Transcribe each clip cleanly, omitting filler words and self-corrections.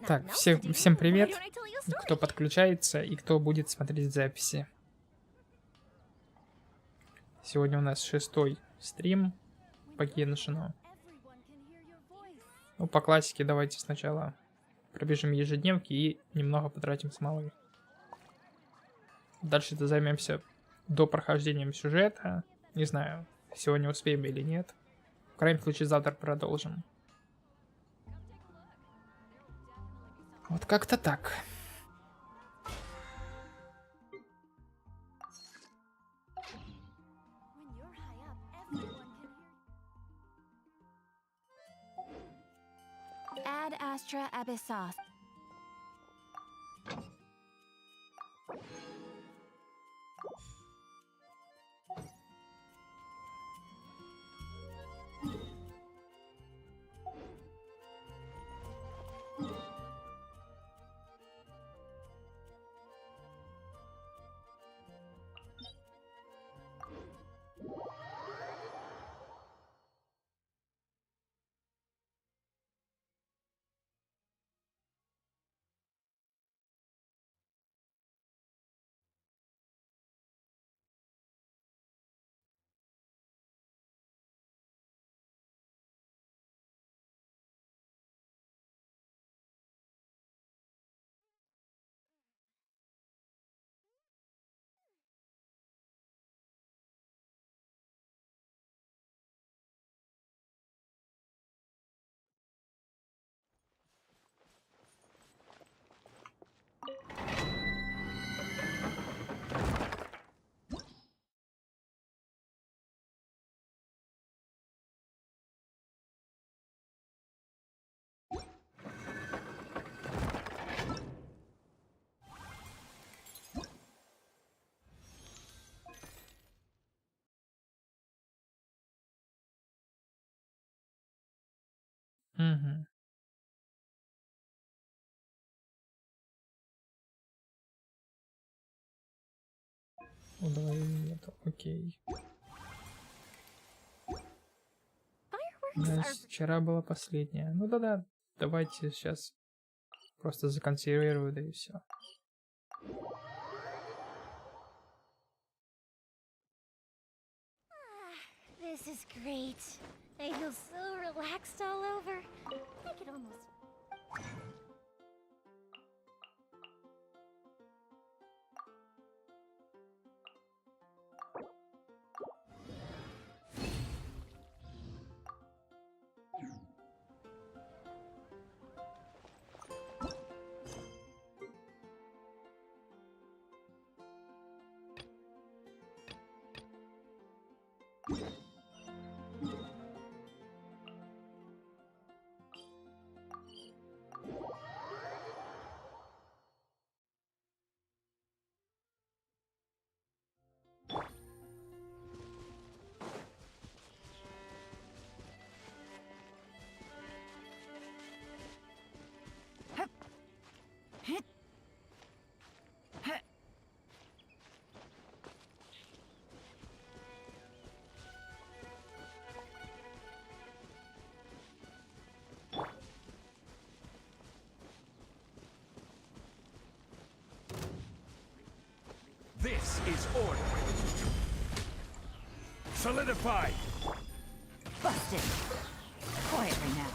Так, всем привет, кто подключается и кто будет смотреть записи. Сегодня у нас 6-й стрим по Геншину. Ну, по классике давайте сначала пробежим ежедневки и немного потратим смолы. Дальше-то займемся допрохождением сюжета. Не знаю, сегодня успеем или нет. В крайнем случае, завтра продолжим. Вот как-то так. Ad Astra Abyssos. Угу. Удовольствия нету, окей. Да, вчера была последняя. Ну да-да, давайте сейчас просто законсервирую, да и все. This is great. I feel so relaxed all over. I could almost... This is order. Solidify. Busted. Quietly now.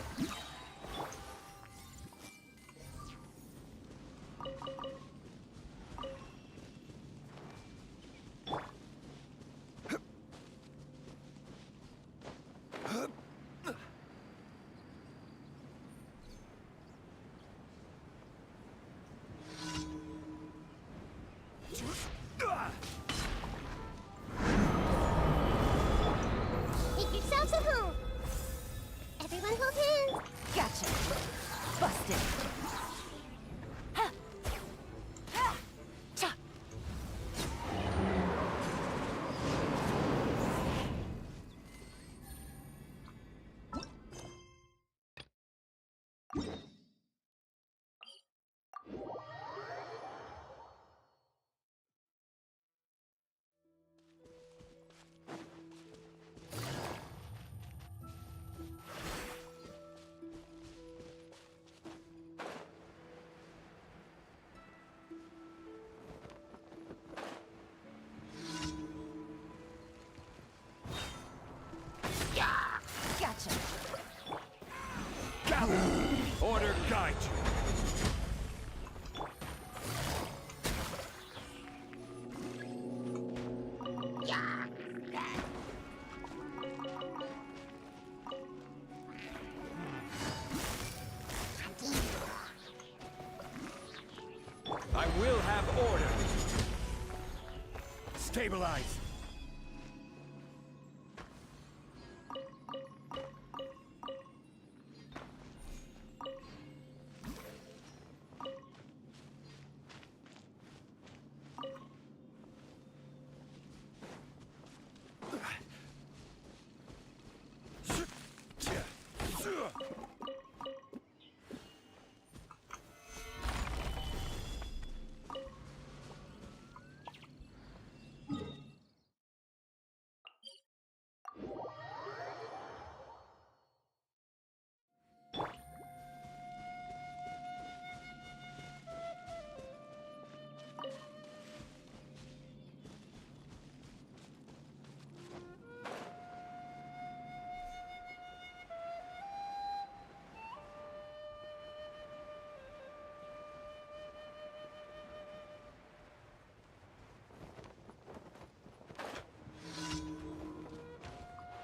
Make yourselves at home. Everyone hold hands. Gotcha. Busted. Ha. Ha. Cha. Gather! Order guide you! I will have order! Stabilize!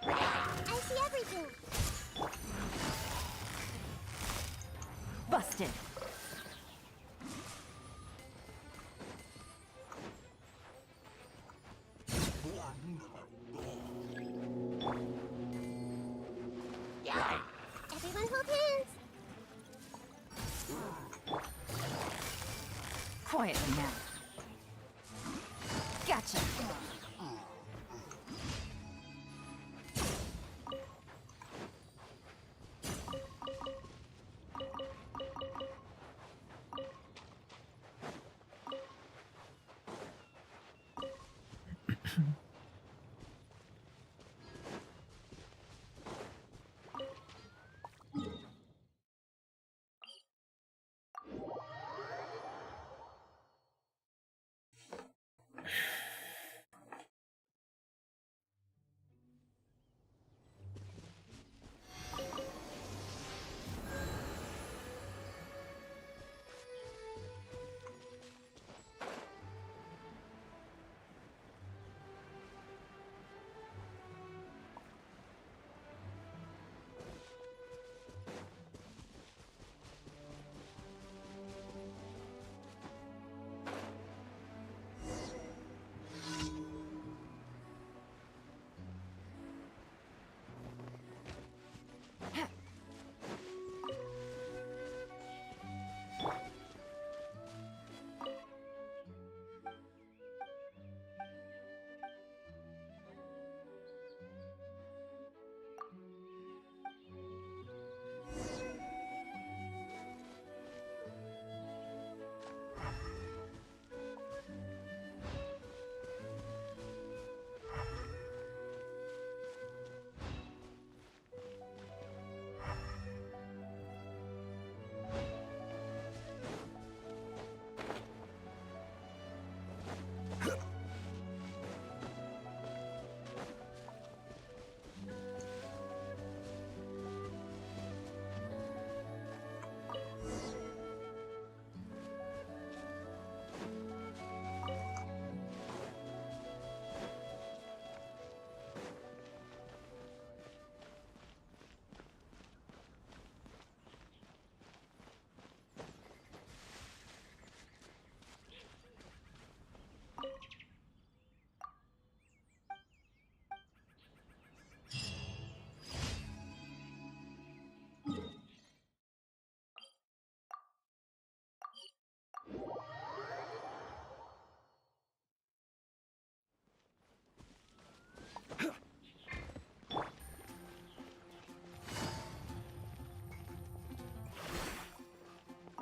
I see everything. Busted. Everyone hold hands. Quietly now. Gotcha.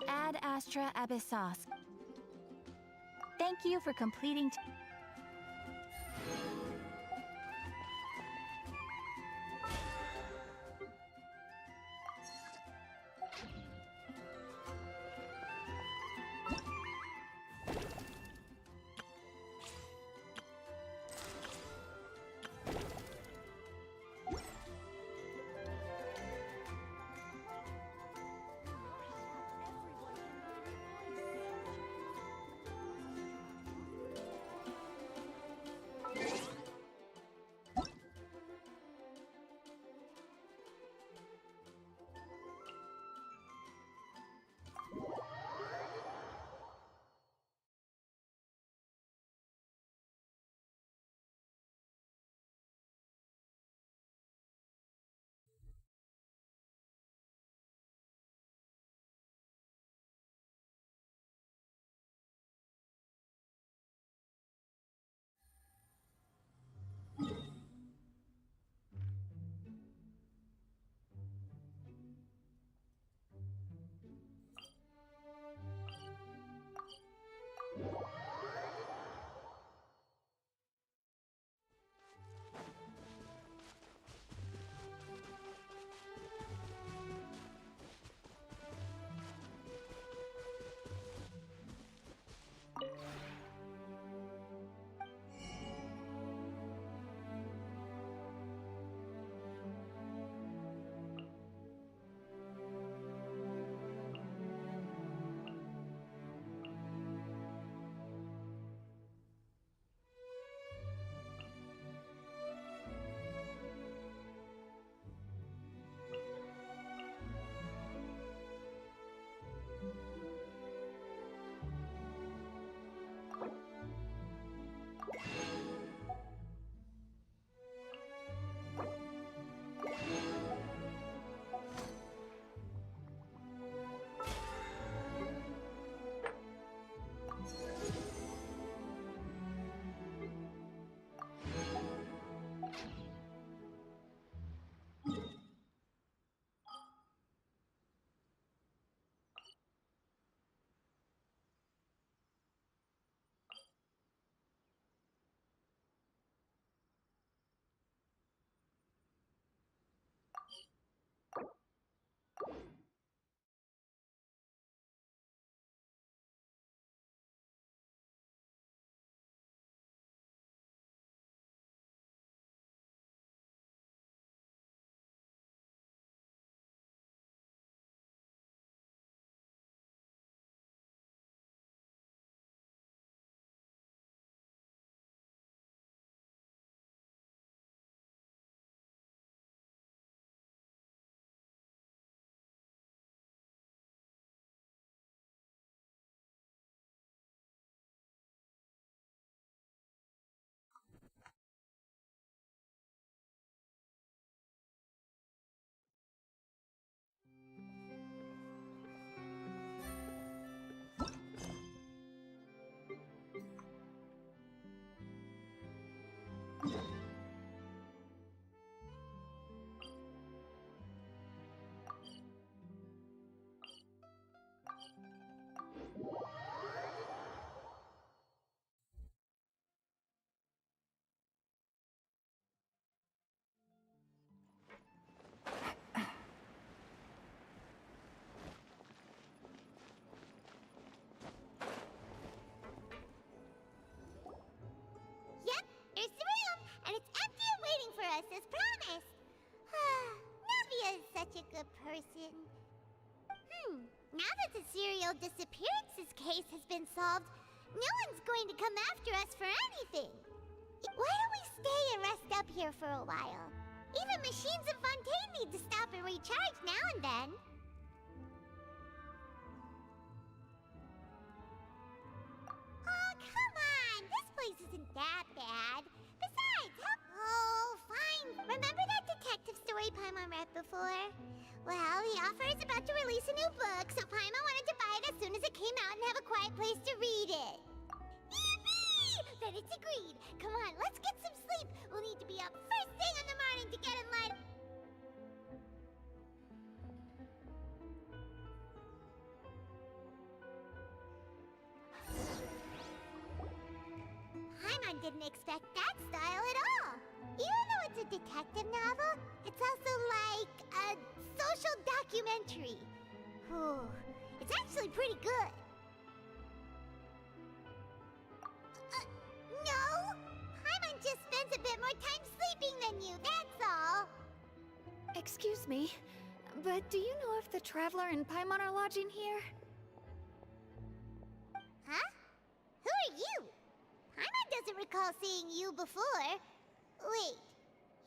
Ad Astra Abyssos. Thank you for completing. Now that the serial disappearances case has been solved, no one's going to come after us for anything. Why don't we stay and rest up here for a while? Even machines in Fontaine need to stop and recharge now and then. Oh, come on! This place isn't that bad. Besides, oh, fine. Remember that detective story Paimon read before? Well, the author is about to release a new book, so Paimon wanted to buy it as soon as it came out and have a quiet place to read it. Yippee! Then it's agreed. Come on, let's get some sleep. We'll need to be up first thing in the morning to get in line. Paimon didn't expect that style at all. Even though it's a detective novel, it's also like a social documentary. Whew. It's actually pretty good. No! Paimon just spends a bit more time sleeping than you, that's all. Excuse me, but do you know if the Traveler and Paimon are lodging here? Huh? Who are you? Paimon doesn't recall seeing you before. Wait,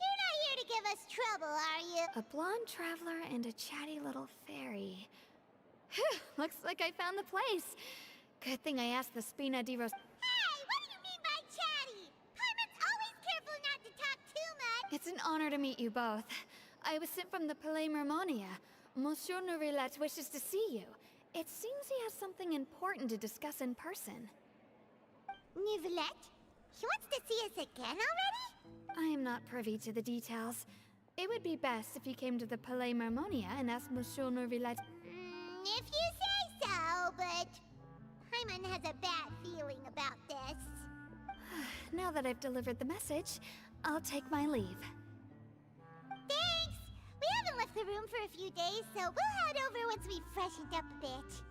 you're not here to give us trouble, are you? A blonde traveler and a chatty little fairy. Phew, looks like I found the place. Good thing I asked the Spina di Ros- Hey, what do you mean by chatty? Paimon's always careful not to talk too much. It's an honor to meet you both. I was sent from the Palais Mermonia. Monsieur Nourillet wishes to see you. It seems he has something important to discuss in person. Nivelette? He wants to see us again already? I am not privy to the details. It would be best if you came to the Palais Mermonia and asked Monsieur Nourillet. If you say so, but Paimon has a bad feeling about this. Now that I've delivered the message, I'll take my leave. Thanks! We haven't left the room for a few days, so we'll head over once we've freshened up a bit.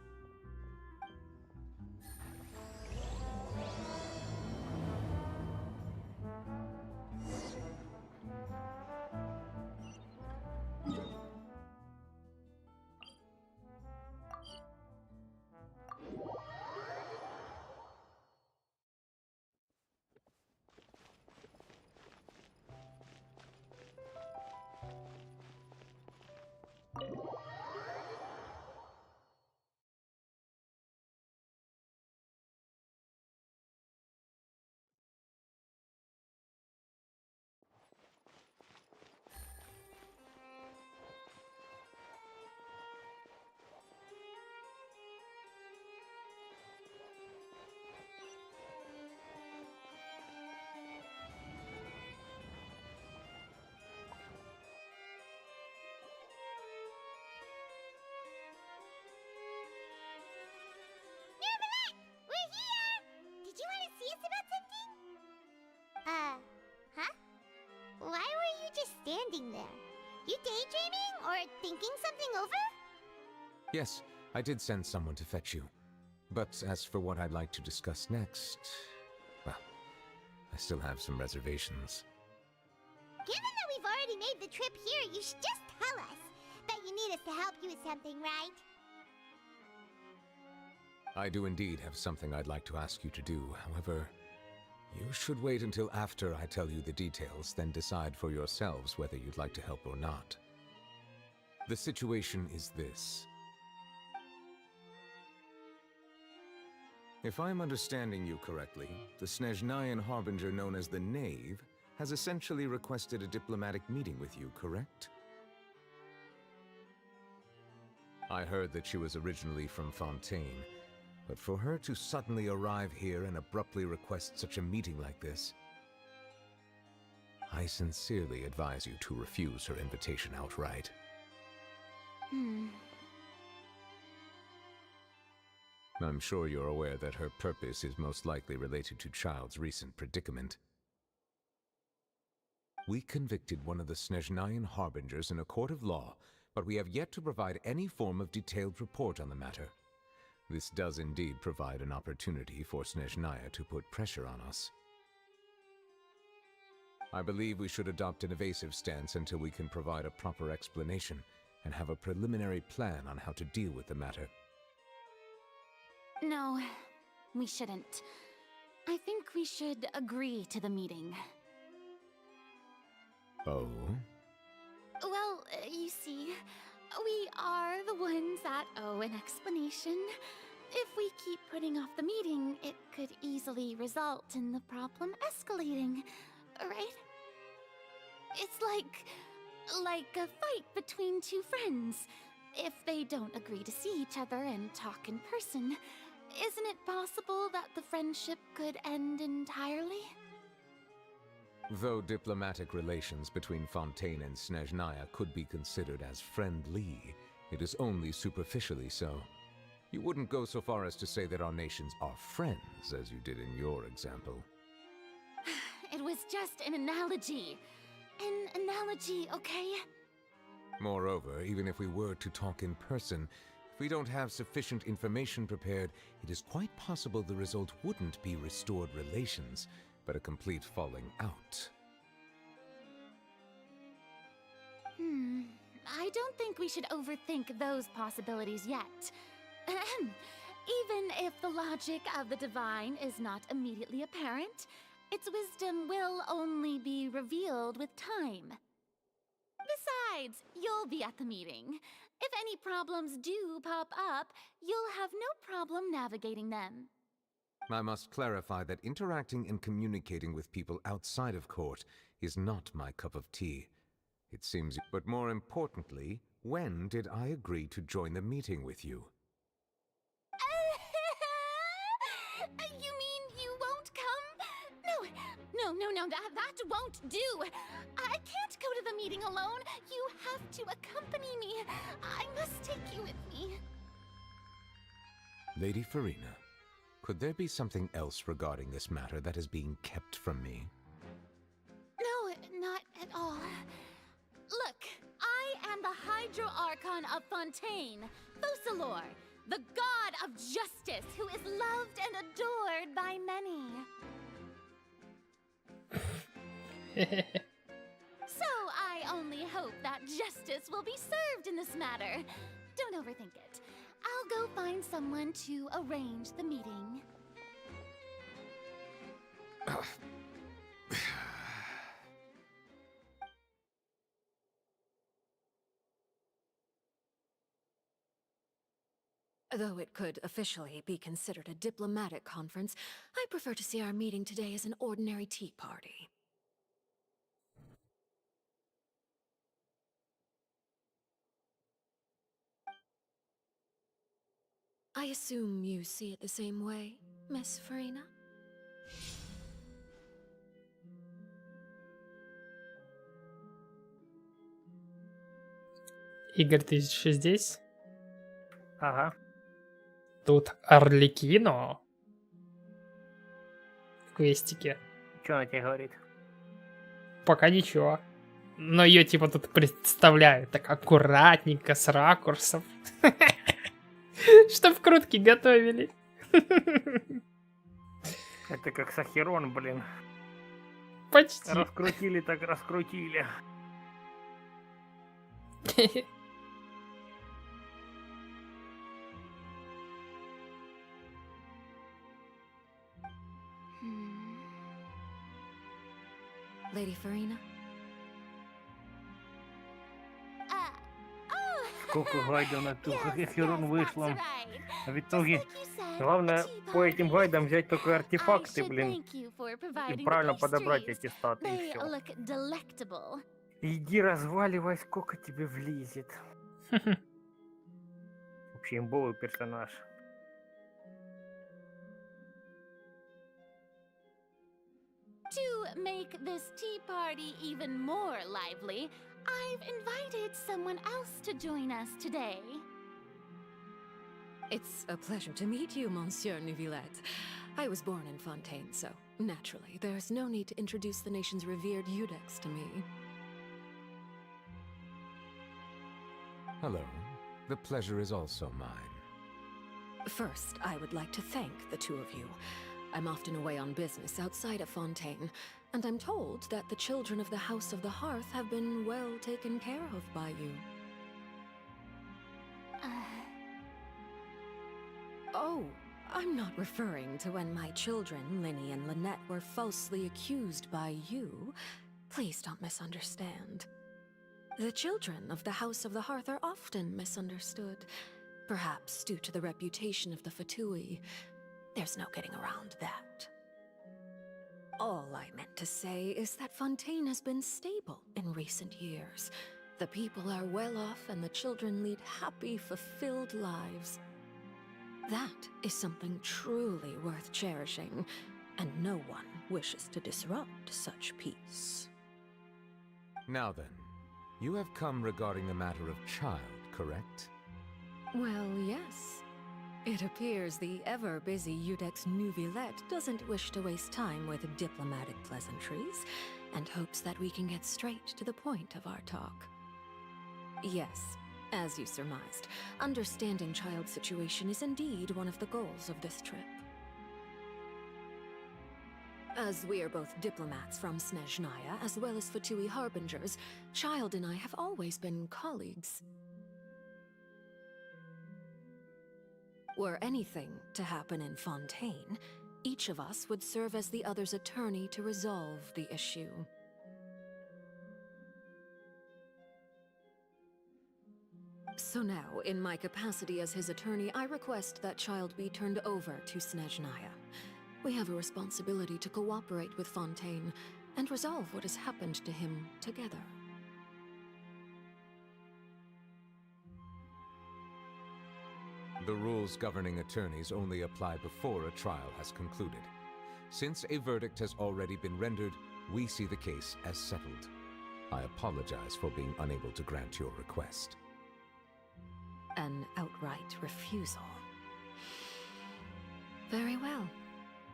Huh? Why were you just standing there? You daydreaming or thinking something over? Yes, I did send someone to fetch you. But as for what I'd like to discuss next, well, I still have some reservations. Given that we've already made the trip here, you should just tell us. Bet you need us to help you with something, right? I do indeed have something I'd like to ask you to do. However, you should wait until after I tell you the details, then decide for yourselves whether you'd like to help or not. The situation is this. If I'm understanding you correctly, the Snezhnayan Harbinger known as the Knave has essentially requested a diplomatic meeting with you, correct? I heard that she was originally from Fontaine, but for her to suddenly arrive here and abruptly request such a meeting like this, I sincerely advise you to refuse her invitation outright. I'm sure you're aware that her purpose is most likely related to Child's recent predicament. We convicted one of the Snezhnayan Harbingers in a court of law, but we have yet to provide any form of detailed report on the matter. This does indeed provide an opportunity for Snezhnaya to put pressure on us. I believe we should adopt an evasive stance until we can provide a proper explanation, and have a preliminary plan on how to deal with the matter. No, we shouldn't. I think we should agree to the meeting. Oh? Well, you see, we are the ones that owe an explanation. If we keep putting off the meeting, it could easily result in the problem escalating, right? It's like a fight between two friends. If they don't agree to see each other and talk in person, isn't it possible that the friendship could end entirely? Though diplomatic relations between Fontaine and Snezhnaya could be considered as friendly, it is only superficially so. You wouldn't go so far as to say that our nations are friends, as you did in your example. It was just an analogy. An analogy, okay? Moreover, even if we were to talk in person, if we don't have sufficient information prepared, it is quite possible the result wouldn't be restored relations, but a complete falling out. I don't think we should overthink those possibilities yet. Even if the logic of the divine is not immediately apparent, its wisdom will only be revealed with time. Besides, you'll be at the meeting. If any problems do pop up, you'll have no problem navigating them. I must clarify that interacting and communicating with people outside of court is not my cup of tea. It seems, but more importantly, when did I agree to join the meeting with you? You mean you won't come? No, that won't do. I can't go to the meeting alone. You have to accompany me. I must take you with me. Lady Farina, could there be something else regarding this matter that is being kept from me? No, not at all. Look, I am the Hydro Archon of Fontaine, Focalor, the god of justice who is loved and adored by many. So I only hope that justice will be served in this matter. Don't overthink it. I'll go find someone to arrange the meeting. Though it could officially be considered a diplomatic conference, I prefer to see our meeting today as an ordinary tea party. I assume you see it the same way, Miss Farina? Игорь, ты еще здесь? Ага. Тут Арлекино в квестике. Что она тебе говорит? Пока ничего. Но ее типа тут представляют так аккуратненько, с ракурсов. Чтоб крутки готовили. Это как Сахирон, блин. Почти. Раскрутили так раскрутили. Lady Farina? Сколько гайдов на ту Сахирон вышло. А в итоге, главное по этим гайдам взять только артефакты, блин. И правильно подобрать эти статы, и все. Иди разваливай, сколько тебе влезет. Вообще имбовый персонаж. To make this tea party even more lively, I've invited someone else to join us today. It's a pleasure to meet you, Monsieur Neuvillette. I was born in Fontaine, so naturally, there's no need to introduce the nation's revered Eudex to me. Hello. The pleasure is also mine. First, I would like to thank the two of you. I'm often away on business outside of Fontaine, and I'm told that the children of the House of the Hearth have been well taken care of by you. Oh, I'm not referring to when my children, Linny and Lynette, were falsely accused by you. Please don't misunderstand. The children of the House of the Hearth are often misunderstood, perhaps due to the reputation of the Fatui. There's no getting around that. All I meant to say is that Fontaine has been stable in recent years. The people are well off and the children lead happy, fulfilled lives. That is something truly worth cherishing, and no one wishes to disrupt such peace. Now then, you have come regarding the matter of child, correct? Well, yes. It appears the ever-busy Iudex Neuvillette doesn't wish to waste time with diplomatic pleasantries, and hopes that we can get straight to the point of our talk. Yes, as you surmised, understanding child's situation is indeed one of the goals of this trip. As we are both diplomats from Snezhnaya, as well as Fatui harbingers, Child and I have always been colleagues. Were anything to happen in Fontaine, each of us would serve as the other's attorney to resolve the issue. So now, in my capacity as his attorney, I request that Child be turned over to Snezhnaya. We have a responsibility to cooperate with Fontaine and resolve what has happened to him together. The rules governing attorneys only apply before a trial has concluded. Since a verdict has already been rendered, we see the case as settled. I apologize for being unable to grant your request. An outright refusal. Very well.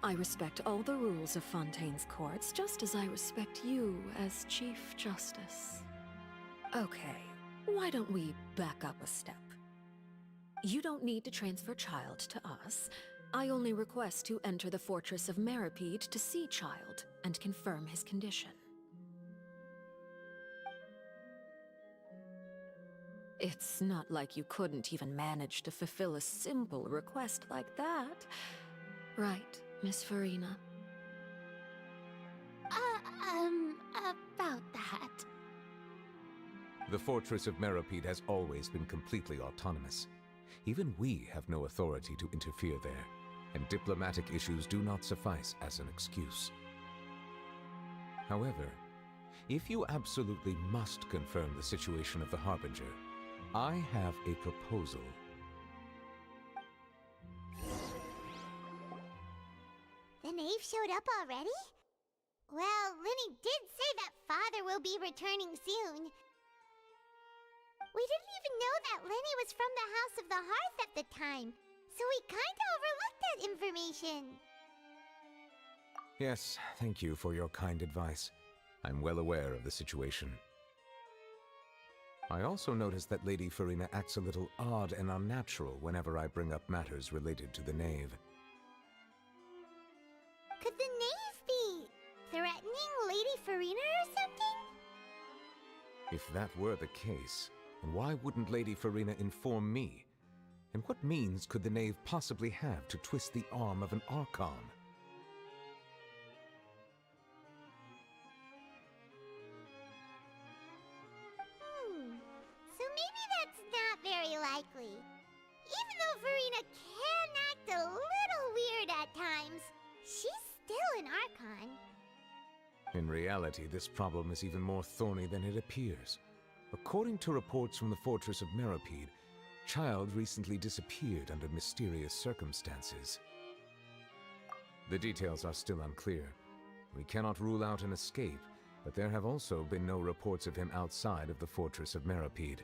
I respect all the rules of Fontaine's courts, just as I respect you as Chief Justice. Okay, why don't we back up a step? You don't need to transfer Child to us. I only request to enter the fortress of Meripede to see Child and confirm his condition. It's not like you couldn't even manage to fulfill a simple request like that. Right, Miss Farina? About that. The fortress of Meripede has always been completely autonomous. Even we have no authority to interfere there, and diplomatic issues do not suffice as an excuse. However, if you absolutely must confirm the situation of the Harbinger, I have a proposal. The knave showed up already? Well, Linny did say that Father will be returning soon. We didn't even know that Linny was from the House of the Hearth at the time, so we kinda overlooked that information. Yes, thank you for your kind advice. I'm well aware of the situation. I also noticed that Lady Farina acts a little odd and unnatural whenever I bring up matters related to the knave. Could the knave be threatening Lady Farina or something? If that were the case, then why wouldn't Lady Farina inform me? And what means could the knave possibly have to twist the arm of an Archon? So maybe that's not very likely. Even though Farina can act a little weird at times, she's still an Archon. In reality, this problem is even more thorny than it appears. According to reports from the fortress of Meripede, Child recently disappeared under mysterious circumstances. The details are still unclear. We cannot rule out an escape, but there have also been no reports of him outside of the fortress of Meripede.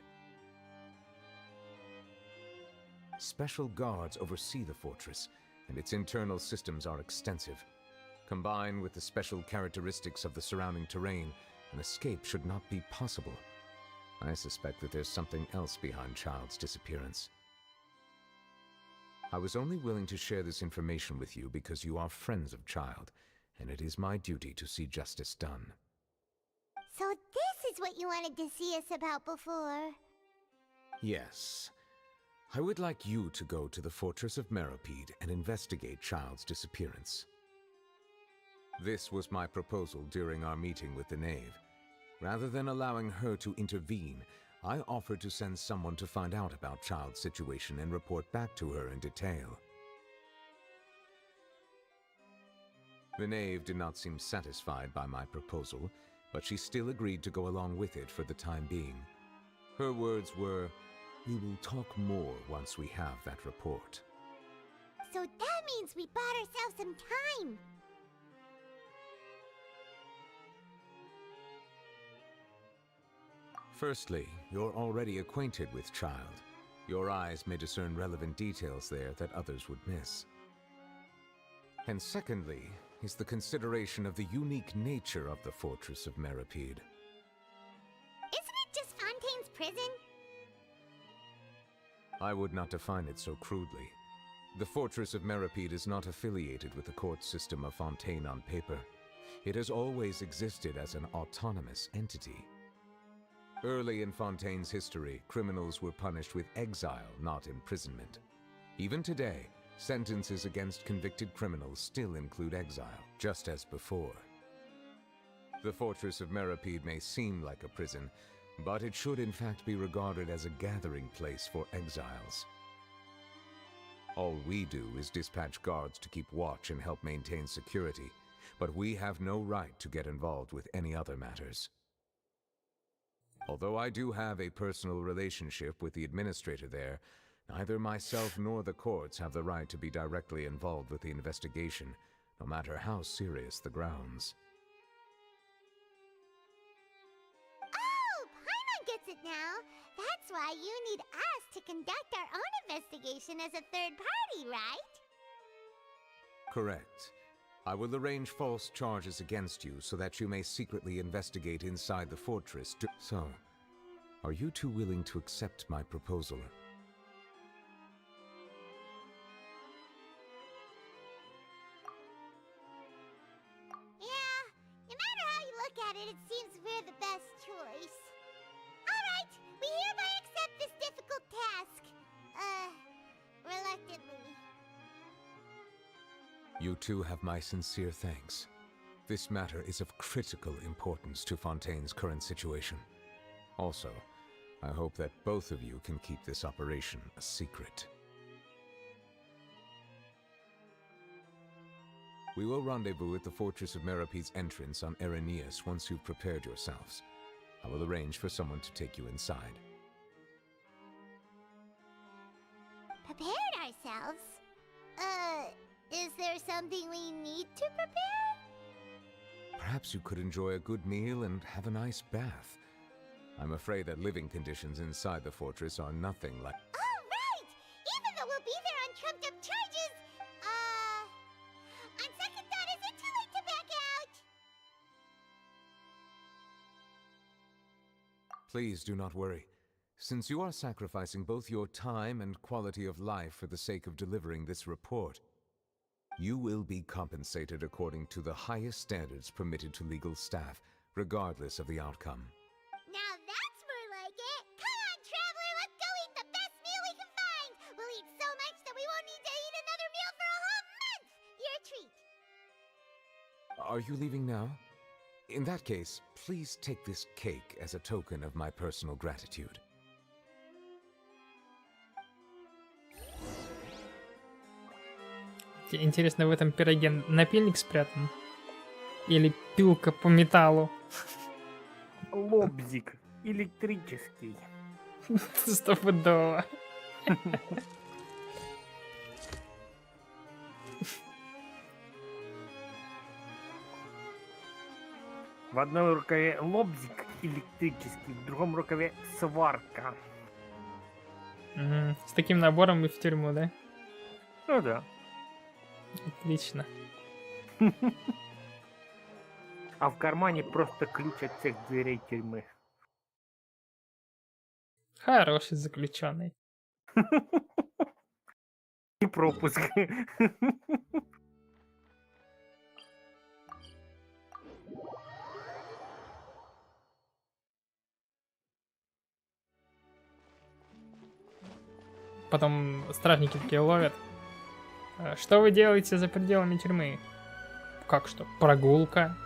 Special guards oversee the fortress, and its internal systems are extensive. Combined with the special characteristics of the surrounding terrain, an escape should not be possible. I suspect that there's something else behind Child's disappearance. I was only willing to share this information with you because you are friends of Child, and it is my duty to see justice done. So this is what you wanted to see us about before. Yes. I would like you to go to the Fortress of Meropide and investigate Child's disappearance. This was my proposal during our meeting with the Knave. Rather than allowing her to intervene, I offered to send someone to find out about Child's situation and report back to her in detail. The Knave did not seem satisfied by my proposal, but she still agreed to go along with it for the time being. Her words were, "We will talk more once we have that report." So that means we bought ourselves some time. Firstly, you're already acquainted with Child. Your eyes may discern relevant details there that others would miss. And secondly, is the consideration of the unique nature of the Fortress of Meropide. Isn't it just Fontaine's prison? I would not define it so crudely. The Fortress of Meropide is not affiliated with the court system of Fontaine on paper. It has always existed as an autonomous entity. Early in Fontaine's history, criminals were punished with exile, not imprisonment. Even today, sentences against convicted criminals still include exile, just as before. The Fortress of Meropide may seem like a prison, but it should in fact be regarded as a gathering place for exiles. All we do is dispatch guards to keep watch and help maintain security, but we have no right to get involved with any other matters. Although I do have a personal relationship with the administrator there, neither myself nor the courts have the right to be directly involved with the investigation, no matter how serious the grounds. Oh, Paimon gets it now. That's why you need us to conduct our own investigation as a third party, right? Correct. I will arrange false charges against you so that you may secretly investigate inside the fortress to... So, are you two willing to accept my proposal? Yeah, no matter how you look at it, it seems we're the best choice. Alright, we hereby accept this difficult task. Reluctantly. You two have my sincere thanks. This matter is of critical importance to Fontaine's current situation. Also, I hope that both of you can keep this operation a secret. We will rendezvous at the Fortress of Meropide's entrance on Erinius once you've prepared yourselves. I will arrange for someone to take you inside. Prepared ourselves? Is there something we need to prepare? Perhaps you could enjoy a good meal and have a nice bath. I'm afraid that living conditions inside the fortress are nothing like... Oh, right! Even though we'll be there on trumped-up charges, on second thought, is it too late to back out? Please do not worry. Since you are sacrificing both your time and quality of life for the sake of delivering this report, you will be compensated according to the highest standards permitted to legal staff, regardless of the outcome. Now that's more like it! Come on, traveler, let's go eat the best meal we can find! We'll eat so much that we won't need to eat another meal for a whole month! Your treat! Are you leaving now? In that case, please take this cake as a token of my personal gratitude. Интересно, в этом пироге напильник спрятан? Или пилка по металлу? Лобзик электрический. Стопудово. В одном рукаве лобзик электрический, в другом рукаве сварка. Угу. С таким набором и в тюрьму, да? Ну да. Отлично. А в кармане просто ключ от всех дверей тюрьмы. Хороший заключенный. И пропуск. потом стражники такие ловят. Что вы делаете за пределами тюрьмы? Как что? Прогулка.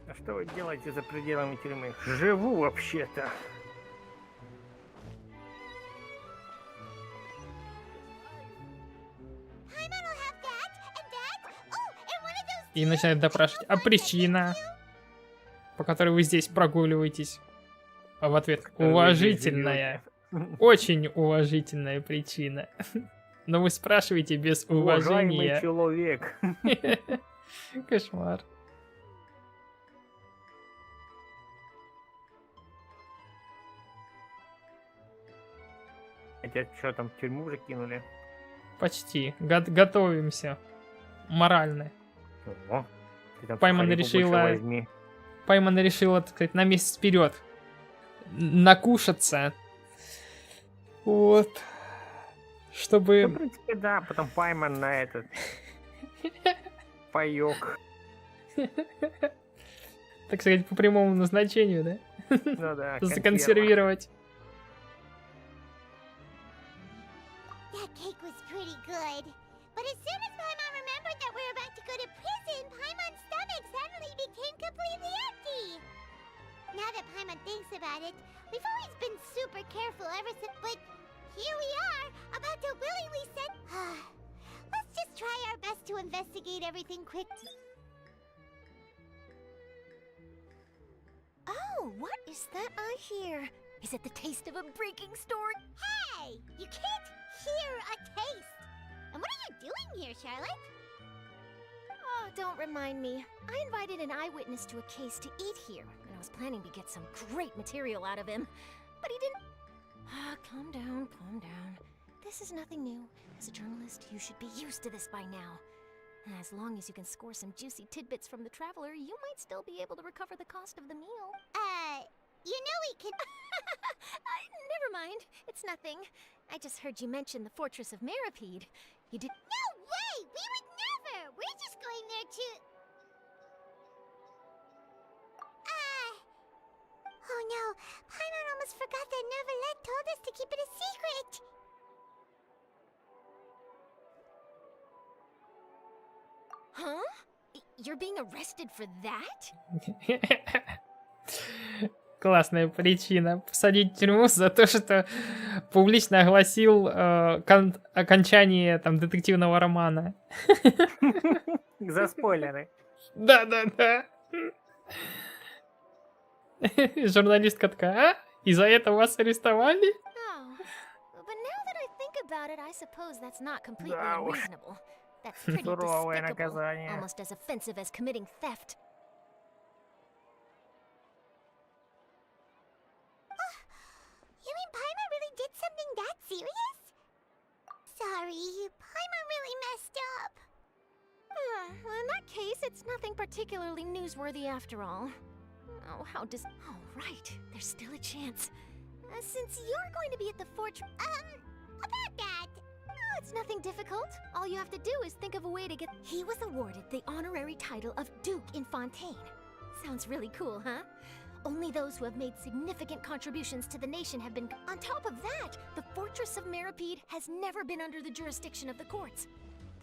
А что вы делаете за пределами тюрьмы? Живу вообще-то. И начинает допрашивать. А причина, по которой вы здесь прогуливаетесь? А в ответ уважительная. Очень уважительная причина. Но вы спрашиваете без уважения. Уважаемый человек. Кошмар. Хотя что там, в тюрьму уже кинули? Почти. Готовимся. Морально. О, ты там Паймана сухарей побольше решила, возьми. Паймана решила, так сказать, на месяц вперед накушаться. Вот. Ну, в Чтобы... принципе, да, потом Пайман на этот паёк. Так сказать, по прямому назначению, да? Ну да, Законсервировать. That cake was pretty good. But as soon as Paimon remembered that we're about to go to prison, Paimon's stomach suddenly became completely empty. Now that Paimon thinks about it, we've always been super careful ever since, but here we are, about to willingly send... Let's just try our best to investigate everything quickly. Oh, what is that I hear? Is it the taste of a breaking story? Hey! You can't hear a taste! And what are you doing here, Charlotte? Oh, don't remind me. I invited an eyewitness to a case to eat here, and I was planning to get some great material out of him. But he didn't... calm down, calm down. This is nothing new. As a journalist, you should be used to this by now. As long as you can score some juicy tidbits from the traveler, you might still be able to recover the cost of the meal. You know we can... Never mind. It's nothing. I just heard you mention the Fortress of Meripede. You did... No way! We would never! We're just going there to... Oh no, Paimon almost forgot that Neverlet told us to keep it a secret! Huh? You're being arrested for that? Классная причина. Посадить в тюрьму за то, что публично огласил окончание там детективного романа. За спойлеры. Да. Журналистка такая, а? Из-за этого вас арестовали? Oh, but now that I think about it, I suppose that's not completely Да уж. unreasonable. That's pretty Суровое despicable, наказание. almost as offensive as committing theft. You mean Paimon really did something that serious? Sorry, Paimon really messed up. Well, in that case, it's nothing particularly newsworthy after all. Oh, how dis... Oh, right. There's still a chance. Since you're going to be at the fortress... About that. Oh, it's nothing difficult. All you have to do is think of a way to get... He was awarded the honorary title of Duke in Fontaine. Sounds really cool, huh? Only those who have made significant contributions to the nation have been... On top of that, the Fortress of Meripede has never been under the jurisdiction of the courts.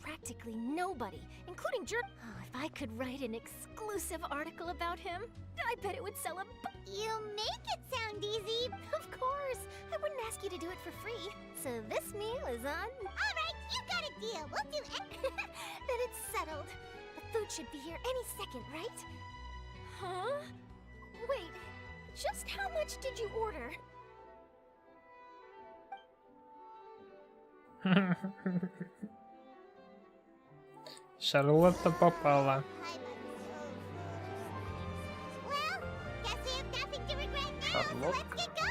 Practically nobody, including Oh, if I could write an exclusive article about him, I bet it would sell a... You make it sound easy. Of course! I wouldn't ask you to do it for free. So this meal is on... Alright, you got a deal. We'll do it. Then it's settled. The food should be here any second, right? Huh? Wait, just how much did you order? Шарлотта попала. Well, guess we have nothing to regret now, so Шарлотка. let's get going.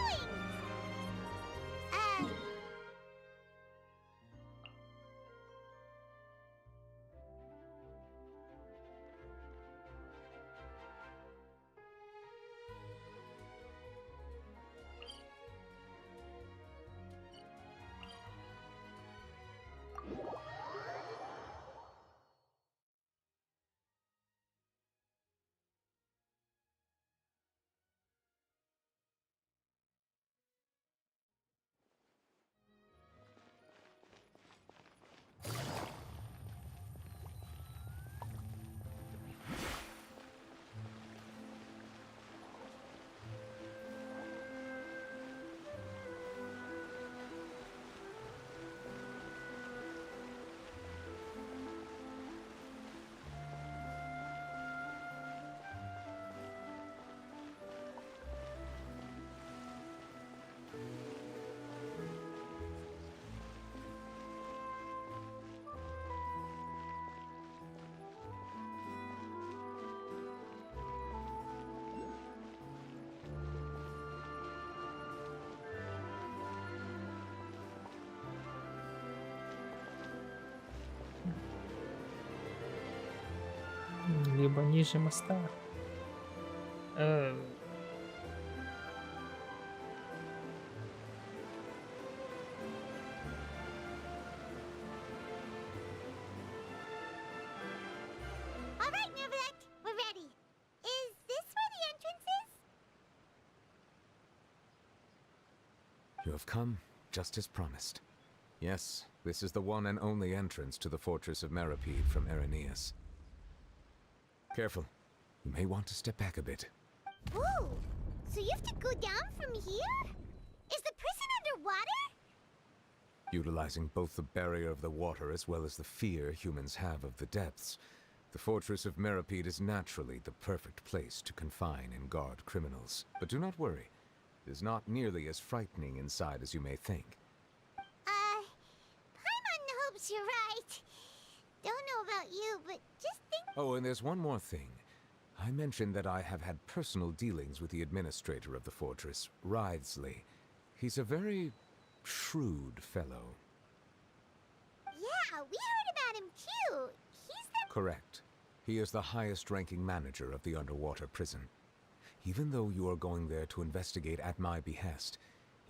либо ниже моста. All right, Neverlet, we're ready. Is this where the entrance is? You have come, just as promised. Yes, this is the one and only entrance to the fortress of Meripede from Irenaeus. Careful. You may want to step back a bit. Whoa! So you have to go down from here? Is the prison underwater? Utilizing both the barrier of the water as well as the fear humans have of the depths, the fortress of Meripede is naturally the perfect place to confine and guard criminals. But do not worry. It is not nearly as frightening inside as you may think. Paimon hopes you're right. Don't know about you, but just think. Oh, and there's one more thing. I mentioned that I have had personal dealings with the administrator of the fortress, Writhsley. He's a very shrewd fellow. Yeah, we heard about him too. He's the. Correct. He is the highest-ranking manager of the underwater prison. Even though you are going there to investigate at my behest,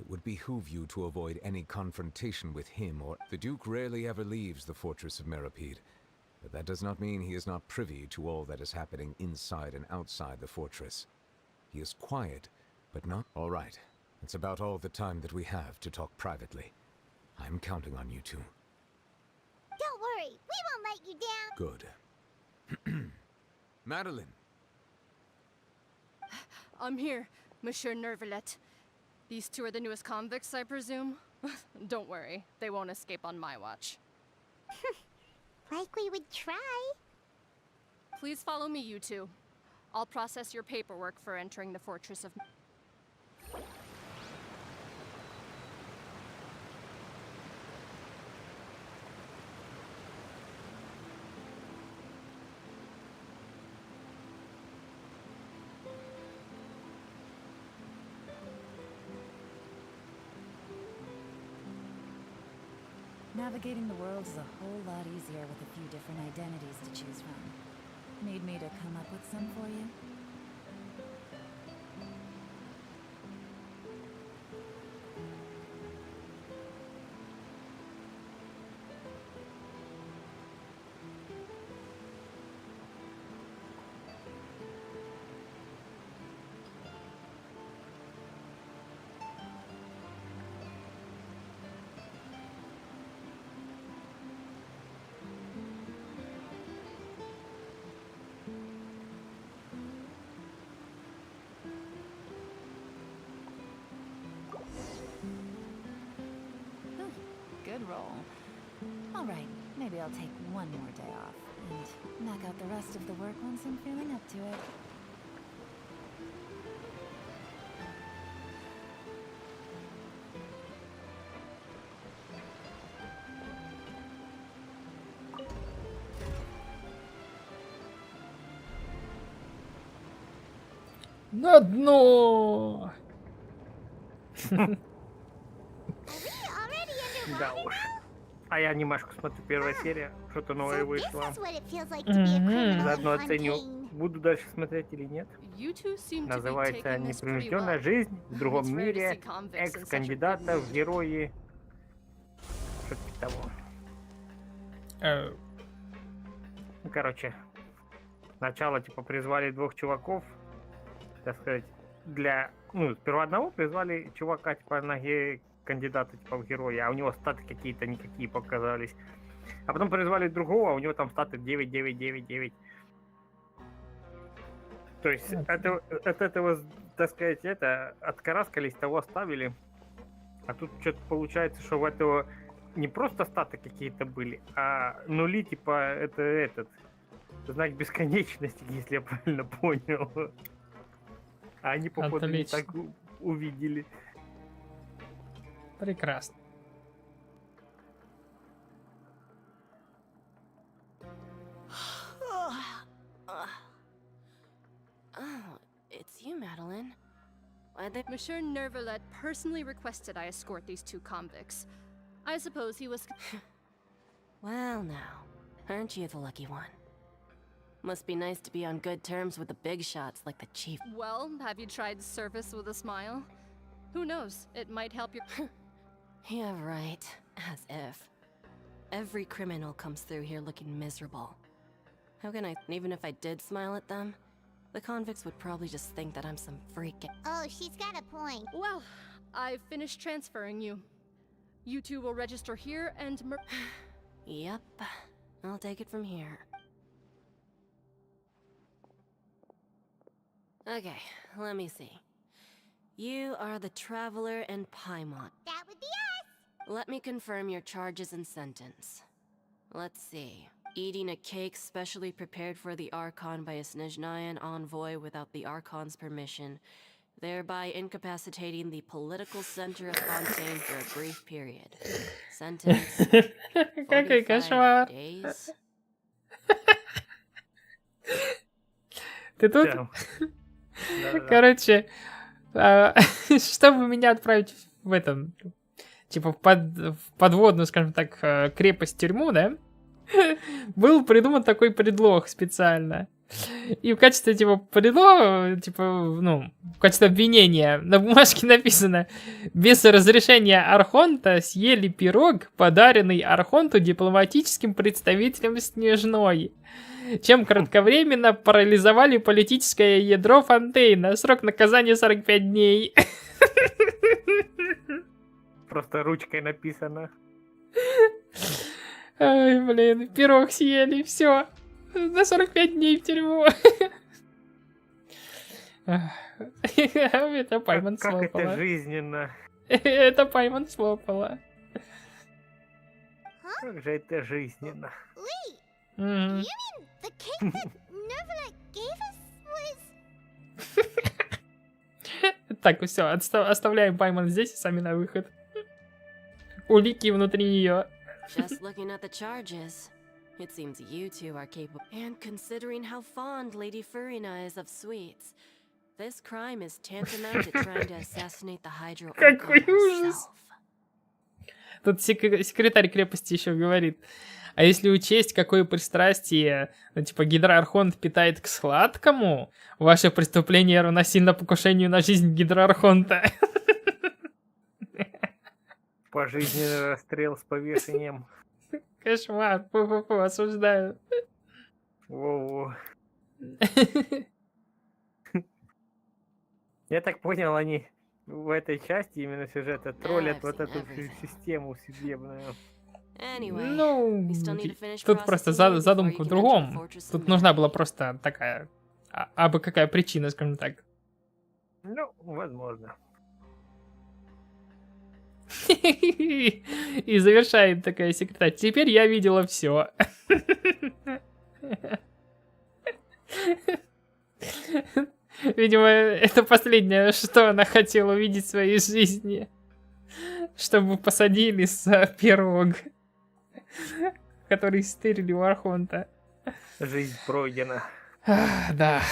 it would behoove you to avoid any confrontation with him or... The Duke rarely ever leaves the fortress of Meripede, but that does not mean he is not privy to all that is happening inside and outside the fortress. He is quiet, but not... All right. It's about all the time that we have to talk privately. I'm counting on you two. Don't worry, we won't let you down. Good. Madeline! I'm here, Monsieur Nervalet. These two are the newest convicts, I presume? Don't worry, they won't escape on my watch. Like we would try. Please follow me, you two. I'll process your paperwork for entering the Fortress of... Navigating the world is a whole lot easier with a few different identities to choose from. Need me to come up with some for you? Good roll. All right, maybe I'll take one more day off and knock out the rest of the work once I'm feeling up to it. На дно! Да уж. А я анимешку смотрю, первая серия, что-то новое вышло. Заодно оценю, буду дальше смотреть или нет. Называется «Непринужденная жизнь в другом мире экс-кандидата в герои». Что-то типа того. Ну, короче, сначала типа призвали двух чуваков, так сказать, для... Ну, сперва одного призвали чувака типа на кандидата типа в героя, а у него статы какие-то никакие показались. А потом призвали другого, а у него там статы 9, 9, 9, 9. То есть от этого, так сказать, это откараскались, того оставили. А тут что-то получается, что в этого не просто статы какие-то были, а нули, типа, это этот знак бесконечности, если я правильно понял. А они, походу, не так увидели. Прекрасно. Oh, it's you, Madeline. Monsieur Nervalet personally requested I escort these two convicts. I suppose he was... Well now, aren't you the lucky one? Must be nice to be on good terms with the big shots like the chief. Well, have you tried service with a smile? Who knows? It might help your. Yeah, right. As if. Every criminal comes through here looking miserable. How can I? Even if I did smile at them, the convicts would probably just think that I'm some freak. Oh, she's got a point. Well, I've finished transferring you. You two will register here and Yep. I'll take it from here. Okay, let me see. You are the Traveler and Paimon. That would be us. Let me confirm your charges and sentence. Let's see. Eating a cake specially prepared for the Archon by a Snezhnayan envoy without the Archon's permission, thereby incapacitating the political center of Fontaine for a brief period. Sentence. Какой 45 кошмар. days. Ты тут? Короче, чтобы меня отправить в этом, типа в подводную, скажем так, крепость-тюрьму, да, был придуман такой предлог специально. И в качестве, типа, предлога, типа, ну, в качестве обвинения на бумажке написано: без разрешения Архонта съели пирог, подаренный Архонту дипломатическим представителем Снежной, чем кратковременно парализовали политическое ядро Фонтейна. Срок наказания 45 дней. Просто ручкой написано. Ай, блин, пирог съели, все. На 45 дней в тюрьму. Это Паймон слопала. Как это жизненно. Это Паймон слопала. Как же это жизненно. Wait, you mean the cake that Nervalet gave us was... Так, все, оставляем Паймон здесь и сами на выход. Улики внутри нее. Just looking at the charges, it seems you two are capable. And considering how fond Lady Furina is of sweets, this crime is tantamount to trying to assassinate the Hydro Какой Archon ужас. herself. Тут секретарь крепости еще говорит: а если учесть, какое пристрастие, ну, типа, Гидроархонт питает к сладкому, ваше преступление равносильно покушению на жизнь Гидроархонта. Пожизненный расстрел с повешением. Кошмар, фу-фу-фу, осуждаю. Воу. Я так понял, они в этой части именно сюжета троллят вот эту всю систему судебную. Ну, тут просто задумка в другом. Тут нужна была просто такая, абы какая причина, скажем так. Ну, возможно. И завершает такая секретарь: теперь я видела все. Видимо, это последнее, что она хотела увидеть в своей жизни. Чтобы посадили за пирог, который стырили у Архонта. Жизнь пройдена. Да.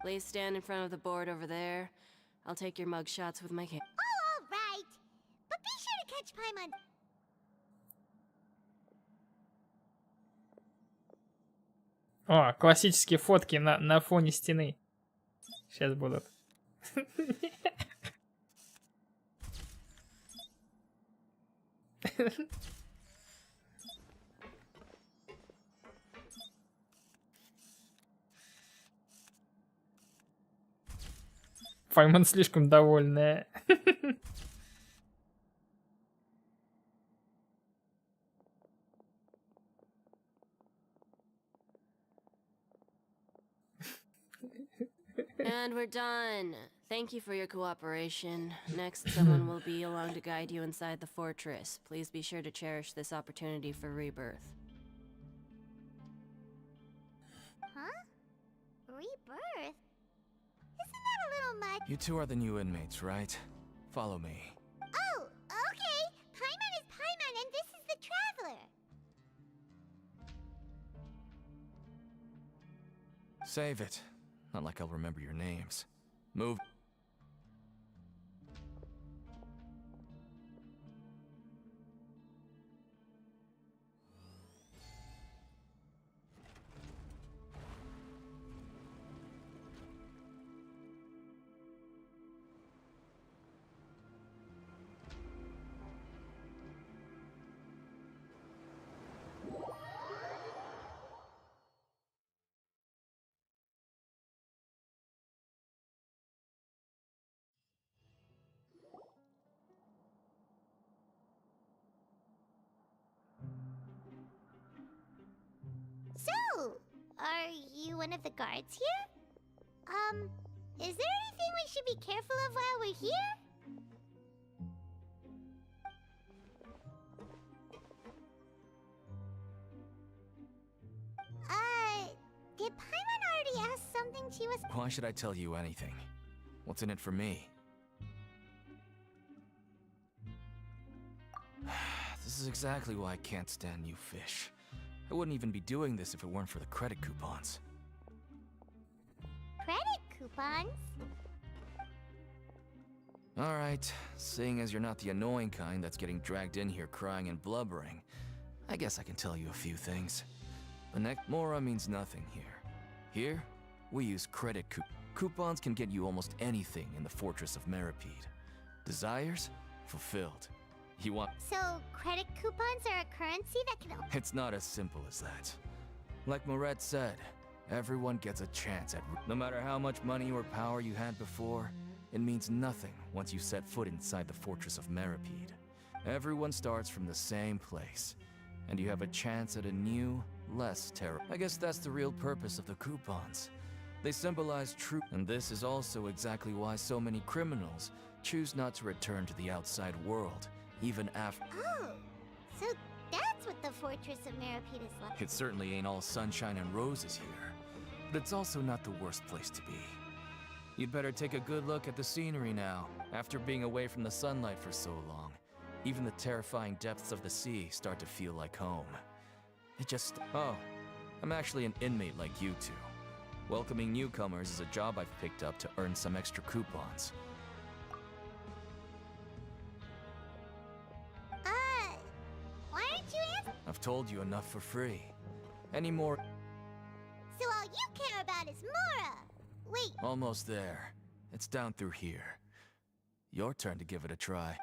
Please stand in front of the board over there. I'll take your mug shots with my camera. Oh, all right. But be sure to catch Paimon. О, классические фотки на фоне стены. Сейчас будут. Паймон слишком довольная. And we're done. Thank you for your cooperation. Next, someone will be along to guide you inside the fortress. Please be sure to cherish this opportunity for rebirth. Huh? Rebirth? Isn't that a little much? You two are the new inmates, right? Follow me. Oh, okay. Paimon is Paimon, and this is the Traveler. Save it. Not like I'll remember your names. Move. Are you one of the guards here? Is there anything we should be careful of while we're here? Did Paimon already ask something she was— Why should I tell you anything? What's in it for me? This is exactly why I can't stand you fish. I wouldn't even be doing this if it weren't for the credit coupons. Credit coupons? Alright, seeing as you're not the annoying kind that's getting dragged in here crying and blubbering, I guess I can tell you a few things. The next Mora means nothing here. Here, we use credit coupons can get you almost anything in the Fortress of Meripede. Desires? Fulfilled. You want— So, credit coupons are a currency that can— It's not as simple as that. Like Moret said, everyone gets a chance at— No matter how much money or power you had before, it means nothing once you set foot inside the Fortress of Meripede. Everyone starts from the same place, and you have a chance at a new, less terrible— I guess that's the real purpose of the coupons. They symbolize truth, and this is also exactly why so many criminals choose not to return to the outside world, even after— Oh, so that's what the Fortress of Meripede is like. It certainly ain't all sunshine and roses here, but it's also not the worst place to be. You'd better take a good look at the scenery now. After being away from the sunlight for so long, even the terrifying depths of the sea start to feel like home. It just— Oh, I'm actually an inmate like you two. Welcoming newcomers is a job I've picked up to earn some extra coupons. Why aren't you answering? I've told you enough for free. Any more— So all you care about is Mora! Wait, Almost there. It's down through here. Your turn to give it a try.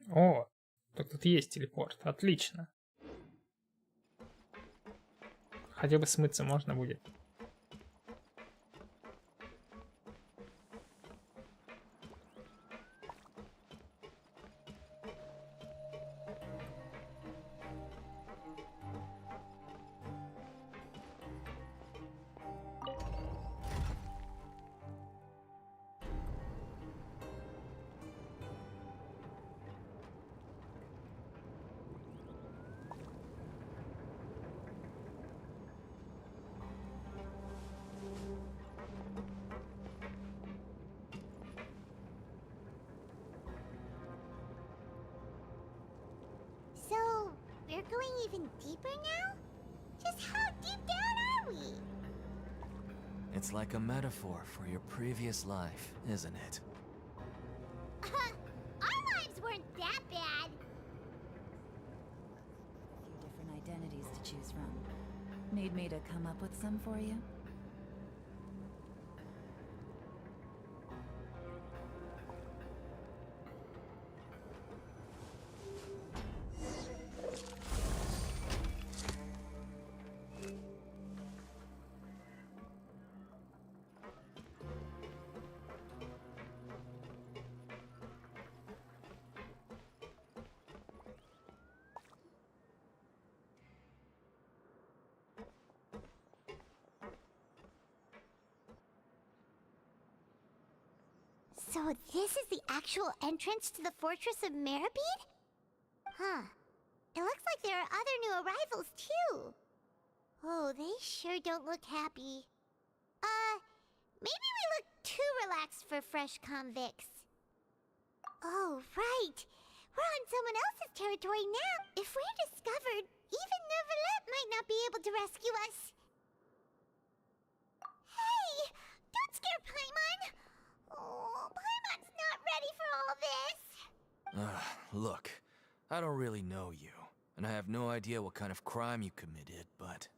О, так тут есть телепорт. Отлично. Хотя бы смыться можно будет. so we're going even deeper now? Just how deep down are we? It's like a metaphor for your previous life, isn't it? Our lives weren't that bad. Few different identities to choose from. Need me to come up with some for you? So this is the actual entrance to the Fortress of Meripede? Huh. It looks like there are other new arrivals, too. Oh, they sure don't look happy. Maybe we look too relaxed for fresh convicts. Oh, right. We're on someone else's territory now. If we're discovered, even Neuvillette might not be able to rescue us. Hey! Don't scare Paimon! Oh, Paimon's not ready for all this. Look, I don't really know you, and I have no idea what kind of crime you committed, but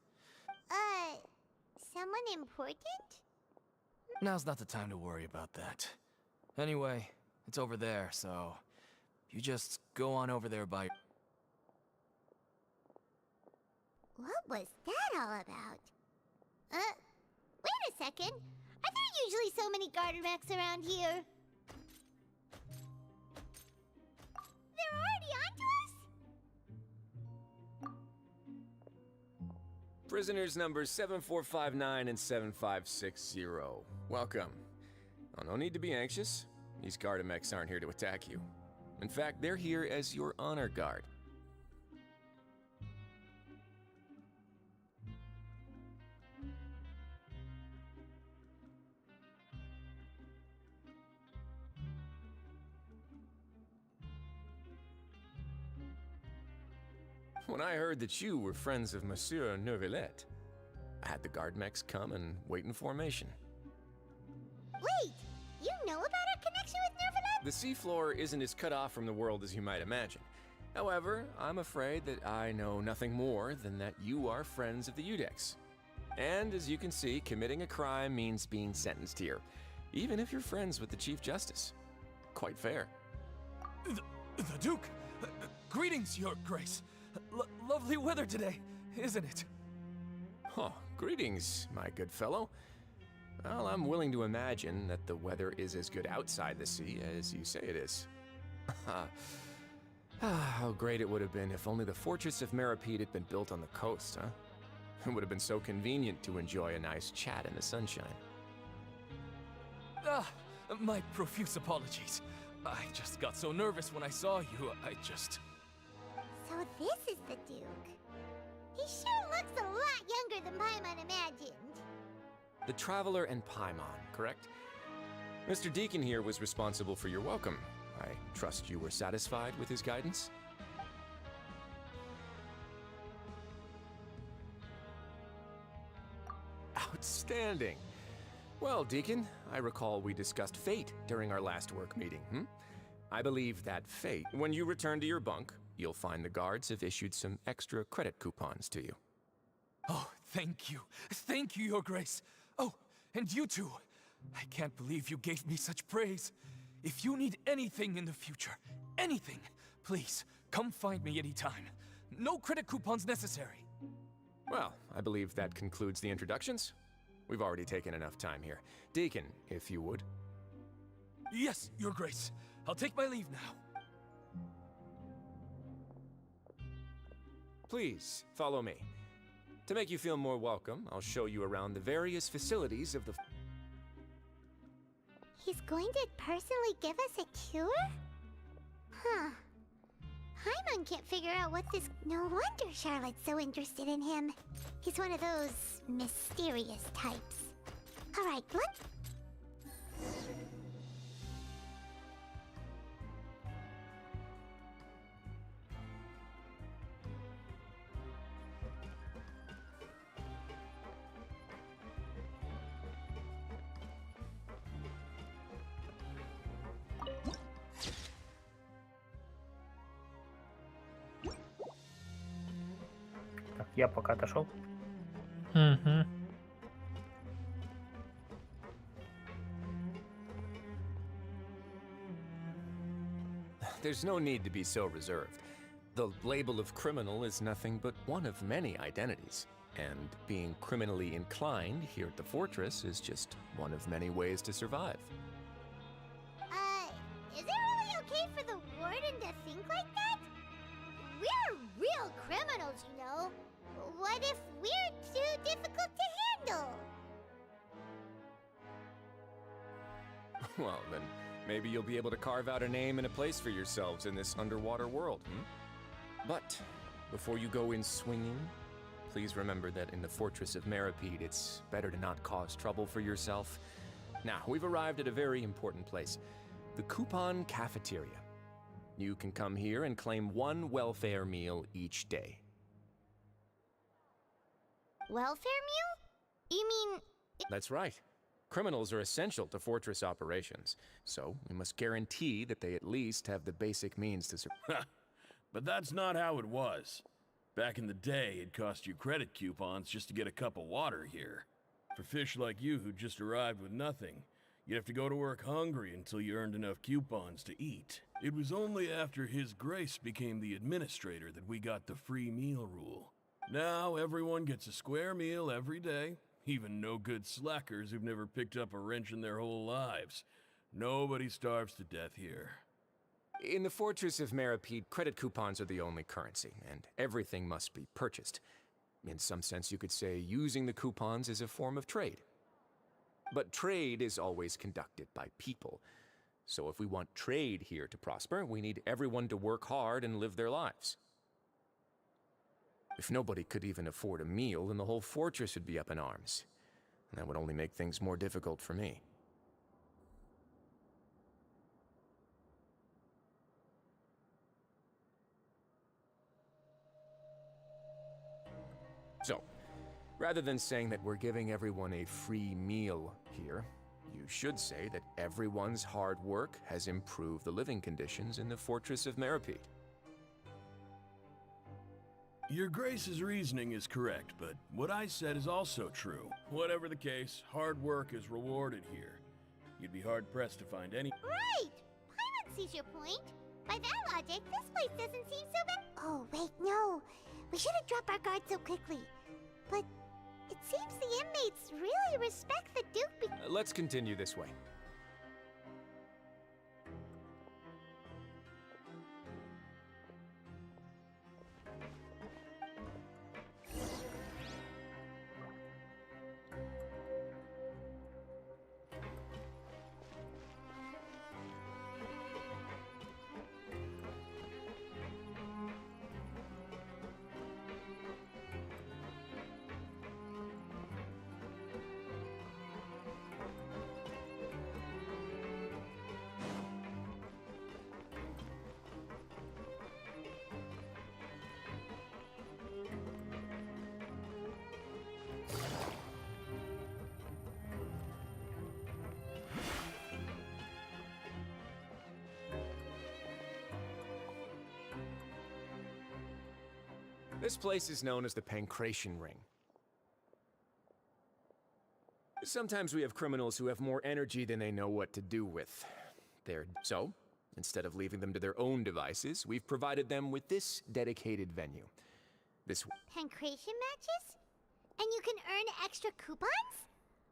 Someone important? now's not the time to worry about that. Anyway, it's over there, so you just go on over there by— What was that all about? Wait a second. Are there usually so many Gardermacks around here? They're already onto us? Prisoners numbers 7459 and 7560. Welcome. Oh, no need to be anxious. These Gardamex aren't here to attack you. In fact, they're here as your honor guard. When I heard that you were friends of Monsieur Neuvillette, I had the Guardmex come and wait in formation. Wait! You know about our connection with Neuvillette? The seafloor isn't as cut off from the world as you might imagine. However, I'm afraid that I know nothing more than that you are friends of the Udex. And as you can see, committing a crime means being sentenced here, even if you're friends with the Chief Justice. Quite fair. The Duke! Greetings, Your Grace! Lovely weather today, isn't it? Oh, greetings, my good fellow. Well, I'm willing to imagine that the weather is as good outside the sea as you say it is. How great it would have been if only the fortress of Meripede had been built on the coast, huh? It would have been so convenient to enjoy a nice chat in the sunshine. My profuse apologies. I just got so nervous when I saw you, So this is the Duke. He sure looks a lot younger than Paimon imagined. The Traveler and Paimon, correct? Mr. Deacon here was responsible for your welcome. I trust you were satisfied with his guidance? Outstanding. Well, Deacon, I recall we discussed fate during our last work meeting, I believe that fate, when you return to your bunk, you'll find the guards have issued some extra credit coupons to you. Oh, thank you. Thank you, Your Grace. Oh, and you too. I can't believe you gave me such praise. If you need anything in the future, anything, please, come find me anytime. No credit coupons necessary. Well, I believe that concludes the introductions. We've already taken enough time here. Deacon, if you would. Yes, Your Grace. I'll take my leave now. Please, follow me. To make you feel more welcome, I'll show you around the various facilities of the... He's going to personally give us a cure? Huh. Paimon can't figure out what this... No wonder Charlotte's so interested in him. He's one of those mysterious types. Alright, let's... Так, я пока отошел. There's no need to be so reserved. The label of criminal is nothing but one of many identities. And being criminally inclined here at the fortress is just one of many ways to survive. Is it really okay for the warden to think like that? We're real criminals, you know. What if we're too difficult to handle? Well, then maybe you'll be able to carve out a name and a place for yourselves in this underwater world, But before you go in swinging, please remember that in the Fortress of Meripede, it's better to not cause trouble for yourself. Now, we've arrived at a very important place, the Coupon Cafeteria. You can come here and claim one welfare meal each day. Welfare meal? You mean... That's right. Criminals are essential to Fortress operations, so we must guarantee that they at least have the basic means to survive. But that's not how it was. Back in the day, it cost you credit coupons just to get a cup of water here. For fish like you who just arrived with nothing, you'd have to go to work hungry until you earned enough coupons to eat. It was only after His Grace became the administrator that we got the free meal rule. Now everyone gets a square meal every day, Even no good slackers who've never picked up a wrench in their whole lives. Nobody starves to death here. In the Fortress of Meripede, credit coupons are the only currency, and everything must be purchased. In some sense, you could say using the coupons is a form of trade. But trade is always conducted by people. So if we want trade here to prosper, we need everyone to work hard and live their lives. If nobody could even afford a meal, then the whole fortress would be up in arms. And that would only make things more difficult for me. So, rather than saying that we're giving everyone a free meal here, you should say that everyone's hard work has improved the living conditions in the Fortress of Meripede. Your Grace's reasoning is correct, but what I said is also true. Whatever the case, hard work is rewarded here. You'd be hard-pressed to find any— Right! Paimon sees your point. By that logic, this place doesn't seem so bad. Oh, wait, no. We shouldn't drop our guard so quickly. But it seems the inmates really respect the Duke Let's continue this way. This place is known as the Pancration Ring. Sometimes we have criminals who have more energy than they know what to do with. So, instead of leaving them to their own devices, we've provided them with this dedicated venue. Pancration matches? And you can earn extra coupons?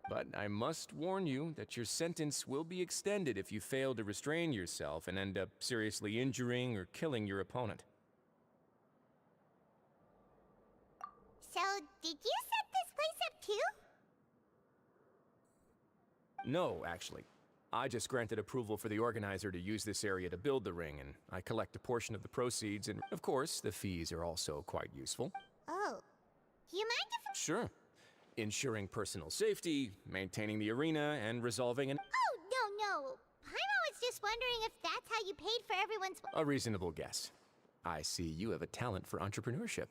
But I must warn you that your sentence will be extended if you fail to restrain yourself and end up seriously injuring or killing your opponent. So, did you set this place up too? No, actually. I just granted approval for the organizer to use this area to build the ring, and I collect a portion of the proceeds, and of course, the fees are also quite useful. Oh. Do you mind if— Sure. Ensuring personal safety, maintaining the arena, and resolving an— Oh, no. Paimon was just wondering if that's how you paid for everyone's— A reasonable guess. I see you have a talent for entrepreneurship.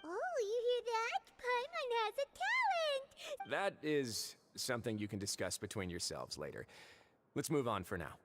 Oh, you hear that? Paimon has a talent! That is something you can discuss between yourselves later. Let's move on for now.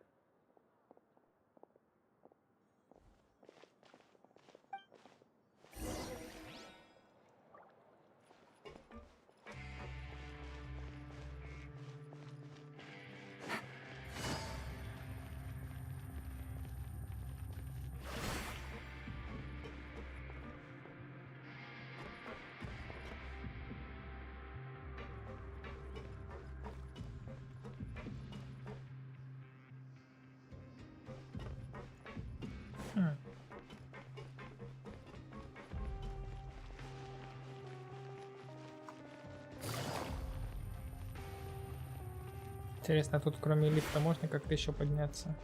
Интересно, тут кроме лифта можно как-то еще подняться?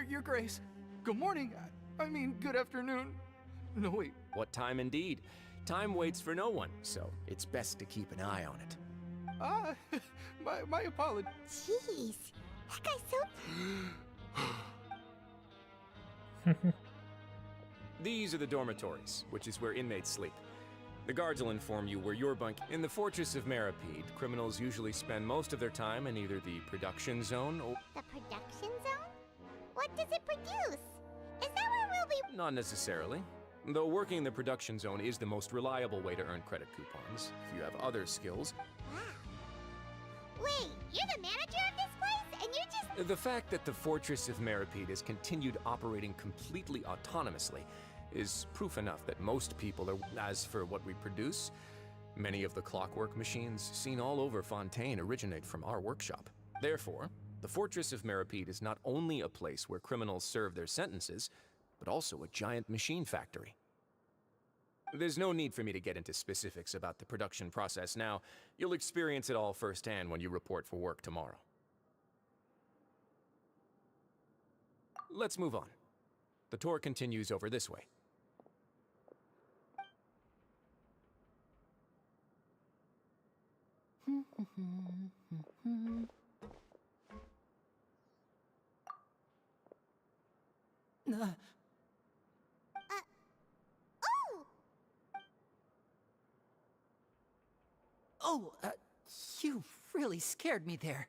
Your Grace. Good morning. I mean, good afternoon. No, wait. What time indeed? Time waits for no one, so it's best to keep an eye on it. My apologies. Jeez, that guy's so... These are the dormitories, which is where inmates sleep. The guards will inform you where your bunk. In the Fortress of Meripede, criminals usually spend most of their time in either the production zone or... The production zone? What does it produce? Is that where we'll be... Not necessarily. Though working in the production zone is the most reliable way to earn credit coupons. If you have other skills... Wow. Wait, you're the manager of this place? And you just... The fact that the Fortress of Meripede has continued operating completely autonomously is proof enough that most people are... As for what we produce, many of the clockwork machines seen all over Fontaine originate from our workshop. Therefore, the Fortress of Meripede is not only a place where criminals serve their sentences, but also a giant machine factory. There's no need for me to get into specifics about the production process now. You'll experience it all firsthand when you report for work tomorrow. Let's move on. The tour continues over this way. You really scared me there.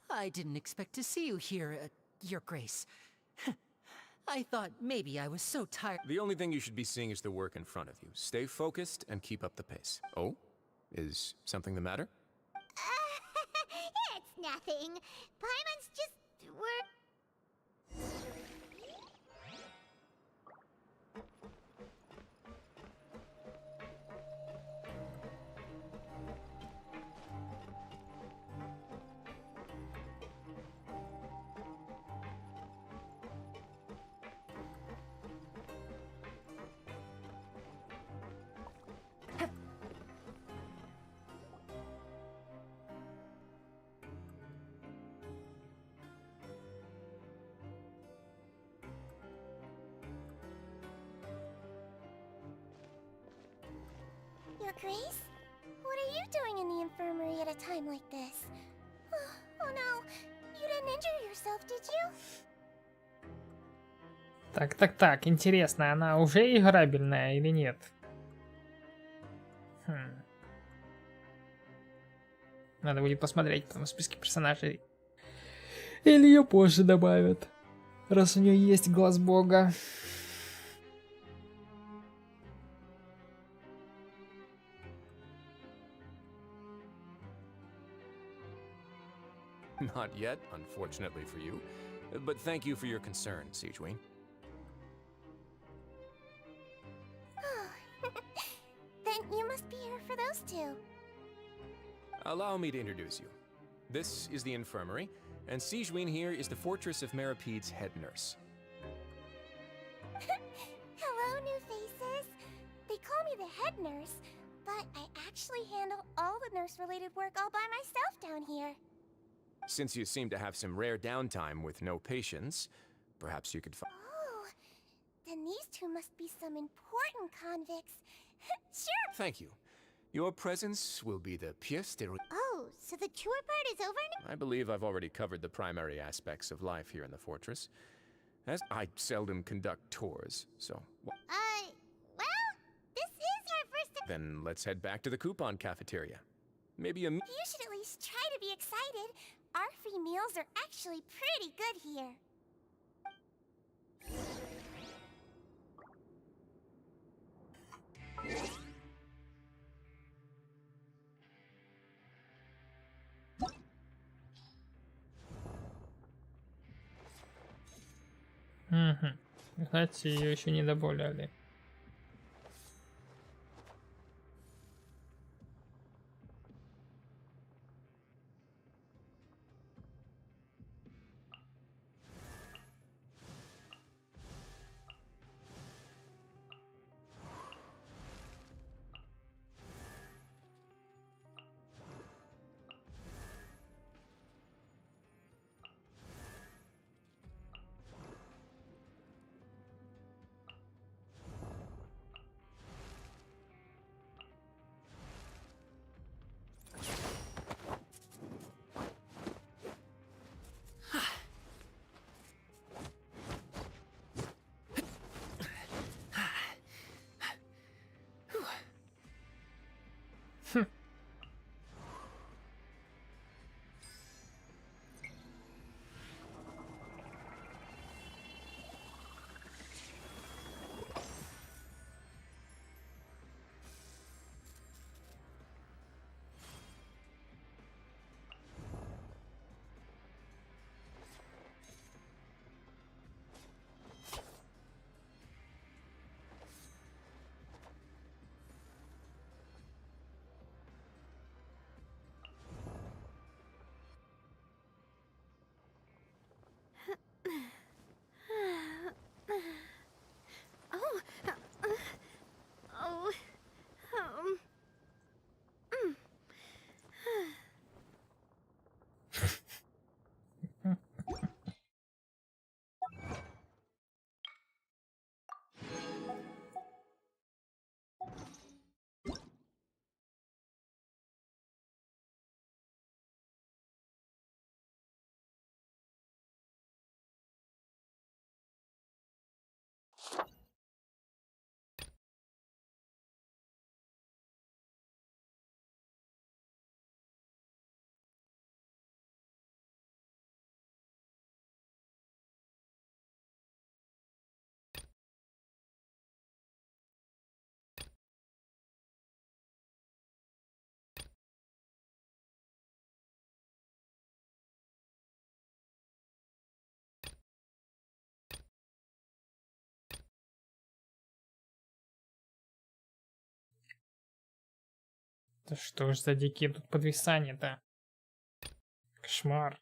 I didn't expect to see you here, Your Grace. I thought maybe I was so tired. The only thing you should be seeing is the work in front of you. Stay focused and keep up the pace. Oh? Is something the matter? It's nothing. Paimon's just... Your Grace? What are you doing in the infirmary at a time like this? Oh no, you didn't injure yourself, did you? Так, интересно, она уже играбельная или нет? Надо будет посмотреть потом в списке персонажей. Или ее позже добавят, раз у нее есть глаз бога. Not yet, unfortunately for you. But thank you for your concern, Sigewin. Then you must be here for those two. Allow me to introduce you. This is the infirmary, and Sigewin here is the Fortress of Meripede's head nurse. Hello, new faces. They call me the head nurse, but I actually handle all the nurse-related work all by myself down here. Since you seem to have some rare downtime with no patients, perhaps you could find... Oh, then these two must be some important convicts. Sure! Thank you. Your presence will be the pièce de... Oh, so the tour part is over now? I believe I've already covered the primary aspects of life here in the fortress. As I seldom conduct tours, so... Well, this is our first... Then let's head back to the coupon cafeteria. Maybe a... You should at least try to be excited. Our free meals are actually pretty good here. Кстати, ее еще не добавляли. Да что ж за дикие тут подвисания-то? Кошмар.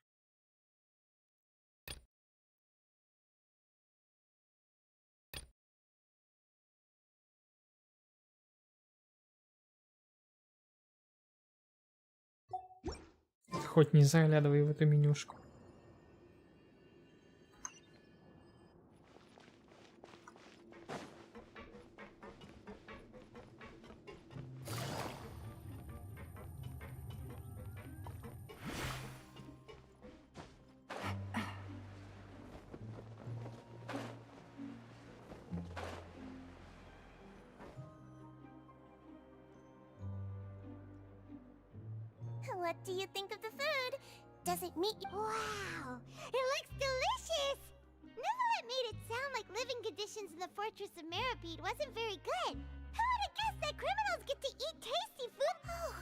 Хоть не заглядывай в эту менюшку. What do you think of the food? Does it meet you? Wow, it looks delicious! Nuvalet made it sound like living conditions in the Fortress of Meripede wasn't very good. Who would have guessed that criminals get to eat tasty food? Oh,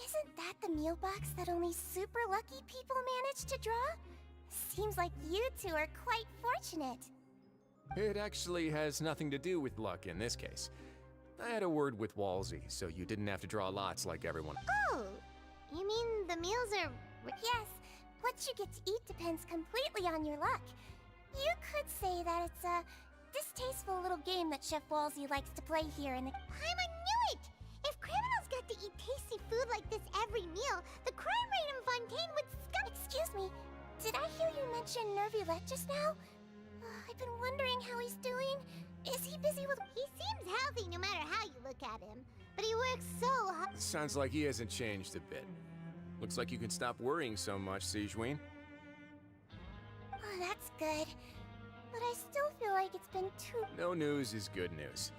isn't that the meal box that only super lucky people manage to draw? Seems like you two are quite fortunate. It actually has nothing to do with luck in this case. I had a word with Walsey, so you didn't have to draw lots like everyone. Oh, you mean the meals are... Yes, what you get to eat depends completely on your luck. You could say that it's a distasteful little game that Chef Walsey likes to play here in the... I knew it! If criminals got to eat tasty food like this every meal, the crime rate in Fontaine would Excuse me, did I hear you mention Nervulette just now? I've been wondering how he's doing. Is he busy with... He seems healthy no matter how you look at him. But he works so hard. Sounds like he hasn't changed a bit. Looks like you can stop worrying so much, Sigewinne. Oh, that's good. But I still feel like it's been too... No news is good news.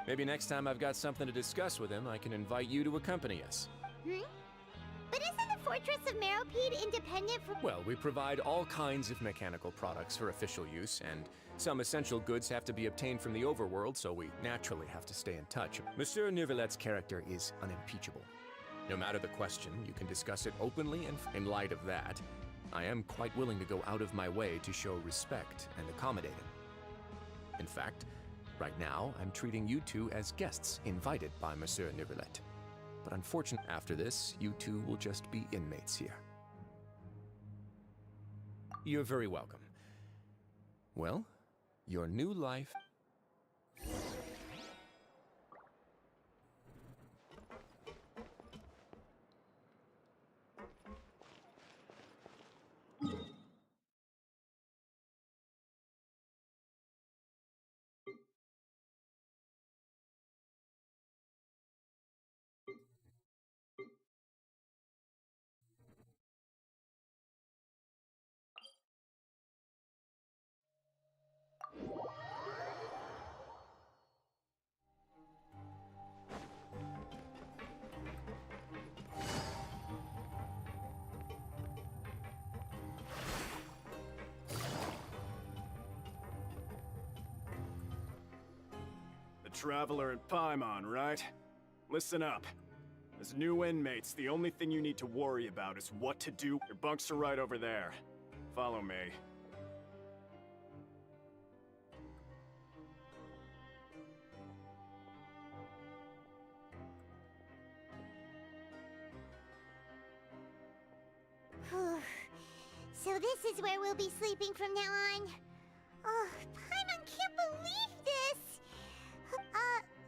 Maybe next time I've got something to discuss with him, I can invite you to accompany us. But isn't the Fortress of Meripede independent from... Well, we provide all kinds of mechanical products for official use, and some essential goods have to be obtained from the overworld, so we naturally have to stay in touch. Monsieur Nervulette's character is unimpeachable. No matter the question, you can discuss it openly, and in light of that, I am quite willing to go out of my way to show respect and accommodate him. In fact, right now, I'm treating you two as guests invited by Monsieur Nervulette. But unfortunately, after this, you two will just be inmates here. You're very welcome. Well, your new life... Traveler in Paimon, right? Listen up. As new inmates, the only thing you need to worry about is what to do. Your bunks are right over there. Follow me. So this is where we'll be sleeping from now on? Oh, Paimon can't believe this!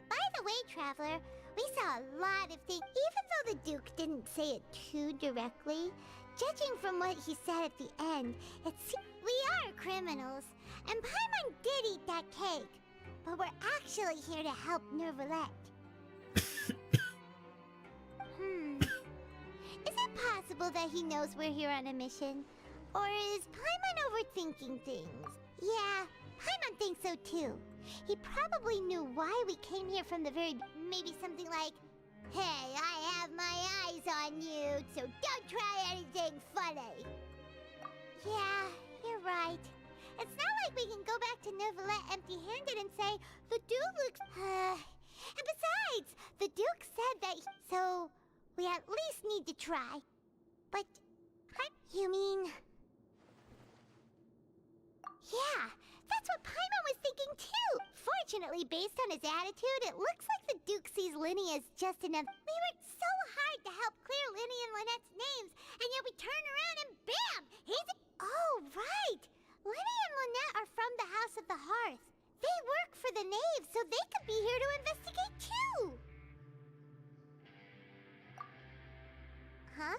By the way, Traveler, we saw a lot of things. Even though the Duke didn't say it too directly, judging from what he said at the end, we are criminals, and Paimon did eat that cake. But we're actually here to help Nervulette. Is it possible that he knows we're here on a mission? Or is Paimon overthinking things? Yeah, Paimon thinks so too. He probably knew why we came here from the very... Maybe something like, hey, I have my eyes on you, so don't try anything funny. Yeah, you're right. It's not like we can go back to Nervulette empty-handed and say, the Duke looks... And besides, the Duke said that... So, we at least need to try. But... You mean... Yeah, that's what Paimon was thinking too! Fortunately, based on his attitude, it looks like the Duke sees Linny as just enough. We worked so hard hard to help clear Linny and Lynette's names, and yet we turn around and bam! He's a— Oh, right! Linny and Lynette are from the House of the Hearth. They work for the Knave, so they could be here to investigate too! Huh?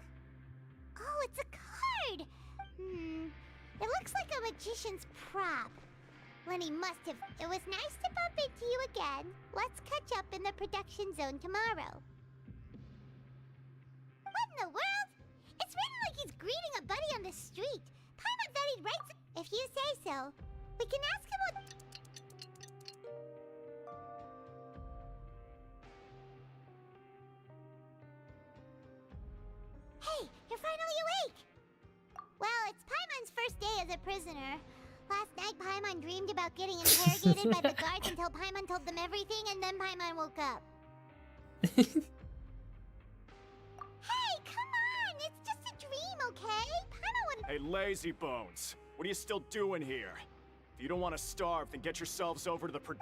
Oh, it's a card! It looks like a magician's prop. Lenny must have— It was nice to bump into you again. Let's catch up in the production zone tomorrow. What in the world? It's written like he's greeting a buddy on the street. Paimon thought he'd write— If you say so. We can ask him what— Hey, you're finally awake! Well, it's Paimon's first day as a prisoner. Last night, Paimon dreamed about getting interrogated by the guards until Paimon told them everything, and then Paimon woke up. Hey, come on! It's just a dream, okay? Paimon would— Hey, lazy bones. What are you still doing here? If you don't want to starve, then get yourselves over to the sorry!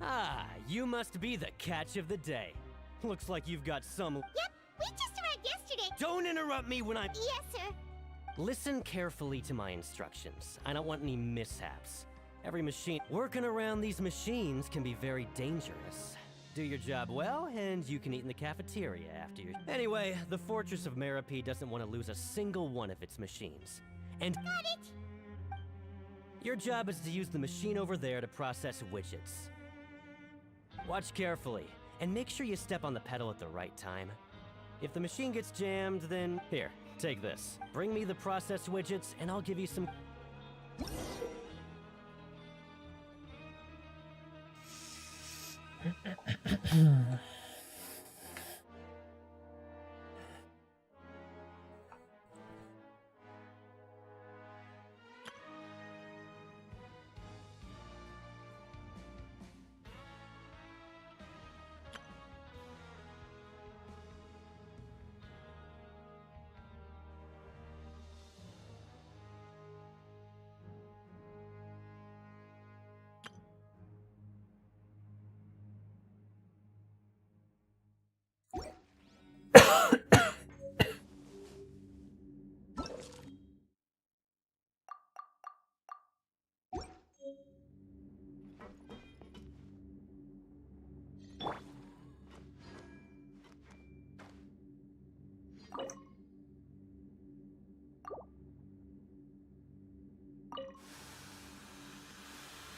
Ah, you must be the catch of the day. Looks like you've got some— Yep, we just arrived yesterday. Don't interrupt me when I'm— Yes, sir. Listen carefully to my instructions. I don't want any mishaps. Every machine— Working around these machines can be very dangerous. Do your job well, and you can eat in the cafeteria after your— Anyway, the Fortress of Meropide doesn't want to lose a single one of its machines. And— Got it! Your job is to use the machine over there to process widgets. Watch carefully, and make sure you step on the pedal at the right time. If the machine gets jammed, then— Here, take this. Bring me the processed widgets, and I'll give you some—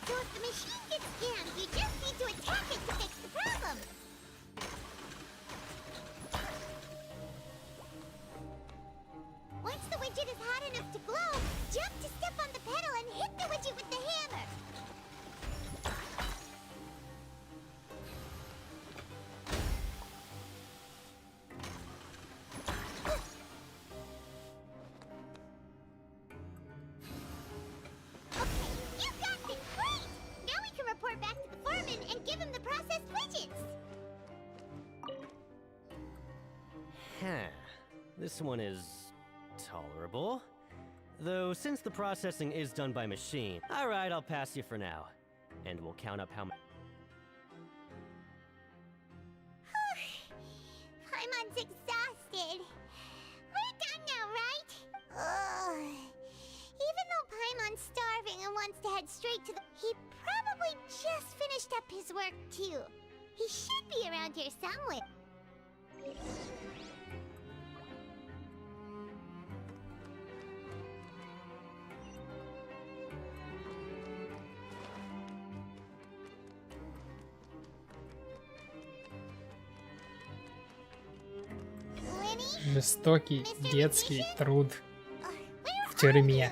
So if the machine gets jammed, you just need to attack it to fix the problem. Once the widget is hot enough to glow, jump to step on the pedal and hit the widget with the hammer. This one is tolerable. Though, since the processing is done by machine, alright, I'll pass you for now. And we'll count up how much. Paimon's exhausted. We're done now, right? Ugh. Even though Paimon's starving and wants to head straight to the... He probably just finished up his work, too. He should be around here somewhere. Жестокий детский труд в тюрьме.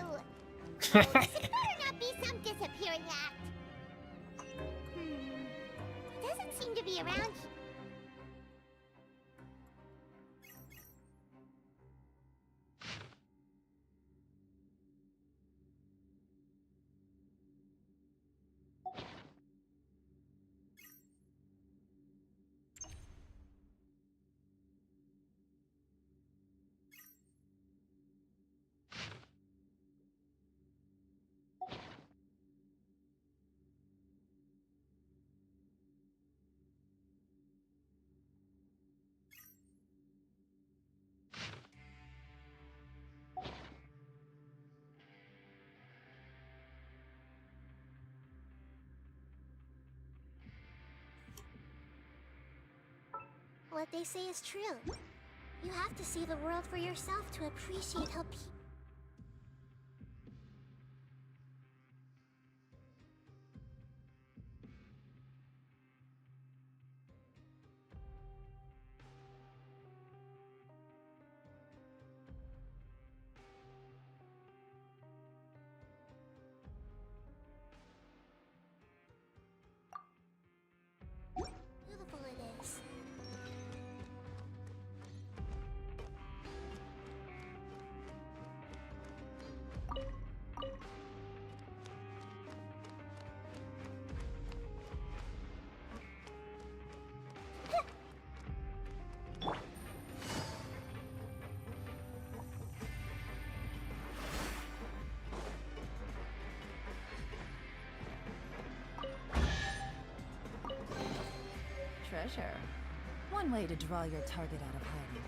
What they say is true. You have to see the world for yourself to appreciate how people... beautiful it is. Treasure. One way to draw your target out of hiding.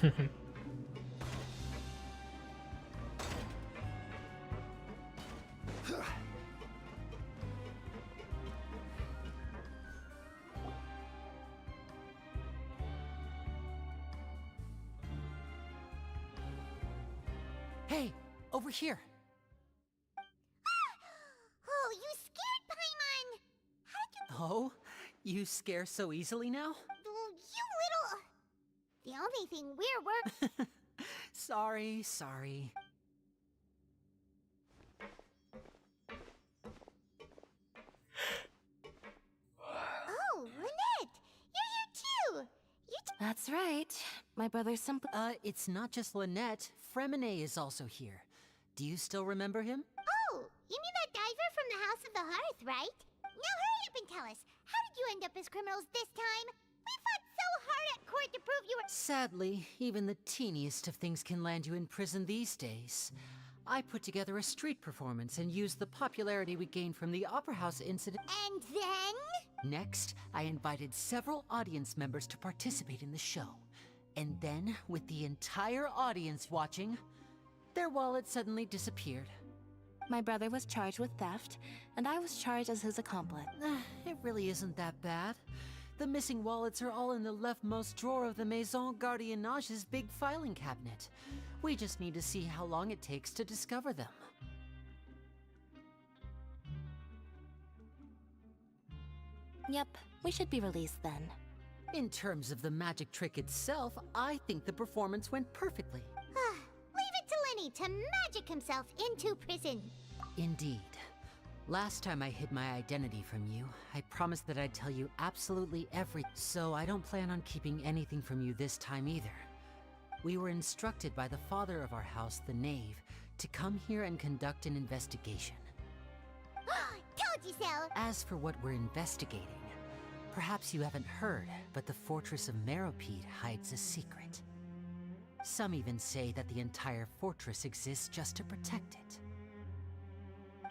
Hey, over here. Oh, you scared Paimon! How did you... Oh, you scare so easily now? Oh, you little... The only thing we're Sorry. Oh, Lynette! You're here too! That's right. My brother simply... It's not just Lynette. Fremine is also here. Do you still remember him? Oh, you mean that diver from the House of the Hearth, right? Now hurry up and tell us, how did you end up as criminals this time? We fought so hard at court to prove you were— Sadly, even the teeniest of things can land you in prison these days. I put together a street performance and used the popularity we gained from the Opera House incident. And then? Next, I invited several audience members to participate in the show. And then, with the entire audience watching, their wallet suddenly disappeared. My brother was charged with theft, and I was charged as his accomplice. It really isn't that bad. The missing wallets are all in the leftmost drawer of the Maison Gardiennage's big filing cabinet. We just need to see how long it takes to discover them. Yep, we should be released then. In terms of the magic trick itself, I think the performance went perfectly. Leave it to Lenny to magic himself into prison. Indeed. Last time I hid my identity from you, I promised that I'd tell you absolutely everything, so I don't plan on keeping anything from you this time either. We were instructed by the father of our house, the Knave, to come here and conduct an investigation. Told you so! As for what we're investigating, perhaps you haven't heard, but the fortress of Meropide hides a secret. Some even say that the entire fortress exists just to protect it.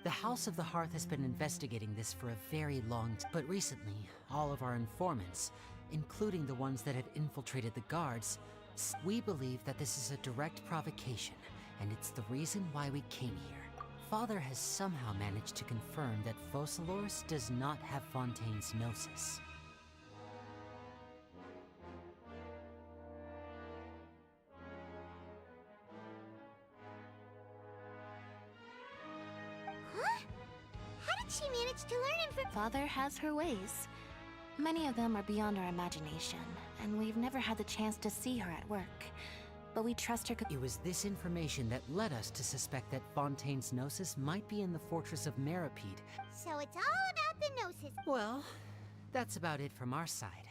The House of the Hearth has been investigating this for a very long time, but recently, all of our informants, including the ones that had infiltrated the guards, we believe that this is a direct provocation, and it's the reason why we came here. Father has somehow managed to confirm that Focalors does not have Fontaine's Gnosis. Huh? How did she manage to learn information? Father has her ways. Many of them are beyond our imagination, and we've never had the chance to see her at work. But we trust her. It was this information that led us to suspect that Fontaine's Gnosis might be in the fortress of Meropide. So it's all about the Gnosis. Well, that's about it from our side.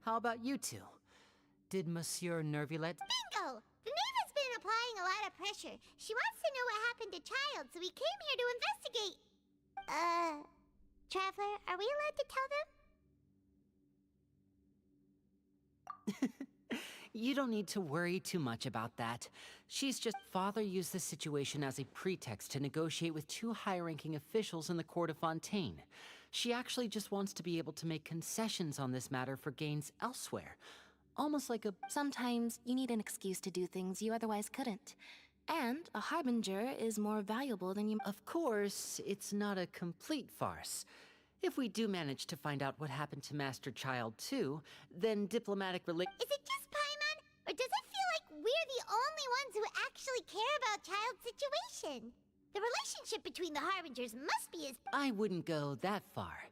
How about you two? Did Monsieur Nervulet— Bingo! The Knave has been applying a lot of pressure. She wants to know what happened to Child, so we came here to investigate. Traveler, are we allowed to tell them? You don't need to worry too much about that. She's just— Father used the situation as a pretext to negotiate with two high-ranking officials in the court of Fontaine. She actually just wants to be able to make concessions on this matter for gains elsewhere. Almost like a— Sometimes you need an excuse to do things you otherwise couldn't. And a harbinger is more valuable than you— Of course, it's not a complete farce. If we do manage to find out what happened to Master Child too, then diplomatic Is it just Paimon? Or does it feel like we're the only ones who actually care about Child's situation? The relationship between the Harbingers must be as— I wouldn't go that far.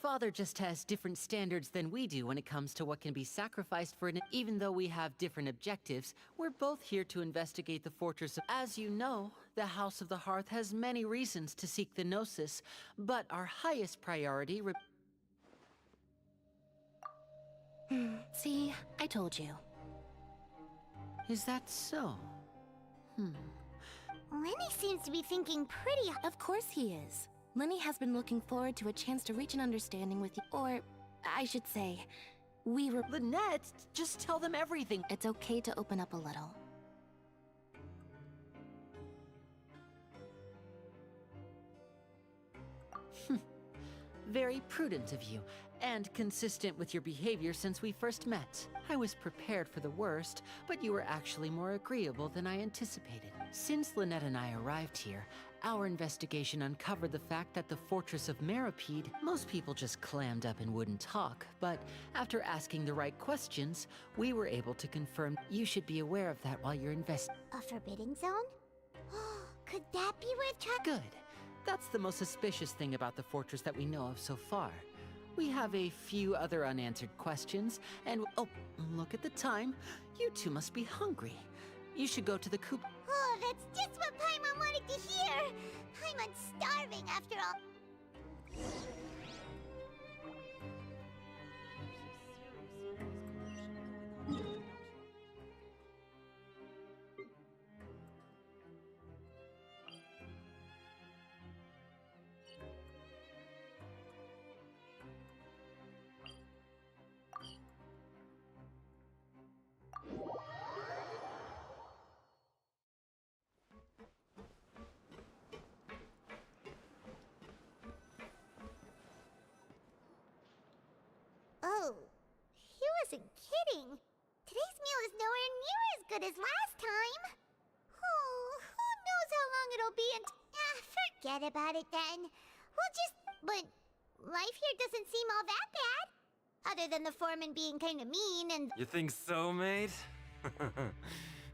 Father just has different standards than we do when it comes to what can be sacrificed for an— Even though we have different objectives, we're both here to investigate the fortress of— As you know, the House of the Hearth has many reasons to seek the Gnosis, but our highest priority— See, I told you. Is that so? Lenny seems to be thinking pretty— Of course he is. Lenny has been looking forward to a chance to reach an understanding with you. Or, I should say, we were— Lynette, just tell them everything. It's okay to open up a little. Very prudent of you. And consistent with your behavior since we first met. I was prepared for the worst, but you were actually more agreeable than I anticipated. Since Lynette and I arrived here, our investigation uncovered the fact that the Fortress of Meripede, most people just clammed up and wouldn't talk, but after asking the right questions, we were able to confirm you should be aware of that while you're A forbidden zone? Could that be worth trying? Good. That's the most suspicious thing about the fortress that we know of so far. We have a few other unanswered questions, and oh, look at the time. You two must be hungry. You should go to the coop. Oh, that's just what Paimon wanted to hear! Paimon's starving after all. Oh, he wasn't kidding. Today's meal is nowhere near as good as last time. Oh, who knows how long it'll be and... forget about it then. But life here doesn't seem all that bad. Other than the foreman being kinda mean and... You think so, mate?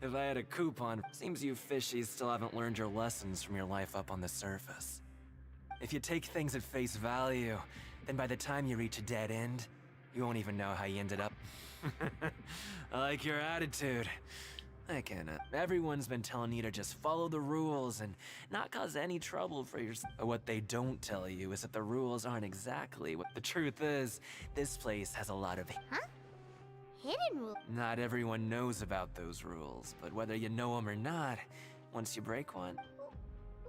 If I had a coupon, seems you fishies still haven't learned your lessons from your life up on the surface. If you take things at face value, then by the time you reach a dead end, you won't even know how you ended up. I like your attitude. I cannot. Everyone's been telling you to just follow the rules and not cause any trouble for yourself. But what they don't tell you is that the rules aren't exactly what the truth is. This place has a lot of... Huh? Hidden rules? Not everyone knows about those rules, but whether you know them or not, once you break one...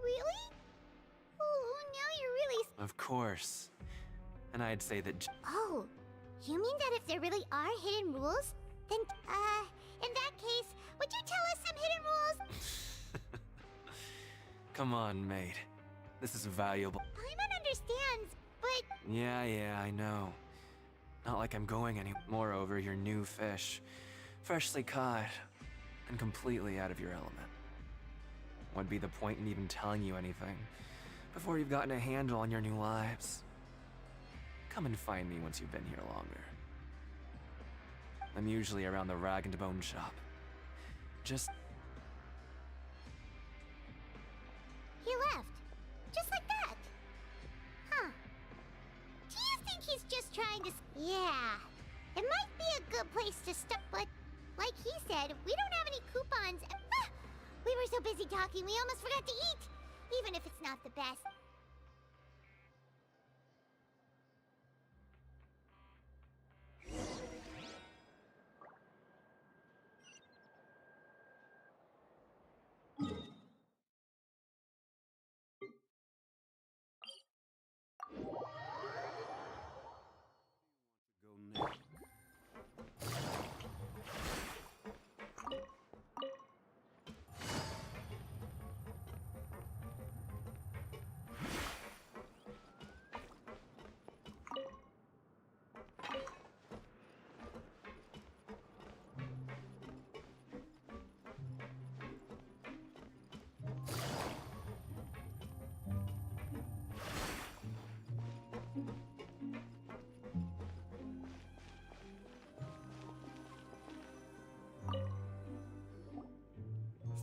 Really? Oh, now you're really... Of course. And I'd say that... Oh, you mean that if there really are hidden rules, then, in that case, would you tell us some hidden rules? Come on, mate. This is valuable. Paimon understands, but... Yeah, I know. Not like I'm going any... Moreover, you're new fish. Freshly caught. And completely out of your element. What'd be the point in even telling you anything? Before you've gotten a handle on your new lives. Come and find me once you've been here longer. I'm usually around the rag and bone shop. Just... He left. Just like that. Huh. Do you think he's just trying to... Yeah. It might be a good place to stop, but... Like he said, we don't have any coupons. We were so busy talking, we almost forgot to eat. Even if it's not the best.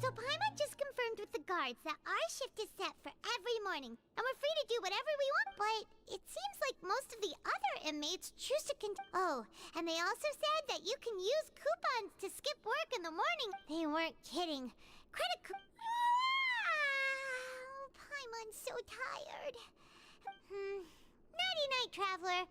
So Paimon just confirmed with the guards that our shift is set for every morning, and we're free to do whatever we want, but it seems like most of the other inmates choose to Oh, and they also said that you can use coupons to skip work in the morning. They weren't kidding. Credit Paimon's so tired. Nighty-night, traveler.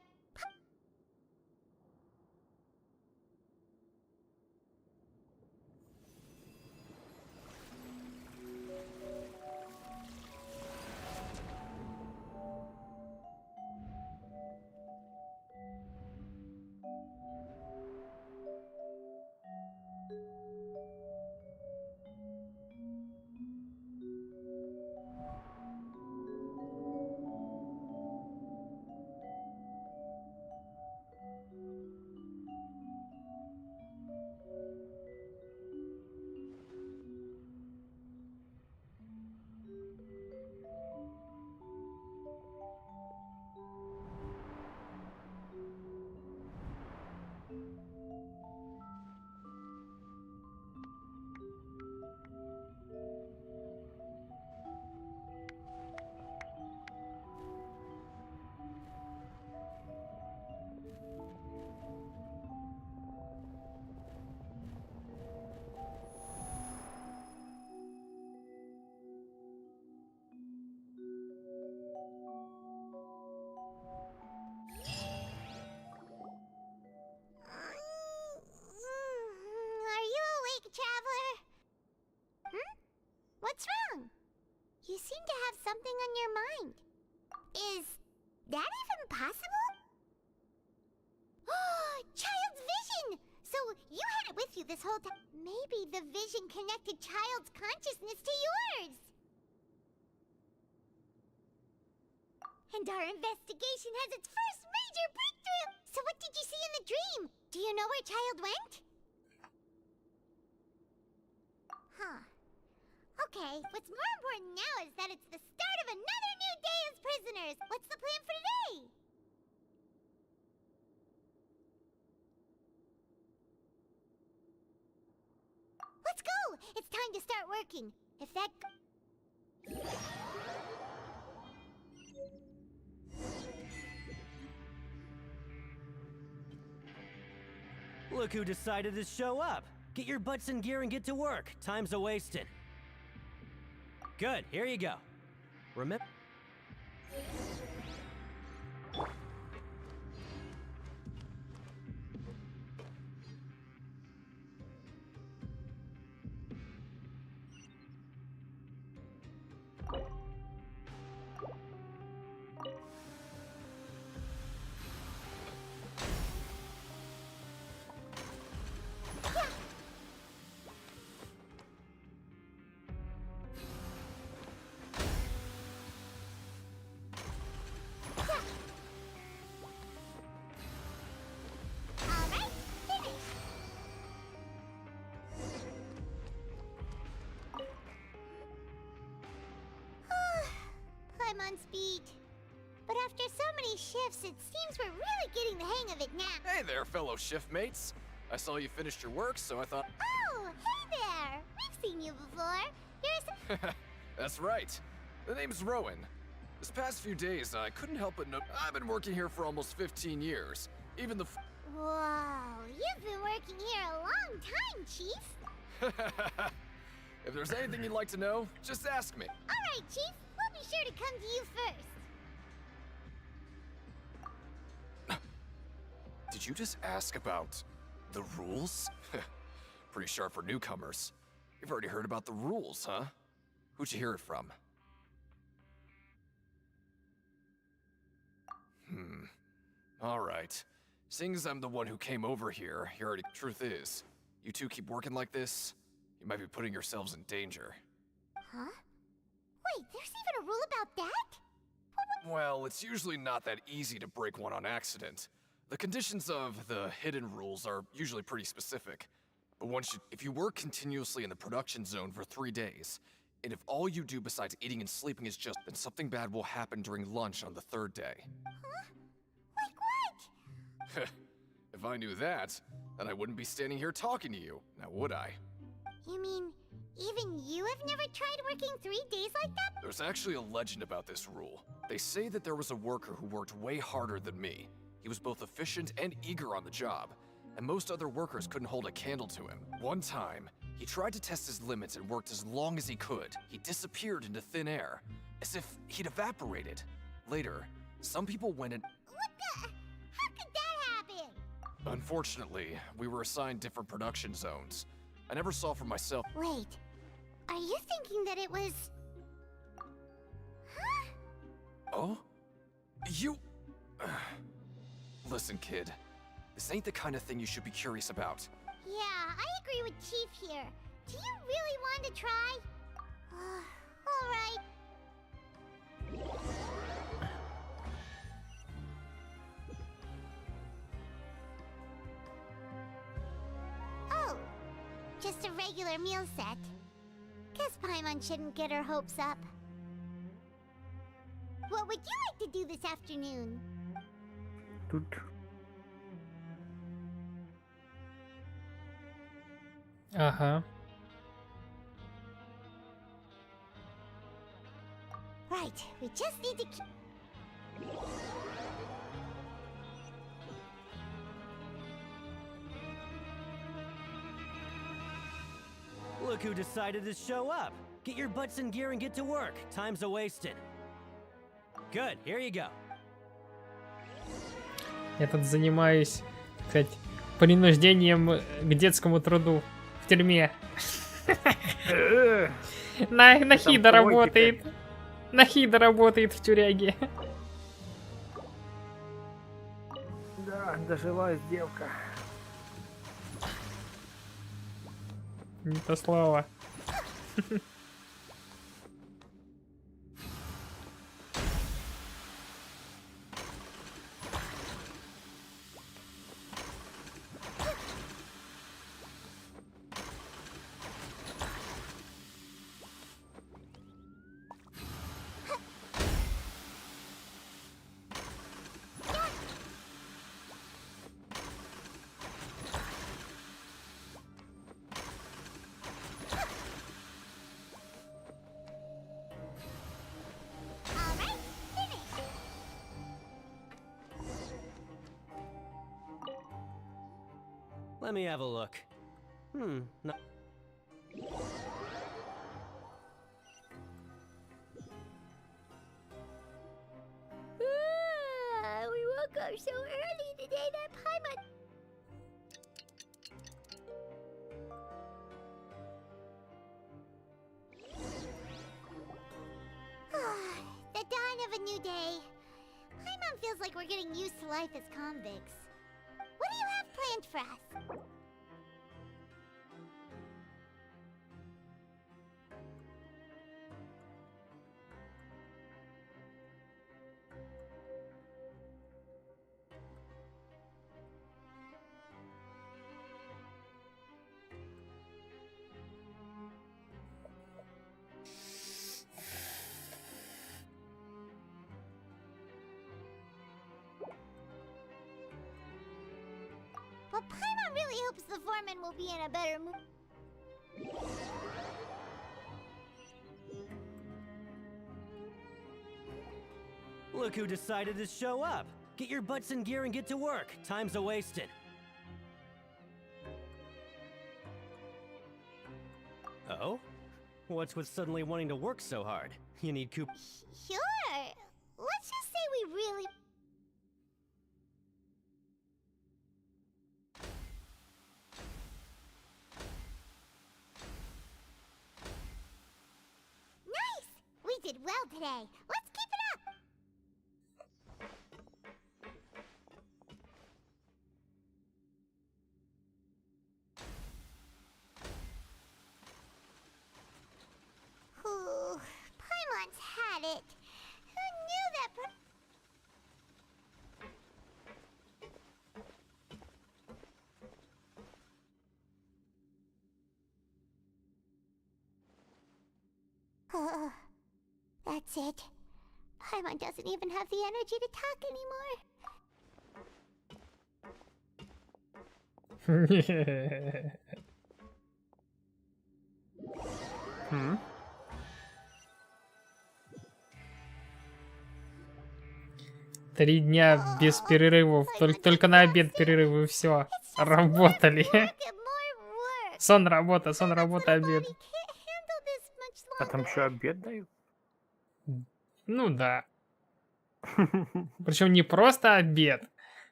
You seem to have something on your mind. Is that even possible? Child's vision! So you had it with you this whole time. Maybe the vision connected Child's consciousness to yours. And our investigation has its first major breakthrough! So what did you see in the dream? Do you know where Child went? Huh. Okay, what's more important now is that it's the start of another new day as prisoners! What's the plan for today? Let's go! It's time to start working. If that... Look who decided to show up. Get your butts in gear and get to work. Time's a-wasting. Good, here you go. Remember... I'm on speed. But after so many shifts, it seems we're really getting the hang of it now. Hey there, fellow shift mates. I saw you finished your work, so I thought... Oh, hey there! We've seen you before. You're That's right. The name's Rowan. This past few days, I couldn't help but know... I've been working here for almost 15 years. Even the... Wow, you've been working here a long time, Chief. If there's anything you'd like to know, just ask me. All right, Chief. We'll be sure to come to you first. Did you just ask about the rules? Pretty sharp for newcomers. You've already heard about the rules, huh? Who'd you hear it from? All right. Seeing as I'm the one who came over here, truth is, you two keep working like this, you might be putting yourselves in danger. Huh? Wait, there's even a rule about that? Well, it's usually not that easy to break one on accident. The conditions of the hidden rules are usually pretty specific. But if you work continuously in the production zone for 3 days, and if all you do besides eating and sleeping is just, then something bad will happen during lunch on the 3rd day. Huh? Like what? If I knew that, then I wouldn't be standing here talking to you, now would I? You mean, even you have never tried working 3 days like that? There's actually a legend about this rule. They say that there was a worker who worked way harder than me. He was both efficient and eager on the job, and most other workers couldn't hold a candle to him. One time, he tried to test his limits and worked as long as he could. He disappeared into thin air, as if he'd evaporated. Later, some people went and... What the? How could that happen? Unfortunately, we were assigned different production zones. I never saw for myself. Wait, are you thinking that it was... Huh? Oh? You... Listen, kid. This ain't the kind of thing you should be curious about. Yeah, I agree with Chief here. Do you really want to try? Alright. Oh, just a regular meal set. Guess Paimon shouldn't get her hopes up. What would you like to do this afternoon? Ага. Right, we just need to keep... Look who decided to show up. Get your butts in gear and get to work. Time's a-wasting. Good, here you go. Я тут занимаюсь, так сказать, принуждением к детскому труду в тюрьме. На Хида работает. На Хида работает в тюряге. Да, дожилась девка. Не то слово. Let me have a look. No. We woke up so early today that Paimon... The dawn of a new day. Paimon feels like we're getting used to life as convicts. What do you have planned for us? Well, Paimon really hopes the foreman will be in a better mood. Look who decided to show up. Get your butts in gear and get to work. Time's a-wasted. Oh? What's with suddenly wanting to work so hard? You need Coop. Sure. Let's just say we really... Nice! We did well today. Let's keep it up! Ooh, Paimon's had it. Who knew that That's it. Paimon doesn't even have the energy to talk anymore. Три дня без перерывов. Только на обед перерывы, и все. Работали. Сон, работа, обед. А там еще обед дают? Ну да. Причем не просто обед,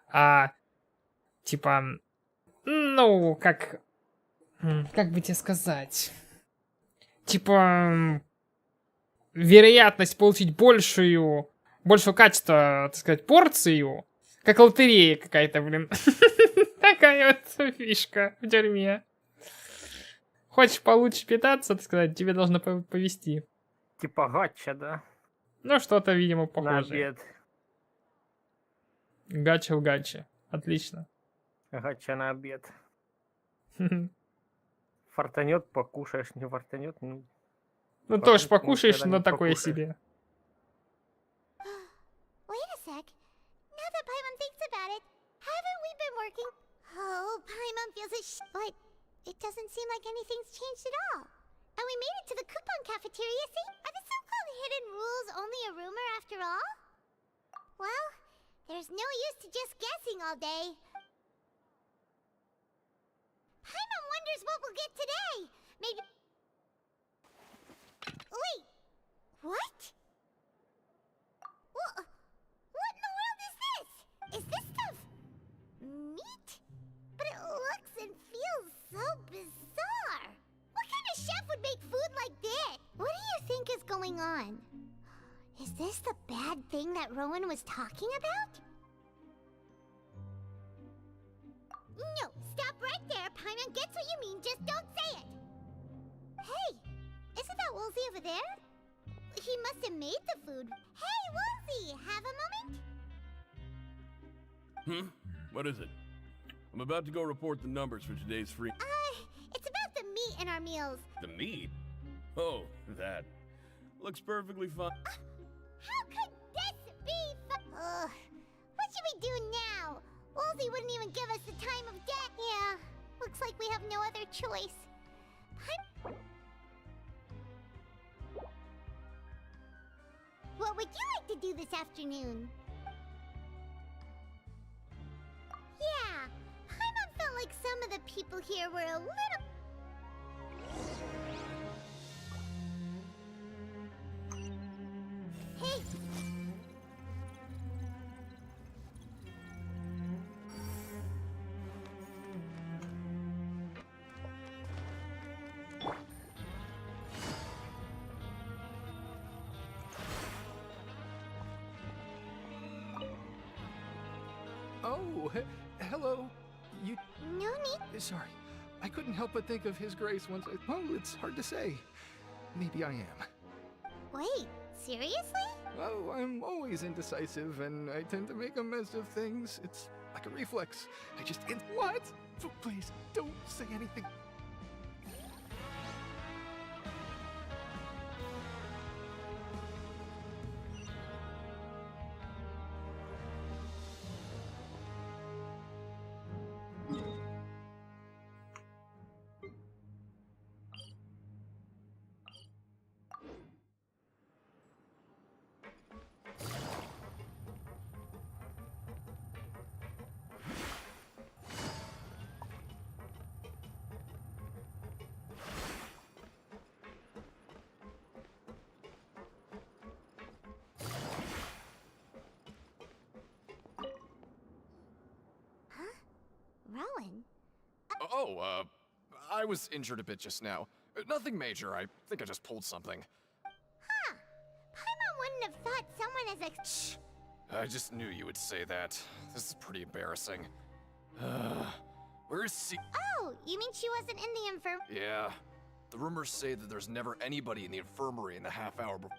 а типа, ну, как бы тебе сказать, типа, вероятность получить большего качества, так сказать, порцию, как лотерея какая-то, блин. Такая вот фишка в тюрьме. Хочешь получше питаться, так сказать, тебе должно повезти. Типа гача, да? Ну, что-то, видимо, На похожее. обед. Гача в гаче. Отлично. Гача на обед. Фартанет, покушаешь, не фартанет, ну... Ну, тоже покушаешь, но такое себе. Wait a sec. Now that Paimon thinks about it, haven't we been working? Oh, Paimon feels but it doesn't seem like anything's changed at all. And we made it to the coupon cafeteria, see? Are the so-called hidden rules only a rumor after all? Well, there's no use to just guessing all day. Paimon wonders what we'll get today. Maybe... Wait, what? What in the world is this? Is this stuff meat? But it looks and feels so bizarre. What kind going on? Is this the bad thing that Rowan was talking about? No, stop right there, Paimon gets what you mean, just don't say it! Hey, isn't that Woolsey over there? He must have made the food. Hey, Woolsey, have a moment? What is it? I'm about to go report the numbers for today's free. It's about the meat in our meals. The meat? Oh, that. Looks perfectly fine. How could this be what should we do now? Woolsey wouldn't even give us the time of day. Yeah, looks like we have no other choice. What would you like to do this afternoon? Yeah, Paimon felt like some of the people here were a little... Hey! Oh, hello. You... No need... Sorry. I couldn't help but think of His Grace once I... Well, it's hard to say. Maybe I am. Wait, seriously? Well, I'm always indecisive, and I tend to make a mess of things. It's like a reflex. I just... What? Please, don't say anything. Rowan? Oh, I was injured a bit just now. Nothing major, I think I just pulled something. Huh. Paimon wouldn't have thought someone as Shh. I just knew you would say that. This is pretty embarrassing. Where is she? Oh, you mean she wasn't in the infirm... Yeah. The rumors say that there's never anybody in the infirmary in the half hour before.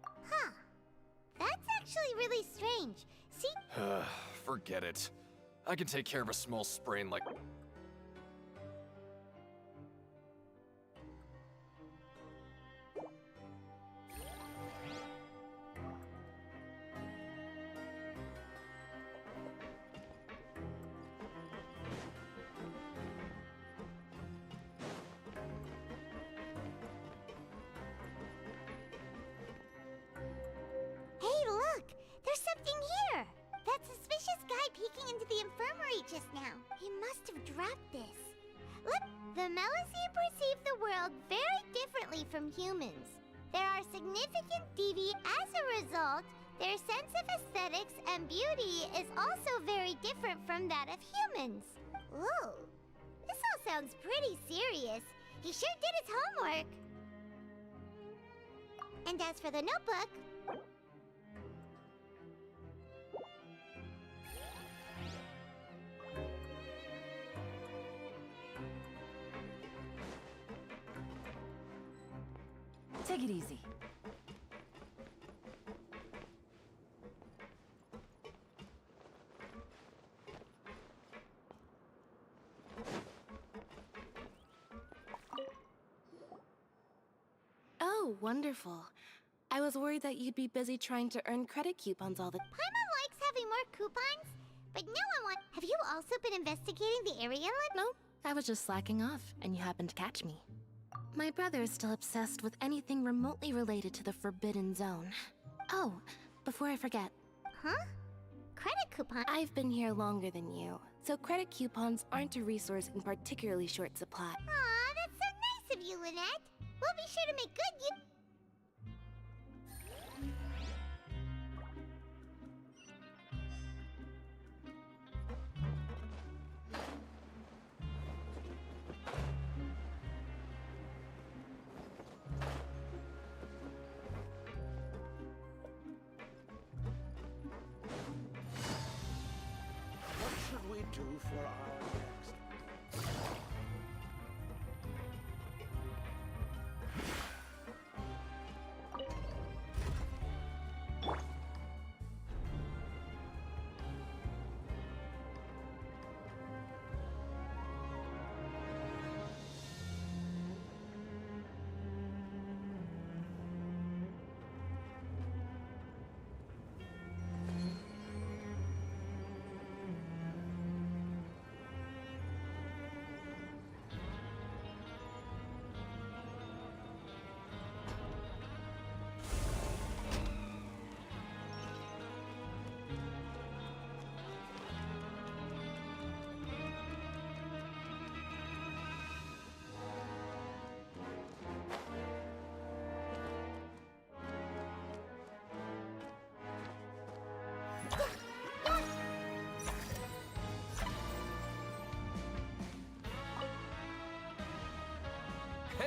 Huh. That's actually really strange. See? Forget it. I can take care of a small sprain like... Hey, look! There's something here! That suspicious guy peeking into the infirmary just now. He must have dropped this. Look, the Melusine perceive the world very differently from humans. There are significant devi. As a result, their sense of aesthetics and beauty is also very different from that of humans. Ooh, this all sounds pretty serious. He sure did his homework. And as for the notebook... Take it easy. Oh, wonderful. I was worried that you'd be busy trying to earn credit coupons all the... Paimon likes having more coupons, but no one wants... Have you also been investigating the area? No, I was just slacking off, and you happened to catch me. My brother is still obsessed with anything remotely related to the Forbidden Zone. Oh, before I forget. Huh? Credit coupon? I've been here longer than you, so credit coupons aren't a resource in particularly short supply. Aw, that's so nice of you, Lynette. We'll be sure to make good use...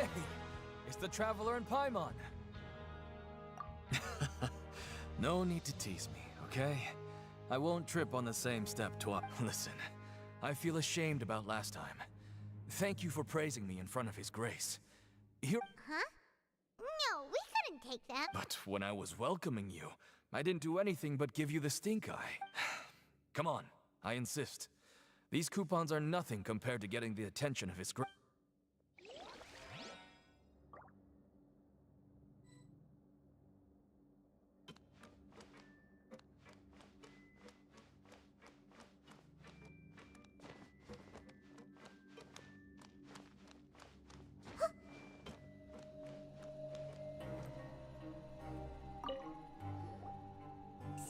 Hey, it's the Traveler and Paimon. No need to tease me, okay? I won't trip on the same step twice. Listen, I feel ashamed about last time. Thank you for praising me in front of His Grace. Here. Huh? No, we couldn't take them. But when I was welcoming you, I didn't do anything but give you the stink eye. Come on, I insist. These coupons are nothing compared to getting the attention of His Grace.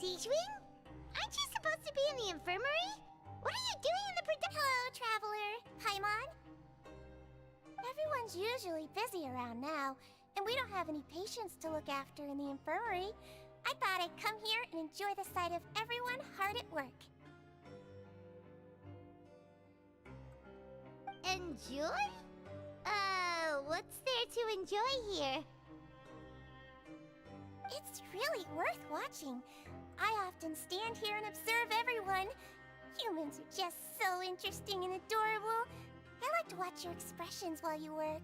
Siegewing? Aren't you supposed to be in the infirmary? What are you doing in the Hello, Traveler. Paimon? Everyone's usually busy around now, and we don't have any patients to look after in the infirmary. I thought I'd come here and enjoy the sight of everyone hard at work. Enjoy? What's there to enjoy here? It's really worth watching. I often stand here and observe everyone. Humans are just so interesting and adorable. I like to watch your expressions while you work.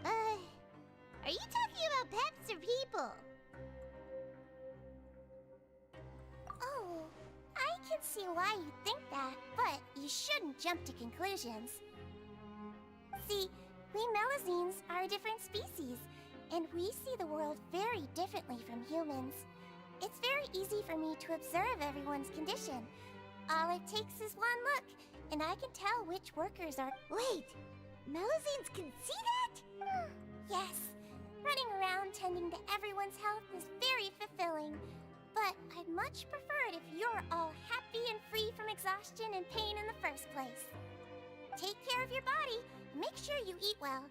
Are you talking about pets or people? Oh, I can see why you think that, but you shouldn't jump to conclusions. See, we Melazines are a different species, and we see the world very differently from humans. It's very easy for me to observe everyone's condition. All it takes is one look, and I can tell which workers are— Wait! Melazines can see that? Yes. Running around tending to everyone's health is very fulfilling. But I'd much prefer it if you're all happy and free from exhaustion and pain in the first place. Take care of your body, and make sure you eat well.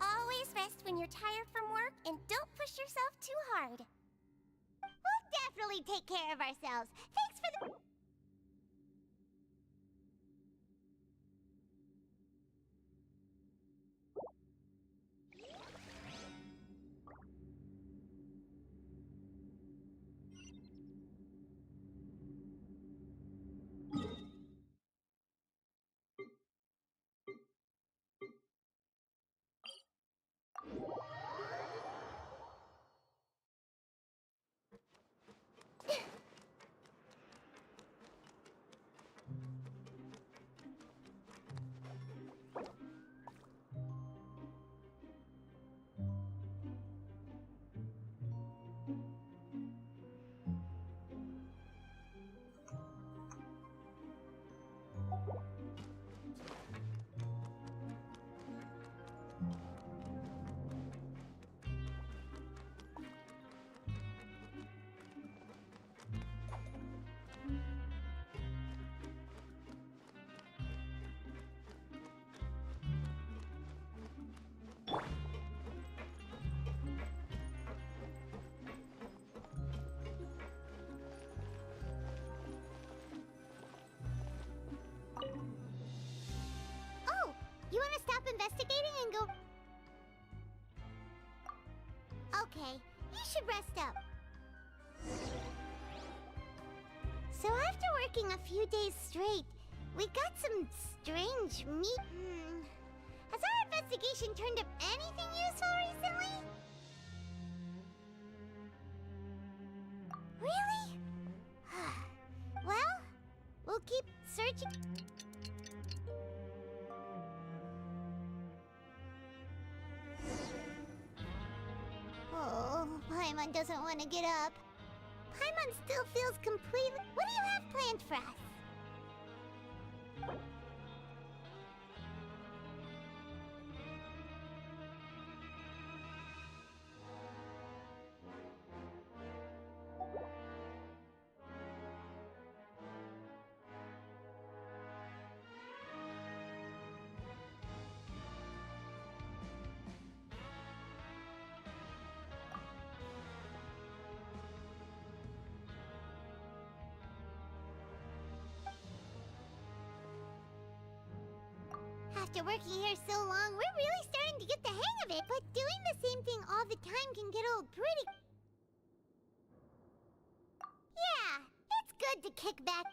Always rest when you're tired from work, and don't push yourself too hard. We'll definitely take care of ourselves. Thanks for the— You want to stop investigating and go— Okay, you should rest up. So after working a few days straight, we got some strange meat. Has our investigation turned up anything useful recently? Really? Well, we'll keep searching. Oh, Paimon doesn't want to get up. Paimon still feels completely— What do you have planned for us? After working here so long, we're really starting to get the hang of it. But doing the same thing all the time can get old pretty... Yeah, it's good to kick back.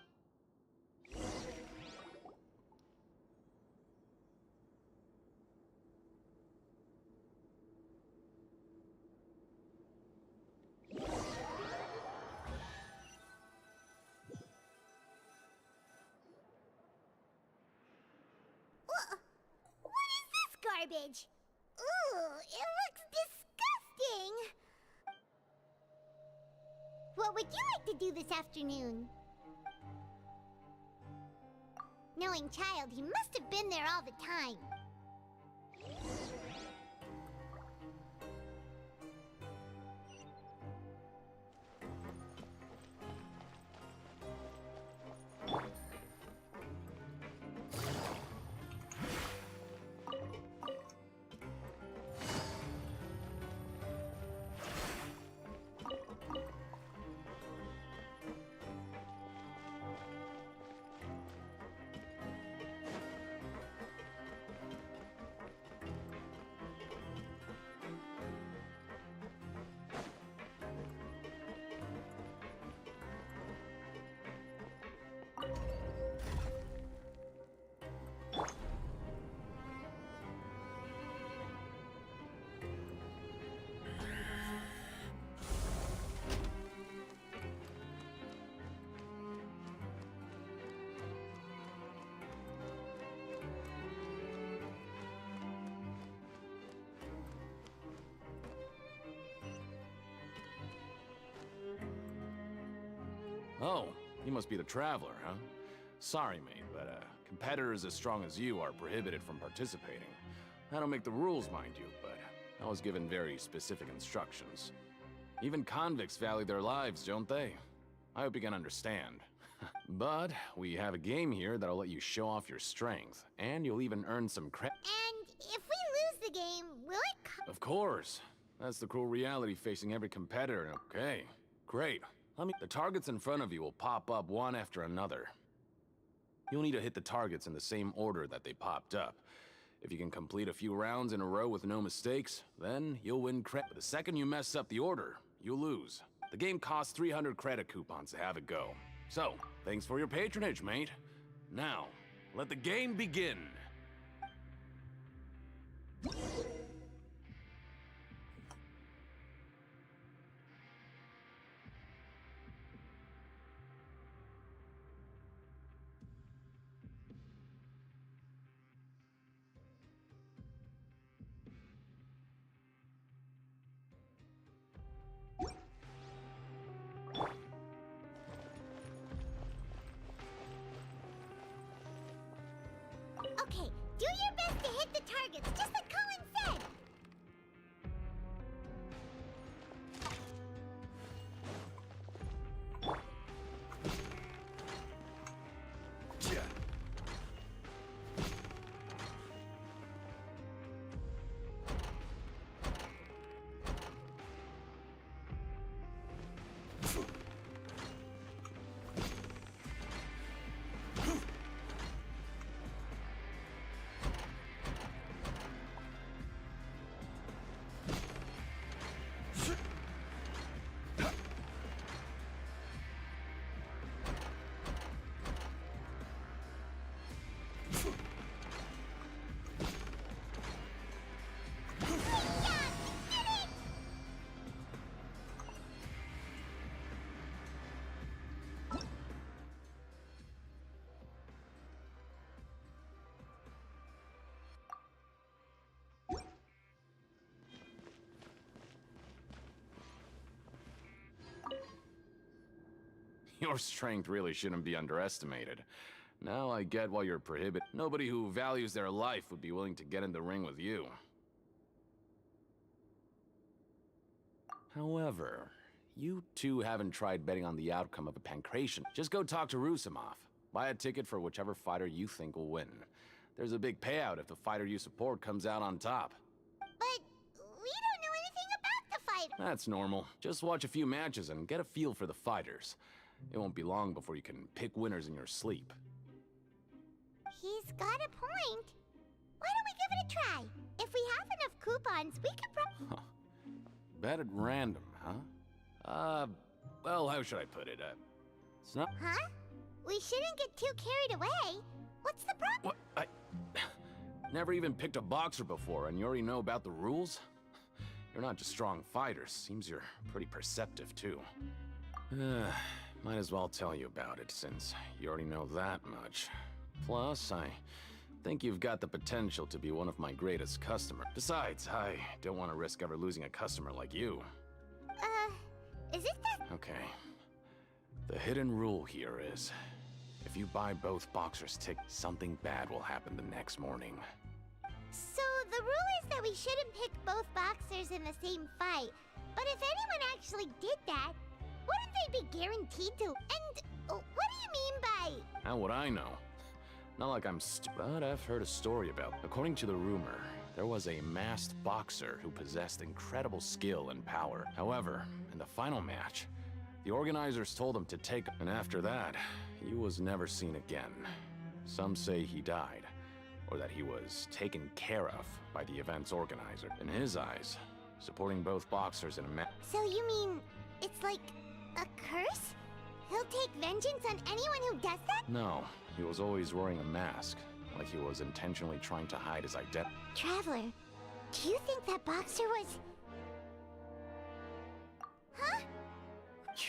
What is this garbage? Ooh, it looks disgusting! What would you like to do this afternoon? Knowing Child, he must have been there all the time. Oh, you must be the Traveler, huh? Sorry, mate, but competitors as strong as you are prohibited from participating. I don't make the rules, mind you, but I was given very specific instructions. Even convicts value their lives, don't they? I hope you can understand. But we have a game here that'll let you show off your strength, and you'll even earn some credit. And if we lose the game, will it Of course. That's the cruel reality facing every competitor. Okay, great. The targets in front of you will pop up one after another. You'll need to hit the targets in the same order that they popped up. If you can complete a few rounds in a row with no mistakes, then you'll win credit. The second you mess up the order, you'll lose. The game costs 300 credit coupons to have it go. So, thanks for your patronage, mate. Now, let the game begin. Okay, do your best to hit the targets, just like Colin said! Your strength really shouldn't be underestimated. Now I get why you're prohibited. Nobody who values their life would be willing to get in the ring with you. However, you two haven't tried betting on the outcome of a pancration. Just go talk to Rusimov. Buy a ticket for whichever fighter you think will win. There's a big payout if the fighter you support comes out on top. But we don't know anything about the fight. That's normal. Just watch a few matches and get a feel for the fighters. It won't be long before you can pick winners in your sleep. He's got a point. Why don't we give it a try? If we have enough coupons, we could Bet at random, huh? Well, how should I put it? It's not. Huh? We shouldn't get too carried away. What's the problem? What? Never even picked a boxer before, and you already know about the rules? You're not just strong fighters. Seems you're pretty perceptive, too. Might as well tell you about it, since you already know that much. Plus, I think you've got the potential to be one of my greatest customers. Besides, I don't want to risk ever losing a customer like you. Is it that? Okay. The hidden rule here is, if you buy both boxers' tickets, something bad will happen the next morning. So the rule is that we shouldn't pick both boxers in the same fight. But if anyone actually did that, wouldn't they be guaranteed to? And what do you mean by? How would I know? Not like I'm but I've heard a story about. According to the rumor, there was a masked boxer who possessed incredible skill and power. However, in the final match, the organizers told him to take, and after that, he was never seen again. Some say he died, or that he was taken care of by the event's organizer. In his eyes, supporting both boxers in a match. So you mean it's like a curse? He'll take vengeance on anyone who does that? No, he was always wearing a mask, like he was intentionally trying to hide his identity. Traveler, do you think that boxer was... Huh?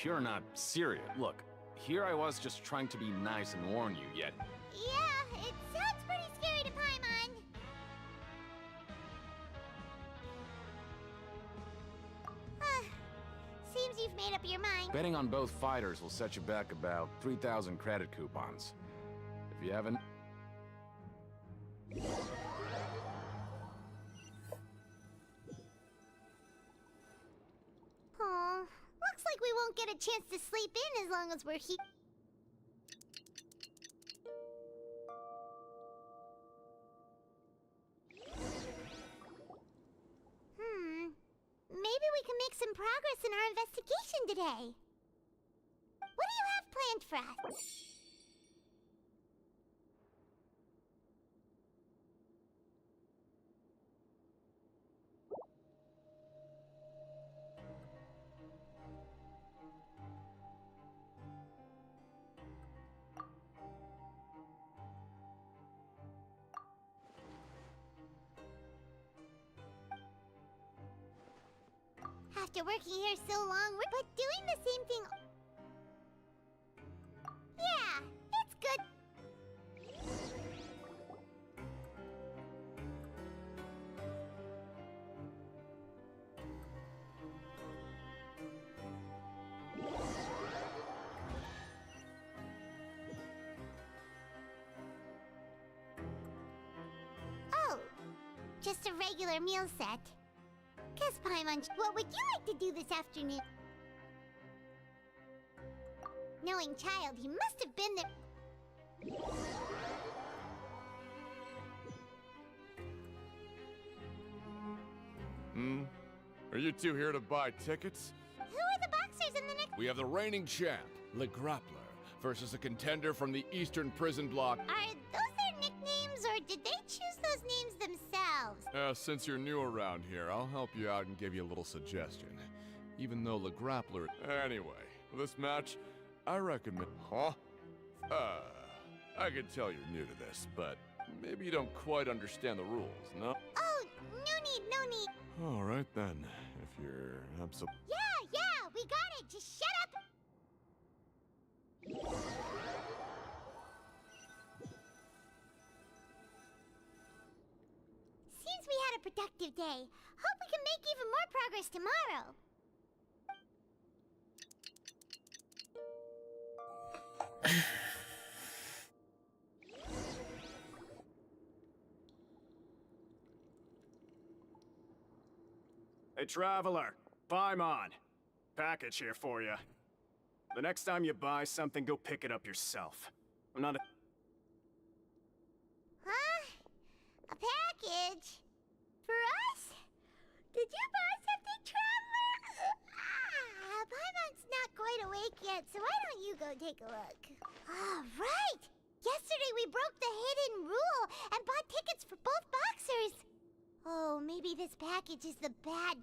You're not serious. Look, here I was just trying to be nice and warn you, yet... Yeah, it sounds pretty scary to Paimon. Seems you've made up your mind. Betting on both fighters will set you back about 3,000 credit coupons. If you haven't... Aw, looks like we won't get a chance to sleep in as long as we're here. Maybe we can make some progress in our investigation today. What do you have planned for us? After working here so long, but doing the same thing... Yeah, it's good. Oh, just a regular meal set. Guess Paimon, what would you like to do this afternoon? Knowing child, he must have been there. Are you two here to buy tickets? Who are the boxers in the next... We have the reigning champ, Le Grappler, versus a contender from the Eastern Prison Block. Are those their nicknames, or did they choose those names themselves? Since you're new around here, I'll help you out and give you a little suggestion. Even though Le Grappler... Anyway, for this match, I recommend... Huh? I can tell you're new to this, but maybe you don't quite understand the rules, no? Oh, no need. Alright then, if you're absolutely... Yeah, we got it. Just shut up. Seems we had a productive day. Hope we can make even more progress tomorrow. Hey, Traveler, Paimon. Package here for you. The next time you buy something, go pick it up yourself. I'm not a... Huh? A package? For us? Did you buy something, Traveler? Paimon's not quite awake yet, so why don't you go take a look? All right! Yesterday we broke the hidden rule and bought tickets for both this package is the bad...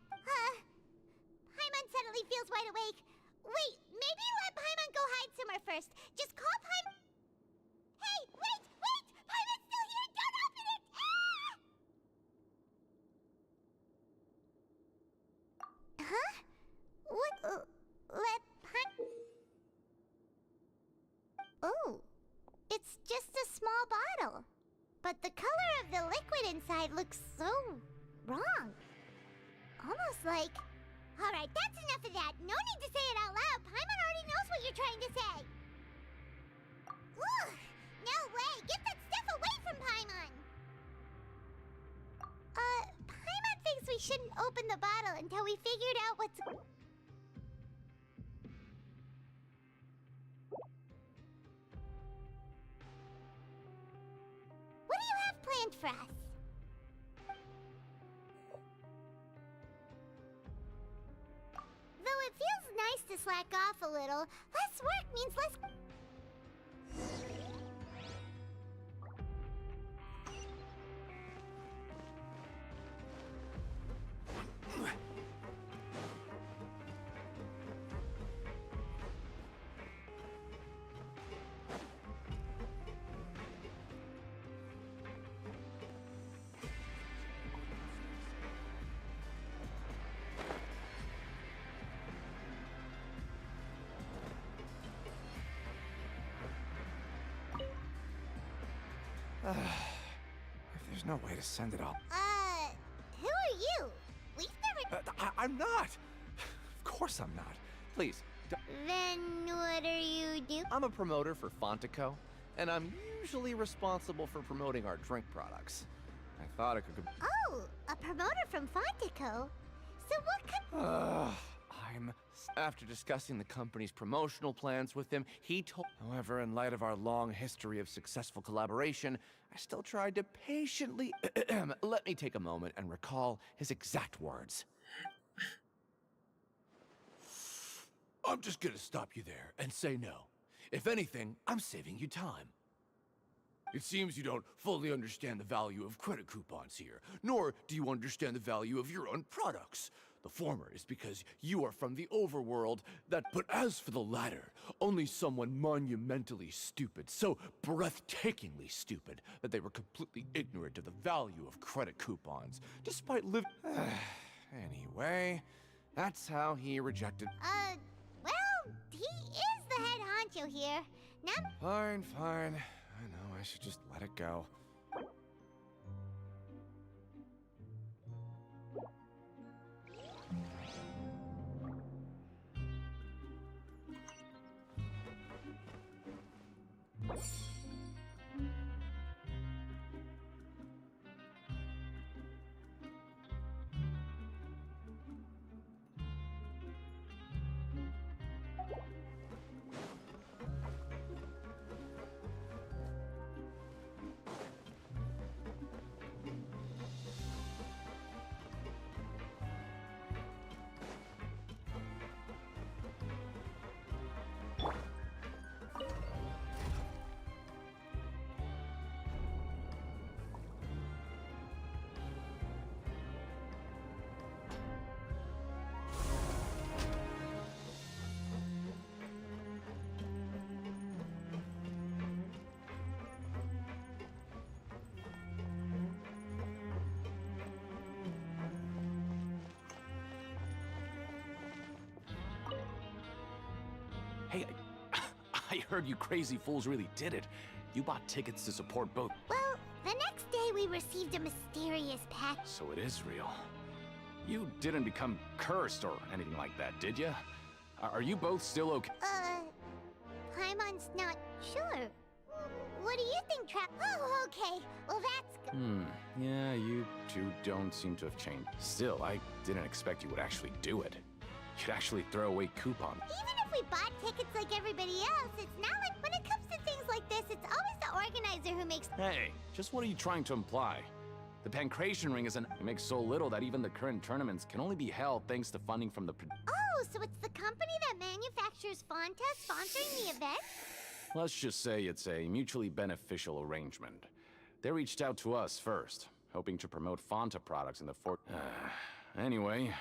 Paimon suddenly feels wide awake. Wait, maybe let Paimon go hide somewhere first. Just call Paimon... Hey, wait! Paimon's still here! Don't open it! Ah! Huh? What? Let Paimon... Oh, it's just a small bottle. But the color of the liquid inside looks so wrong. Almost like... Alright, that's enough of that. No need to say it out loud. Paimon already knows what you're trying to say. Ugh! No way! Get that stuff away from Paimon! Paimon thinks we shouldn't open the bottle until we figured out what's... What do you have planned for us? Though it feels nice to slack off a little, less work means less... If there's no way to send it all... Who are you? We've never... I'm not! Of course I'm not. Please, Then what are you doing? I'm a promoter for Fontico, and I'm usually responsible for promoting our drink products. I thought I could... Oh, a promoter from Fontico? So what could... After discussing the company's promotional plans with him, he told... However, in light of our long history of successful collaboration, I still tried to patiently... Let me take a moment and recall his exact words. I'm just gonna stop you there and say no. If anything, I'm saving you time. It seems you don't fully understand the value of credit coupons here, nor do you understand the value of your own products. The former is because you are from the overworld, but as for the latter, only someone monumentally stupid, so breathtakingly stupid, that they were completely ignorant of the value of credit coupons, despite living... Anyway, that's how he rejected... Well, he is the head honcho here. Now... Fine. I know, I should just let it go. Hey, I heard you crazy fools really did it. You bought tickets to support both. Well, the next day we received a mysterious package. So it is real. You didn't become cursed or anything like that, did you? Are you both still okay? Paimon's not sure. What do you think, Oh, okay. Well, that's good. Yeah, you two don't seem to have changed. Still, I didn't expect you would actually do it. You'd actually throw away coupons. Even if we bought tickets like everybody else, it's not like when it comes to things like this, it's always the organizer who makes... Hey, just what are you trying to imply? The Pancration Ring it makes so little that even the current tournaments can only be held thanks to funding from the... Oh, so it's the company that manufactures Fonta sponsoring the event? Let's just say it's a mutually beneficial arrangement. They reached out to us first. hoping to promote Fanta products in the fort. Anyway.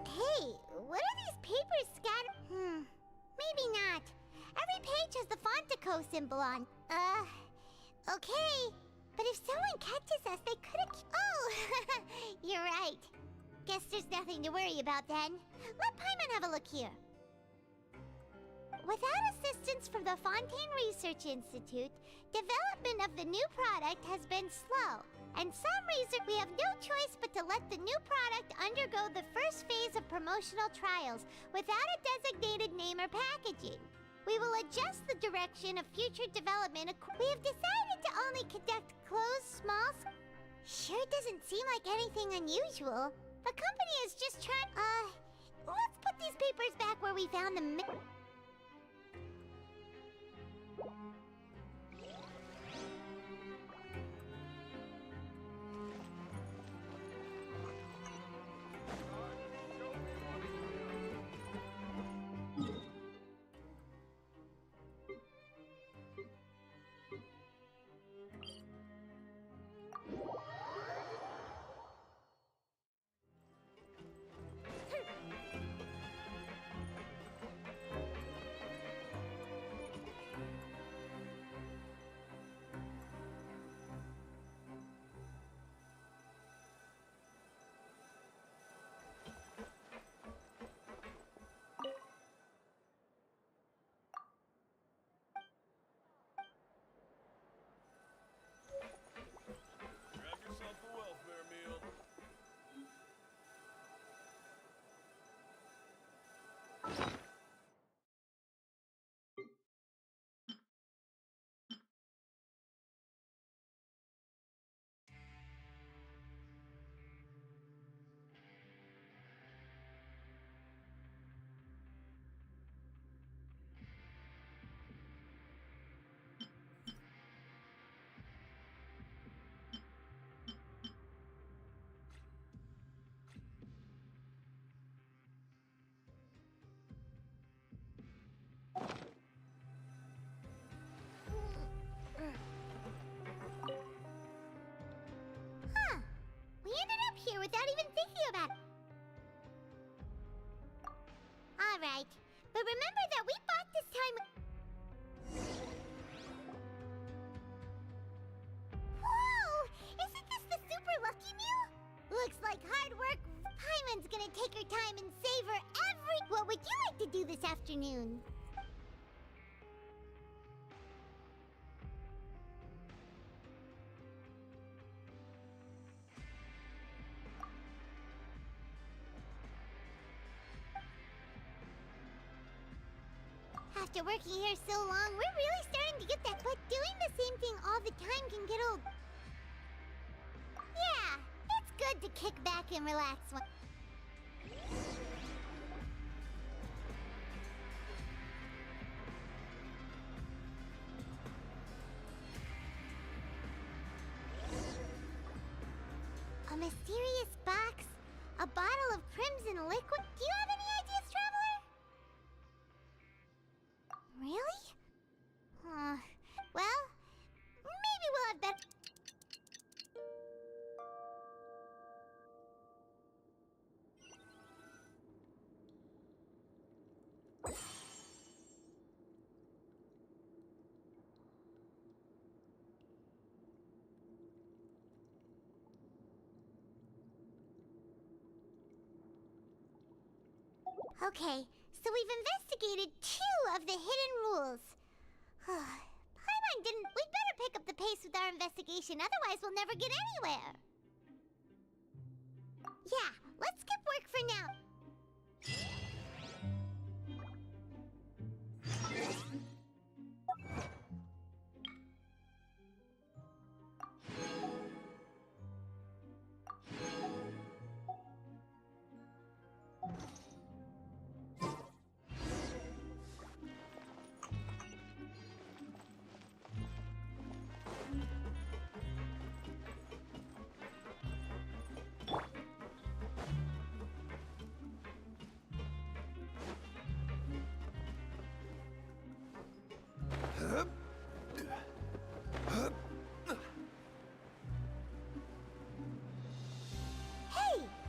Hey, what are these papers scattered? Maybe not. Every page has the Fontico symbol on. Okay. But if someone catches us, they could've... Oh, you're right. Guess there's nothing to worry about then. Let Paimon have a look here. Without assistance from the Fontaine Research Institute, development of the new product has been slow. And some reason we have no choice but to let the new product undergo the first phase of promotional trials without a designated name or packaging. We will adjust the direction of future development. We have decided to only conduct closed, small... Sure doesn't seem like anything unusual. The company is just trying... let's put these papers back where we found them. Grab yourself a welfare meal. We ended up here without even thinking about it. Alright, but remember that we bought this time... Whoa! Isn't this the super lucky meal? Looks like hard work. Paimon's gonna take her time and savor every... What would you like to do this afternoon? After working here so long, we're really starting to get that. But doing the same thing all the time can get old. Yeah, it's good to kick back and relax. A mysterious box, a bottle of crimson liquid. Do you have any ideas, Traveler? Really? Well, maybe we'll have better... Okay, so we've investigated 2 of the hidden rules. Paimon didn't... We'd better pick up the pace with our investigation, otherwise we'll never get anywhere. Yeah, let's skip work for now.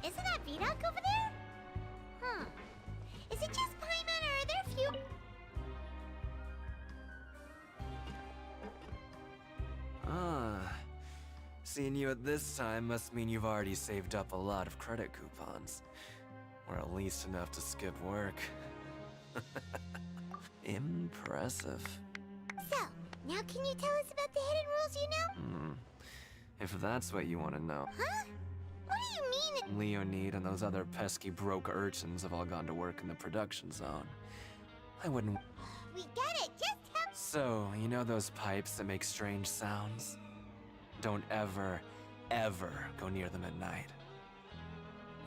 Isn't that Vidoc over there? Huh. Is it just Paimon or are there a few? Ah. Seeing you at this time must mean you've already saved up a lot of credit coupons. Or at least enough to skip work. Impressive. So, now can you tell us about the hidden rules you know? If that's what you want to know. Huh? What do you mean? Leonid and those other pesky broke urchins have all gone to work in the production zone. I wouldn't... We get it, just help. So, you know those pipes that make strange sounds? Don't ever, ever go near them at night.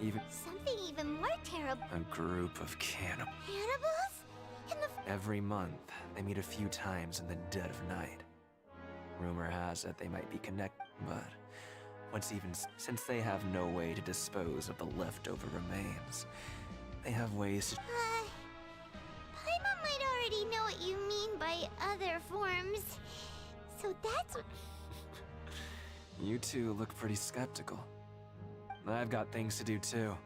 Even... Something even more terrible. A group of cannibals. Cannibals? In the... Every month, they meet a few times in the dead of night. Rumor has it they might be connected, but since they have no way to dispose of the leftover remains, they have ways to... Paimon might already know what you mean by other forms. So that's what... You two look pretty skeptical. I've got things to do too.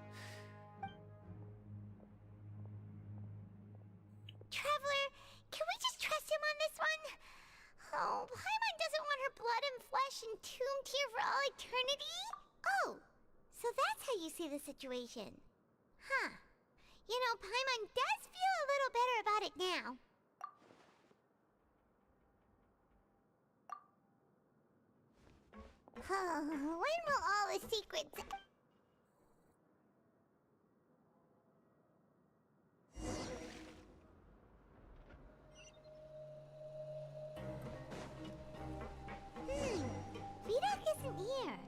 Traveler, can we just trust him on this one? Oh, Paimon doesn't want her blood and flesh entombed here for all eternity? Oh, so that's how you see the situation. Huh. You know, Paimon does feel a little better about it now. Oh, when will all the secrets... Vidoc isn't here.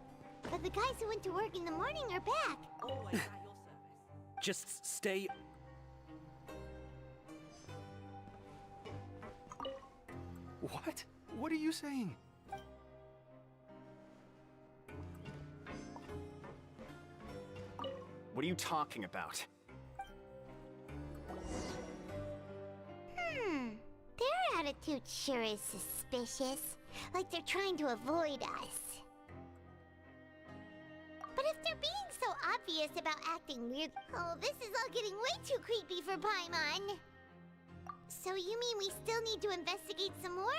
But the guys who went to work in the morning are back. Just stay... What? What are you saying? What are you talking about? Their attitude sure is suspicious. Like they're trying to avoid us. But if they're being so obvious about acting weird... Oh, this is all getting way too creepy for Paimon. So you mean we still need to investigate some more?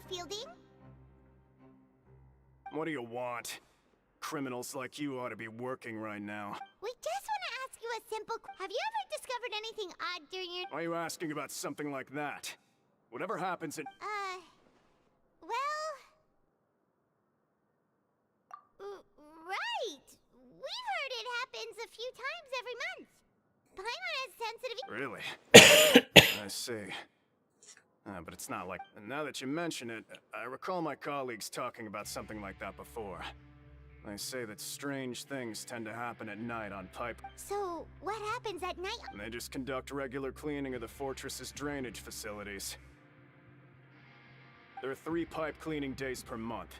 Fielding? What do you want? Criminals like you ought to be working right now. We just want to ask you a simple... Have you ever discovered anything odd during your... Why are you asking about something like that? Whatever happens in... Well... Right! We've heard it happens a few times every month. Paimon has sensitive... Really? I see. But it's not like... And now that you mention it, I recall my colleagues talking about something like that before. They say that strange things tend to happen at night on pipe. So, what happens at night? And they just conduct regular cleaning of the fortress's drainage facilities. There are 3 pipe cleaning days per month.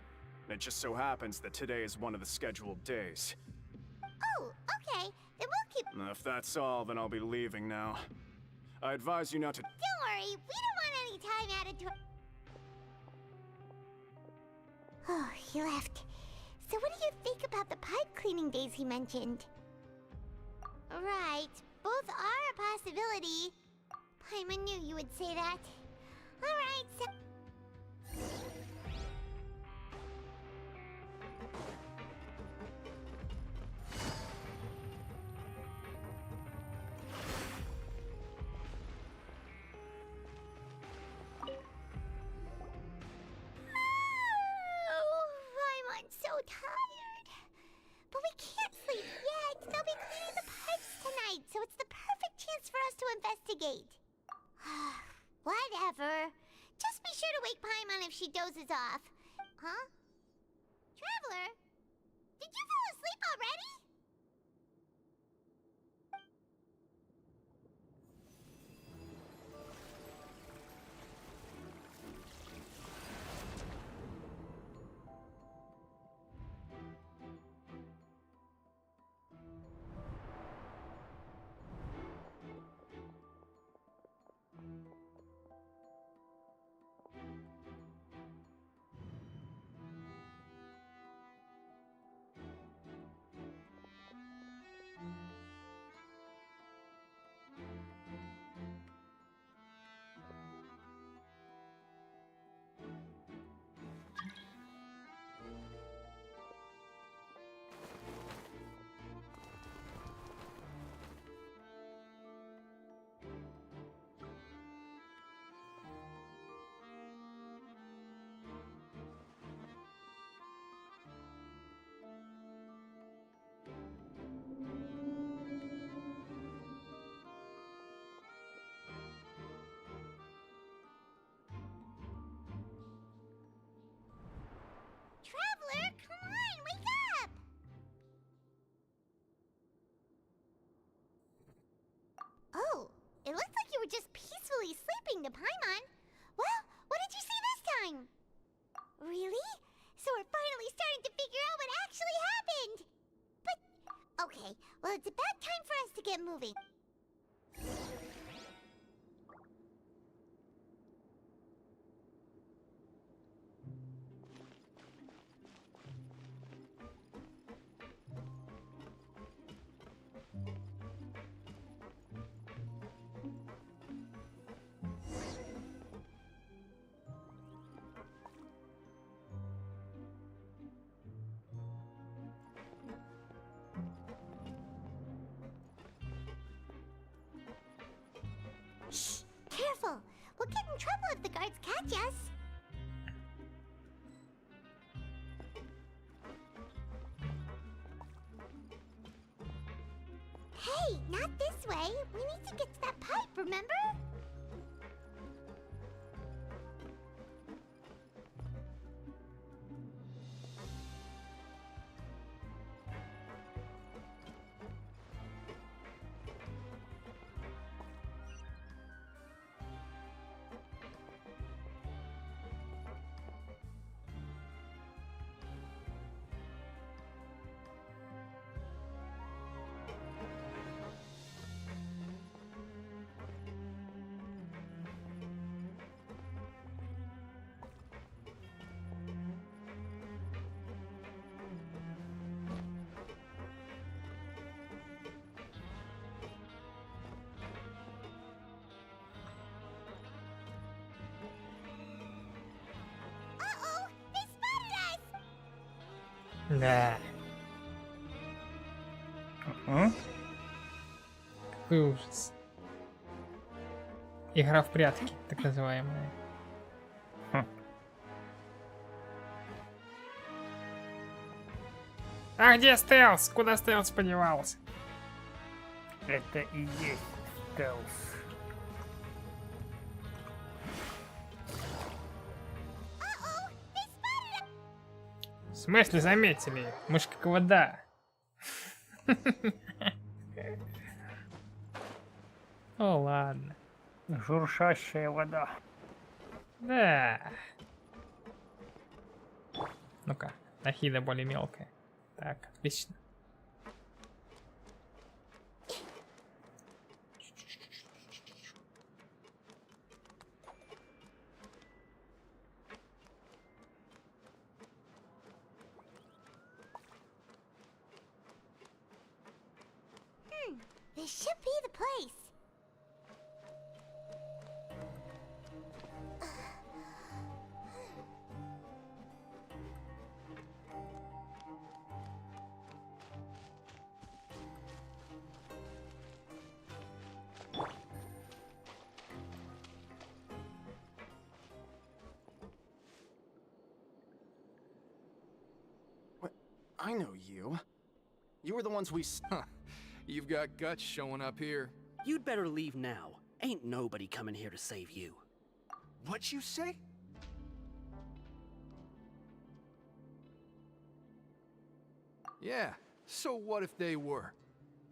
And it just so happens that today is one of the scheduled days. Oh, okay. Then we'll keep... And if that's all, then I'll be leaving now. I advise you not to... Don't worry, we don't want any time added to... Oh, he left. So what do you think about the pipe cleaning days he mentioned? Right, both are a possibility. Paimon knew you would say that. Alright, so... so tired. But we can't sleep yet. They'll be cleaning the pipes tonight. investigate. Whatever. Just be sure to wake Paimon if she dozes off. Huh? Traveler? Did you fall asleep already? Traveler, come on, wake up! Oh, it looks like you were just peacefully sleeping to Paimon. Well, what did you see this time? Really? So we're finally starting to figure out what actually happened! But, okay, well it's about time for us to get moving. Shh! Careful! We'll get in trouble if the guards catch us. Hey, not this way. We need to get to that pipe, remember? Да. Какой ужас. Игра в прятки, так называемая. А где стелс? Куда стелс подевался? Это и есть стелс. В смысле заметили? Мы ж как вода. О, ладно. Журшащая вода. Да. Ну-ка, нахида более мелкая. Так, отлично. This should be the place. What? I know you. You were the ones we... You've got guts showing up here. You'd better leave now. Ain't nobody coming here to save you. What'd you say? Yeah, so what if they were?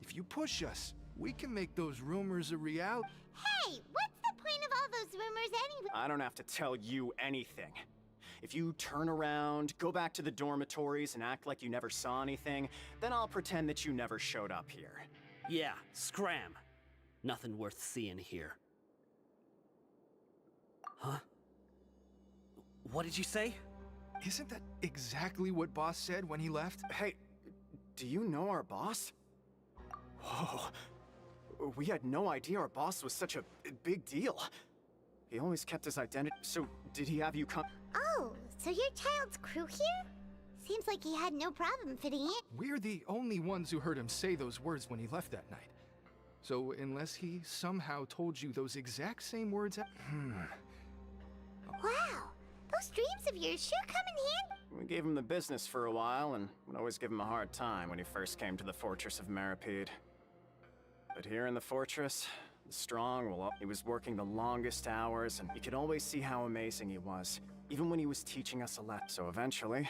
If you push us, we can make those rumors a reality. Hey, what's the point of all those rumors anyway? I don't have to tell you anything. If you turn around, go back to the dormitories and act like you never saw anything, then I'll pretend that you never showed up here. Yeah, scram. Nothing worth seeing here. Huh? What did you say? Isn't that exactly what Boss said when he left? Hey, do you know our boss? Whoa. We had no idea our boss was such a big deal. He always kept his identity. So, did he have you come? Oh, so you're Child's crew here? Seems like he had no problem fitting in. We're the only ones who heard him say those words when he left that night. So, unless he somehow told you those exact same words Wow, those dreams of yours sure come in handy. We gave him the business for a while and would always give him a hard time when he first came to the Fortress of Meripede. But here in the fortress, the strong, well, he was working the longest hours, and you could always see how amazing he was, even when he was teaching us a lesson. So eventually,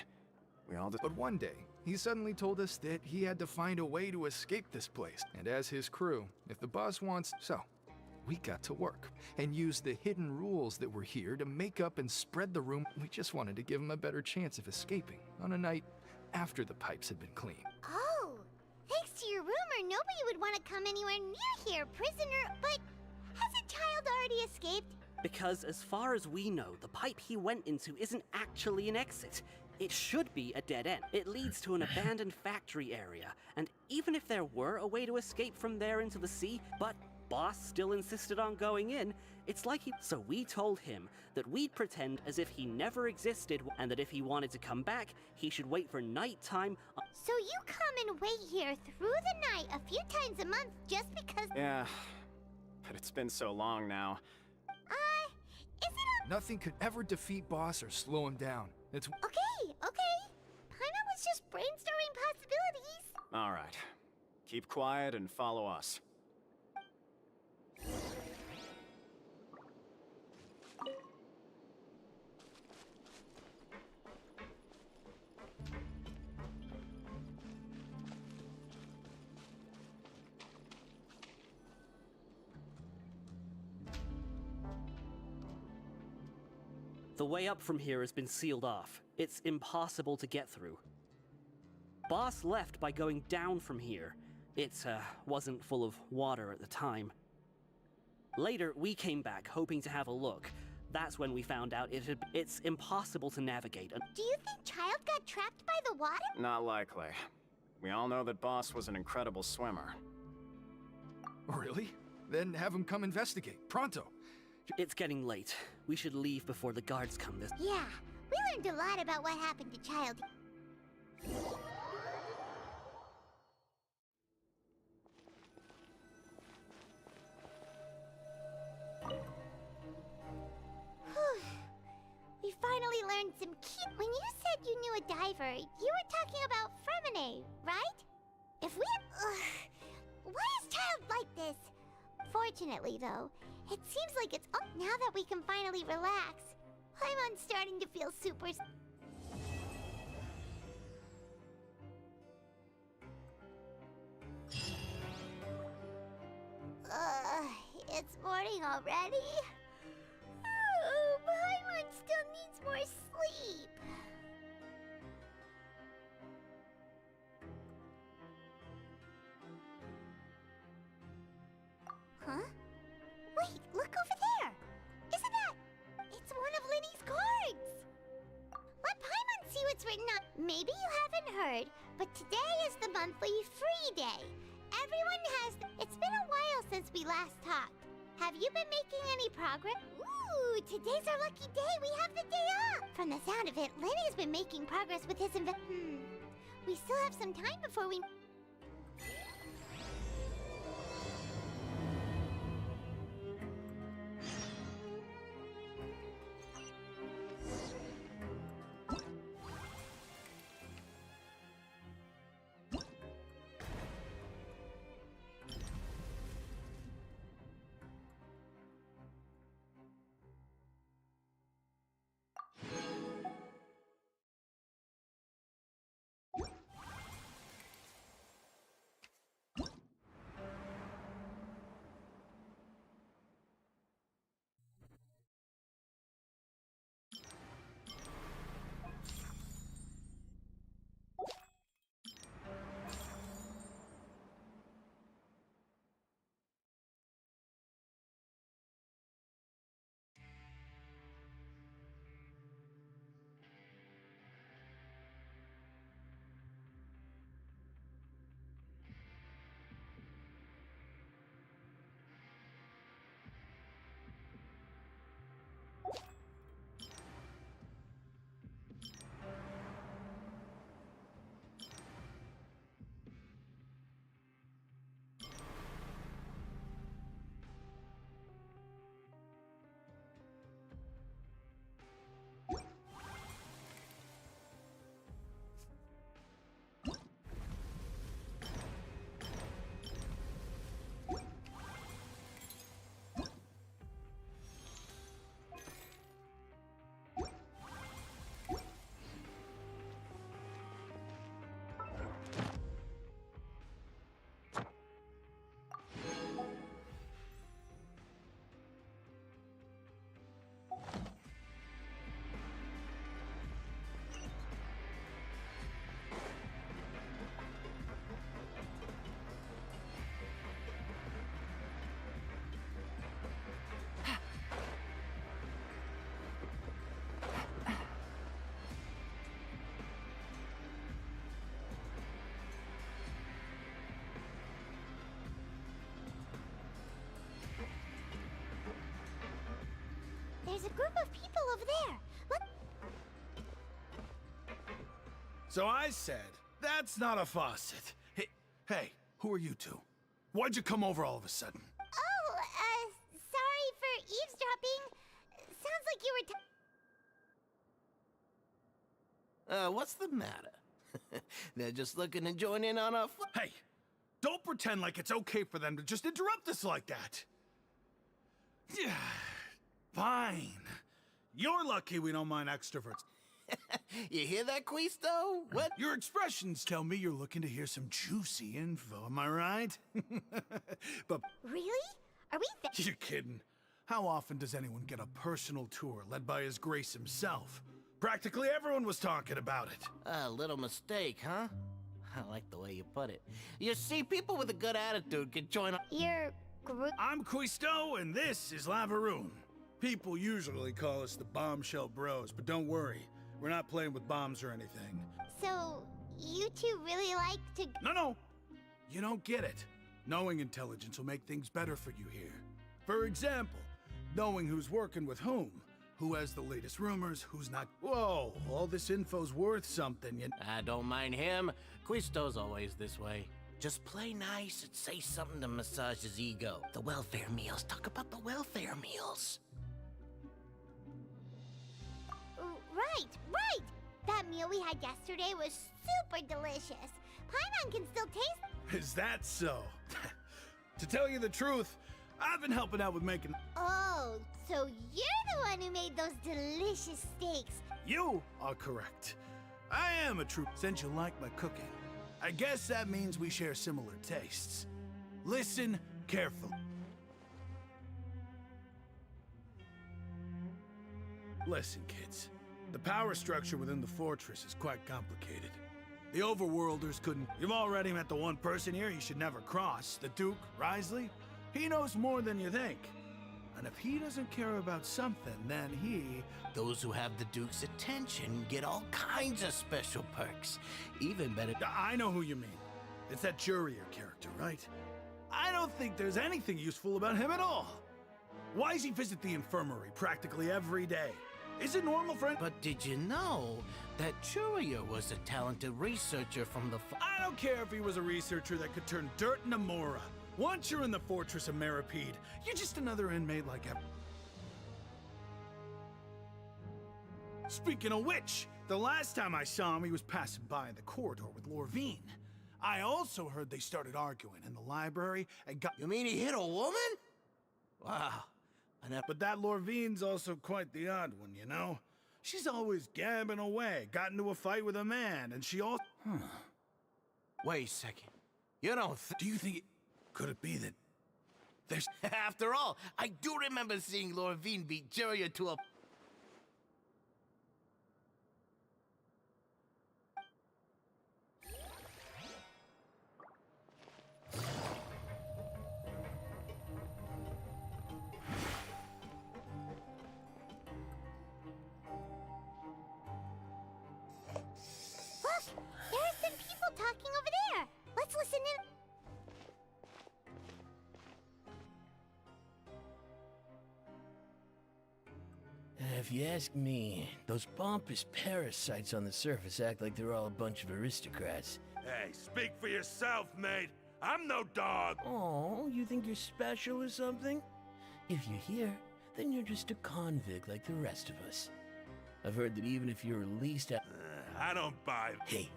we all did. But one day, he suddenly told us that he had to find a way to escape this place. And as his crew, if the boss wants, so we got to work and used the hidden rules that were here to make up and spread the rumor. We just wanted to give him a better chance of escaping on a night after the pipes had been cleaned. Oh, thanks to your rumor, nobody would want to come anywhere near here, prisoner. But hasn't Child already escaped? Because as far as we know, the pipe he went into isn't actually an exit. It should be a dead end. It leads to an abandoned factory area, and even if there were a way to escape from there into the sea, but Boss still insisted on going in, it's like he... So we told him that we'd pretend as if he never existed, and that if he wanted to come back, he should wait for nighttime. So you come and wait here through the night a few times a month just because... Yeah, but it's been so long now. Is it Nothing could ever defeat Boss or slow him down. It's... Okay. Paimon was just brainstorming possibilities. All right. Keep quiet and follow us. The way up from here has been sealed off. It's impossible to get through. Boss left by going down from here. It wasn't full of water at the time. Later, we came back hoping to have a look. That's when we found out it's impossible to navigate. Do you think Child got trapped by the water? Not likely. We all know that Boss was an incredible swimmer. Really? Then have him come investigate. Pronto. It's getting late. We should leave before the guards come this... Yeah, we learned a lot about what happened to Child. We finally learned some key... When you said you knew a diver, you were talking about Fremine, right? If we... Why is Child like this? Fortunately, though, it seems like it's up now that we can finally relax. I'm starting to feel super... It's morning already? Oh, Paimon still needs more sleep. Huh? Wait, look over there! Isn't that... It's one of Linny's cards! Let Paimon see what's written on... Maybe you haven't heard, but today is the monthly free day. Everyone has... It's been a while since we last talked. Have you been making any progress? Ooh, today's our lucky day. We have the day off. From the sound of it, Lenny's been making progress with his We still have some time before we... over there. Look. So I said, that's not a faucet. Hey, who are you two? Why'd you come over all of a sudden? Oh, sorry for eavesdropping. Sounds like you were What's the matter? They're just looking to join in on our Hey, don't pretend like it's okay for them to just interrupt us like that. Yeah, fine. You're lucky we don't mind extroverts. You hear that, Quisto? What? Your expressions tell me you're looking to hear some juicy info, am I right? But Really? Are we you're kidding. How often does anyone get a personal tour led by His Grace himself? Practically everyone was talking about it. A little mistake, huh? I like the way you put it. You see, people with a good attitude can join Your group? I'm Quisto, and this is Lavaroon. People usually call us the Bombshell Bros, but don't worry. We're not playing with bombs or anything. So, you two really like to... No. You don't get it. Knowing intelligence will make things better for you here. For example, knowing who's working with whom, who has the latest rumors, who's not... Whoa, all this info's worth something, I don't mind him. Quisto's always this way. Just play nice and say something to massage his ego. The welfare meals. Talk about the welfare meals. Right! That meal we had yesterday was super delicious. Paimon can still taste... Is that so? To tell you the truth, I've been helping out with making... Oh, so you're the one who made those delicious steaks. You are correct. I am a true... Since you like my cooking, I guess that means we share similar tastes. Listen carefully. Listen, kids. The power structure within the fortress is quite complicated. The overworlders couldn't... You've already met the one person here you should never cross, the Duke, Risley. He knows more than you think. And if he doesn't care about something, then he... Those who have the Duke's attention get all kinds of special perks. Even better... I know who you mean. It's that Jurier character, right? I don't think there's anything useful about him at all. Why does he visit the infirmary practically every day? Is it normal for... But did you know that Jurier was a talented researcher from the... I don't care if he was a researcher that could turn dirt into Mora. Once you're in the Fortress of Meripede, you're just another inmate like him. Speaking of which, the last time I saw him, he was passing by in the corridor with Lorvine. I also heard they started arguing in the library and got... You mean he hit a woman? Wow. But that Lorvine's also quite the odd one, you know? She's always gabbing away, got into a fight with a man, and she also... Wait a second. You don't Do you think Could it be that there's... After all, I do remember seeing Lorvine beat Jurier to a... Talking over there. Let's listen in. If you ask me, those pompous parasites on the surface act like they're all a bunch of aristocrats. Hey, speak for yourself, mate. I'm no dog. Oh, you think you're special or something? If you're here, then you're just a convict like the rest of us. I've heard that even if you're released out... I don't buy it. Hey.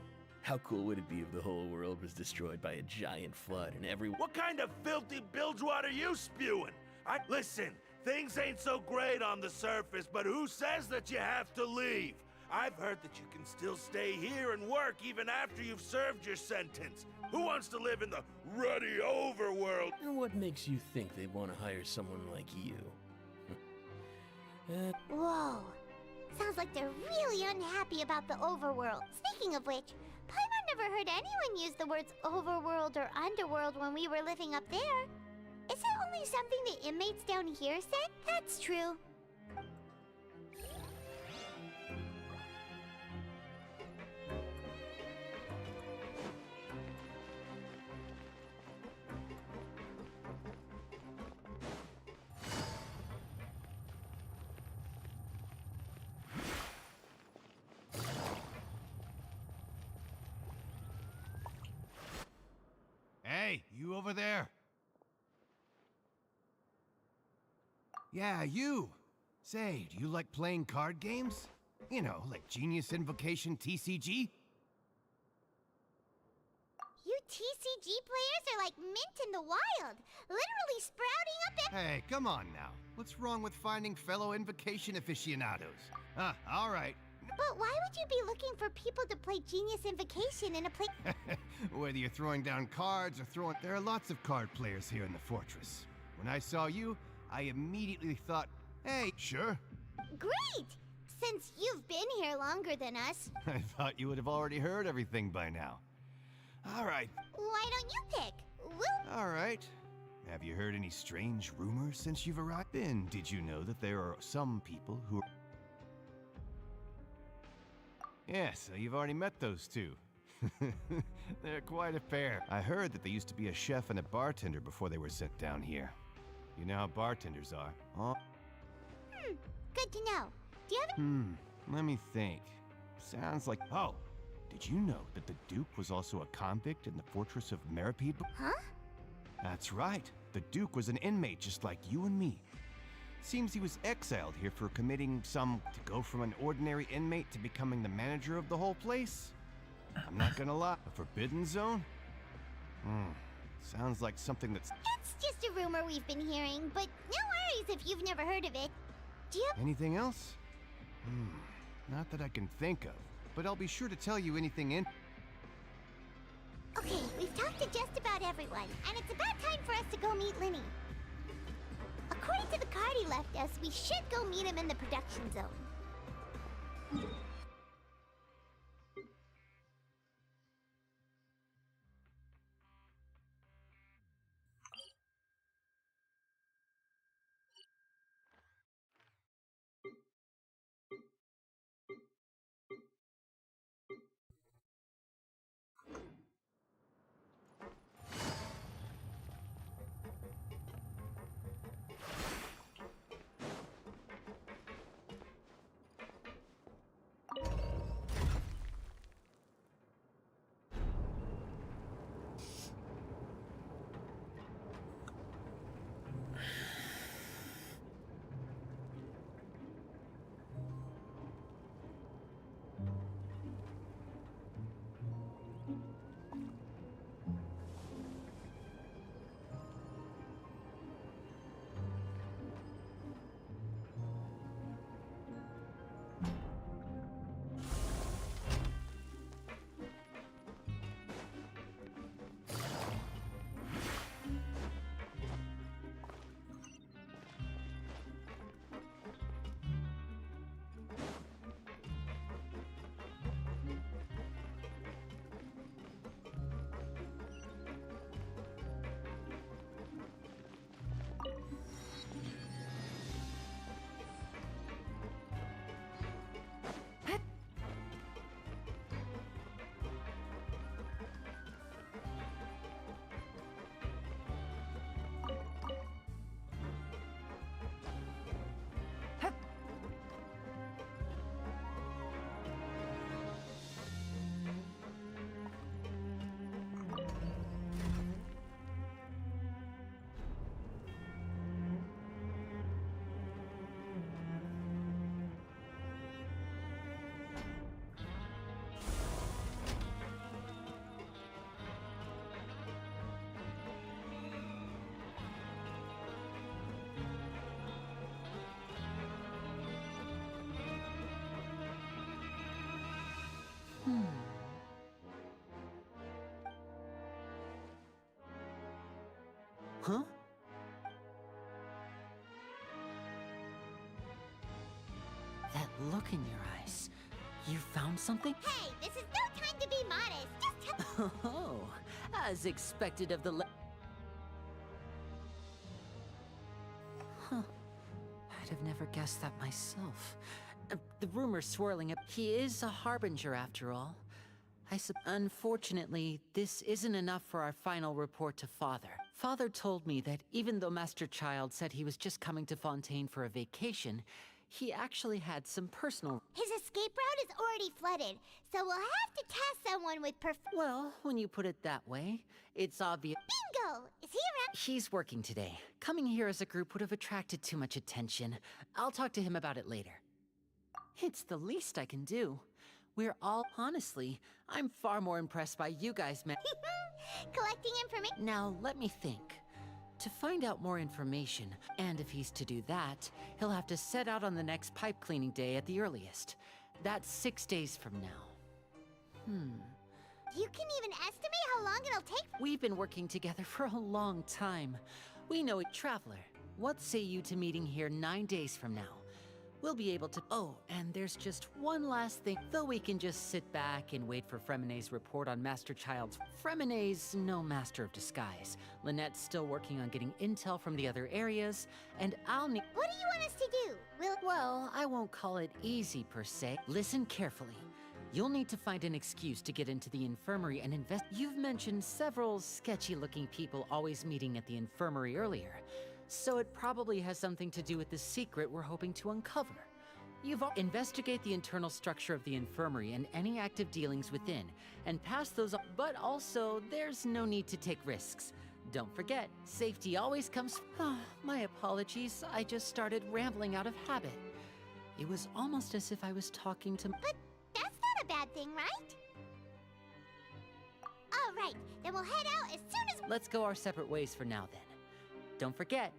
How cool would it be if the whole world was destroyed by a giant flood and every... What kind of filthy bilgewater are you spewing? Listen, things ain't so great on the surface, but who says that you have to leave? I've heard that you can still stay here and work even after you've served your sentence. Who wants to live in the ruddy overworld? And what makes you think they want to hire someone like you? Whoa. Sounds like they're really unhappy about the overworld. Speaking of which, Paimon never heard anyone use the words overworld or underworld when we were living up there. Is it only something the inmates down here said? That's true. Hey, you over there? Yeah, you. Say, do you like playing card games? You know, like Genius Invocation TCG? You TCG players are like mint in the wild, literally sprouting up every— Hey, come on now. What's wrong with finding fellow Invocation aficionados? All right. But why would you be looking for people to play Genius Invocation in a place— Whether you're throwing down cards or throwing— There are lots of card players here in the fortress. When I saw you, I immediately thought, hey, sure. Great! Since you've been here longer than us, I thought you would have already heard everything by now. All right. why don't you pick? We'll— All right. Have you heard any strange rumors since you've arrived? Then, did you know that there are some people who are— Yeah, so you've already met those two. They're quite a pair. I heard that they used to be a chef and a bartender before they were sent down here. You know how bartenders are, huh? Good to know. Do you have— Let me think. Sounds like— Oh, did you know that the Duke was also a convict in the fortress of Meripede? Huh? That's right. The Duke was an inmate just like you and me. Seems he was exiled here for committing to go from an ordinary inmate to becoming the manager of the whole place. I'm not gonna lie, a forbidden zone? Sounds like something that's— It's just a rumor we've been hearing, but no worries if you've never heard of it. Do you have— Anything else? Not that I can think of, but I'll be sure to tell you anything in— Okay, we've talked to just about everyone, and it's about time for us to go meet Linny. According to the card he left us, we should go meet him in the production zone. Huh? That look in your eyes. You found something? Hey, this is no time to be modest. Just tell— Oh, as expected of the Huh. I'd have never guessed that myself. The rumors swirling up. He is a harbinger after all. Unfortunately, this isn't enough for our final report to Father. Father told me that even though Master Child said he was just coming to Fontaine for a vacation, he actually had some personal... His escape route is already flooded, so we'll have to task someone with Well, when you put it that way, it's obvious... Bingo! Is he around? He's working today. Coming here as a group would have attracted too much attention. I'll talk to him about it later. It's the least I can do. We're all... Honestly, I'm far more impressed by you guys, man. Collecting information. Now, let me think. To find out more information, and if he's to do that, he'll have to set out on the next pipe cleaning day at the earliest. That's 6 days from now. You can even estimate how long it'll take? We've been working together for a long time. We know it. Traveler, what say you to meeting here 9 days from now? We'll be able to... Oh, and there's just one last thing. Though we can just sit back and wait for Fremonet's report on Master Child's... Fremonet's no master of disguise. Lynette's still working on getting intel from the other areas, and I'll need... What do you want us to do? Well, I won't call it easy per se. Listen carefully. You'll need to find an excuse to get into the infirmary and invest... You've mentioned several sketchy-looking people always meeting at the infirmary earlier. So it probably has something to do with the secret we're hoping to uncover. Investigate the internal structure of the infirmary and any active dealings within, and pass those on. But also, there's no need to take risks. Don't forget, safety always comes... My apologies, I just started rambling out of habit. It was almost as if I was talking to... But that's not a bad thing, right? All right, then we'll head out as soon as... Let's go our separate ways for now, then. Don't forget.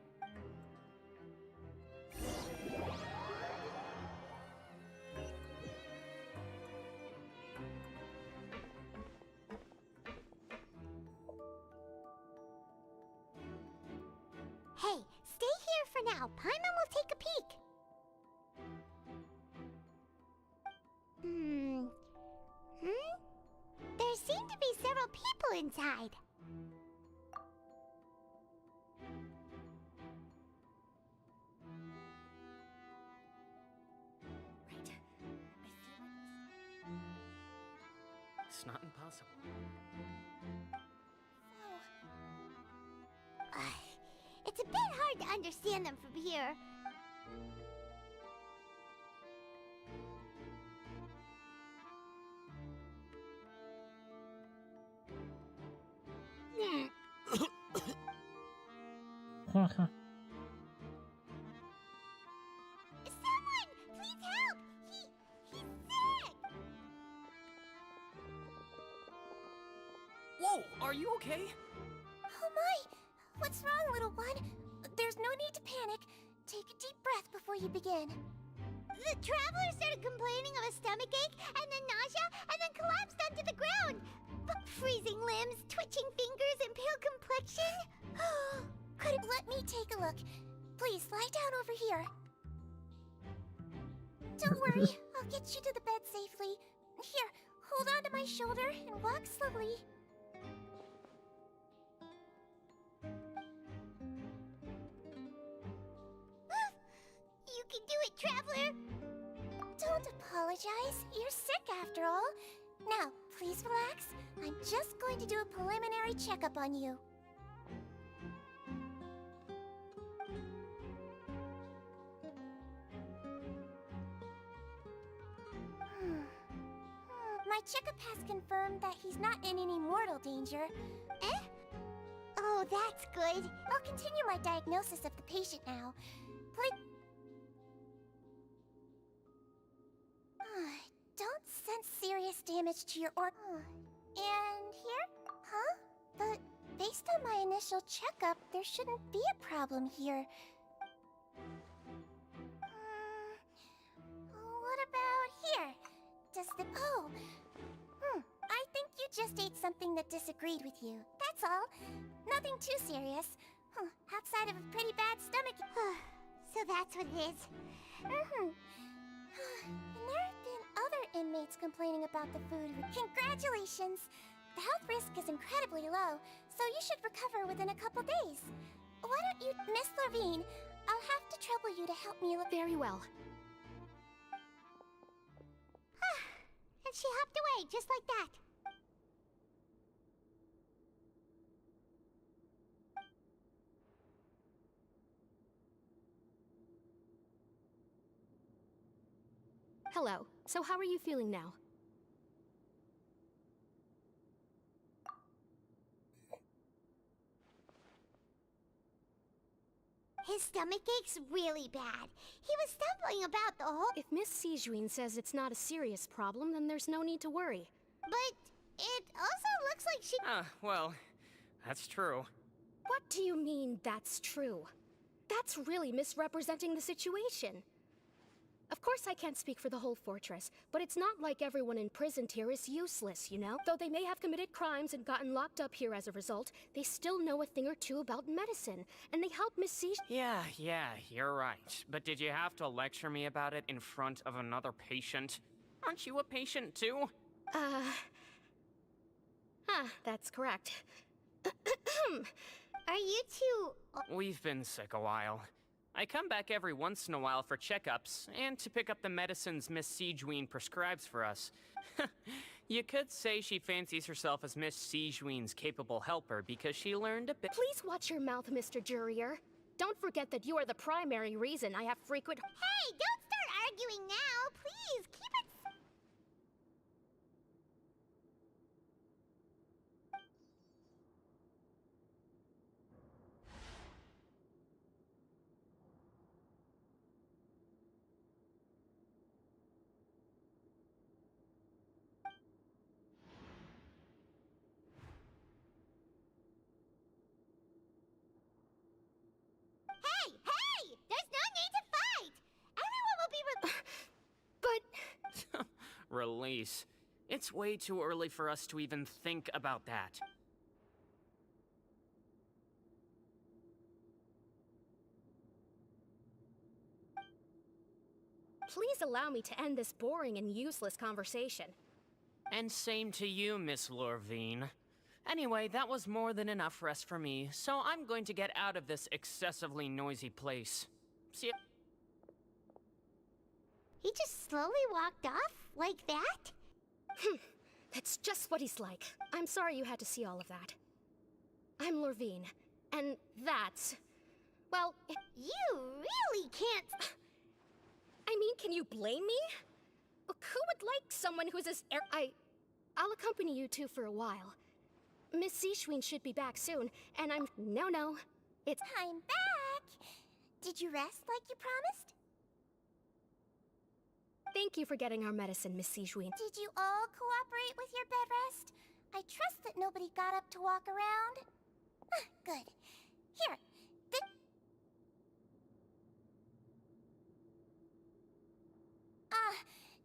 Hey, stay here for now. Paimon will take a peek. There seem to be several people inside. It's not impossible. It's a bit hard to understand them from here. Someone! Please help! He's sick! Whoa! Are you okay? Oh my! What's wrong, little one? There's no need to panic. Take a deep breath before you begin. The traveler started complaining of a stomachache, and then nausea, and then collapsed onto the ground. Freezing limbs, twitching fingers, and pale complexion. Let me take a look. Please, lie down over here. Don't worry, I'll get you to the bed safely. Here, hold on to my shoulder and walk slowly. You can do it, traveler! Don't apologize. You're sick after all. Now, please relax. I'm just going to do a preliminary checkup on you. My checkup has confirmed that he's not in any mortal danger. Eh? Oh, that's good. I'll continue my diagnosis of the patient now. Please... Don't sense serious damage to your And here? Huh? But based on my initial checkup, there shouldn't be a problem here. What about here? Does the... I think you just ate something that disagreed with you. That's all. Nothing too serious. Outside of a pretty bad stomach... So that's what it is. And there have been other inmates complaining about the food. Congratulations! The health risk is incredibly low, so you should recover within a couple days. Why don't you... Miss Levine, I'll have to trouble you to help me look... Very well. And she hopped away, just like that. Hello. So how are you feeling now? His stomach ache's really bad. He was stumbling about the whole— If Miss Sijuin says it's not a serious problem, then there's no need to worry. But it also looks like she— well, that's true. What do you mean, that's true? That's really misrepresenting the situation. Of course I can't speak for the whole fortress, but it's not like everyone imprisoned here is useless, you know? Though they may have committed crimes and gotten locked up here as a result, they still know a thing or two about medicine, and they help Miss Siege— Yeah, you're right. But did you have to lecture me about it in front of another patient? Aren't you a patient too? That's correct. Are you two— We've been sick a while. I come back every once in a while for checkups, and to pick up the medicines Miss Sijuin prescribes for us. You could say she fancies herself as Miss Sijuin's capable helper because she learned a bit— Please watch your mouth, Mr. Jurrier. Don't forget that you are the primary reason I have frequent— Hey, don't start arguing now! Please, keep it— Hey! There's no need to fight! Everyone will be But— Release. It's way too early for us to even think about that. Please allow me to end this boring and useless conversation. And same to you, Miss Lorvine. Anyway, that was more than enough rest for me, so I'm going to get out of this excessively noisy place. See ya. He just slowly walked off like that? That's just what he's like. I'm sorry you had to see all of that. I'm Lorvine, and that's— well, you really can't— I mean, can you blame me? Who would like someone who's as— I'll accompany you two for a while. Miss Sijuin should be back soon, and I'm— No, it's— I'm back! Did you rest like you promised? Thank you for getting our medicine, Miss Sijuin. Did you all cooperate with your bed rest? I trust that nobody got up to walk around. Good. Here,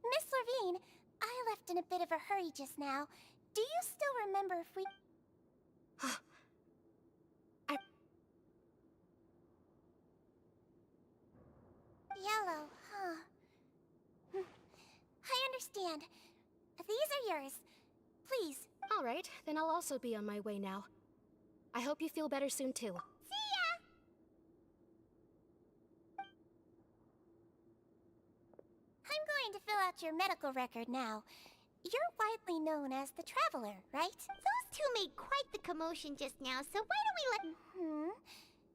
Miss Lorvine, I left in a bit of a hurry just now. Do you still remember if we— Yellow, huh? I understand. These are yours. Please. All right, then I'll also be on my way now. I hope you feel better soon, too. See ya! I'm going to fill out your medical record now. You're widely known as the Traveler, right? Those two made quite the commotion just now, so why don't we let—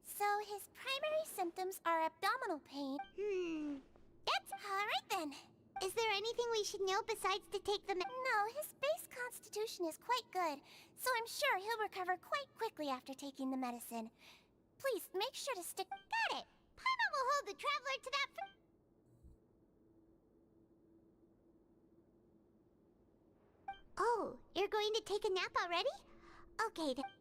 So his primary symptoms are abdominal pain. That's all right then. Is there anything we should know besides to take the— No, his base constitution is quite good, so I'm sure he'll recover quite quickly after taking the medicine. Please, make sure to stick— Got it! Paimon will hold the Traveler to that— Oh, you're going to take a nap already? Okay then.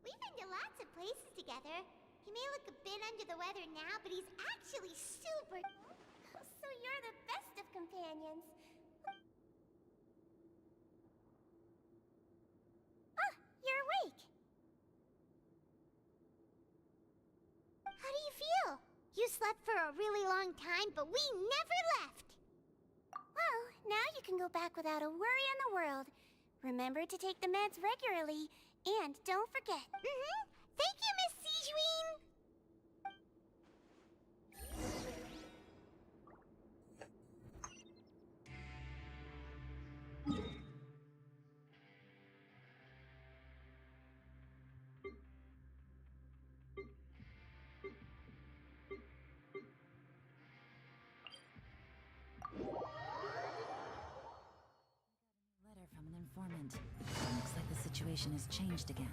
We've been to lots of places together. He may look a bit under the weather now, but he's actually super— So you're the best of companions. You're awake. How do you feel? You slept for a really long time, but we never left. Well, now you can go back without a worry in the world. Remember to take the meds regularly, and don't forget. Thank you, Miss Sijuin! situation has changed again.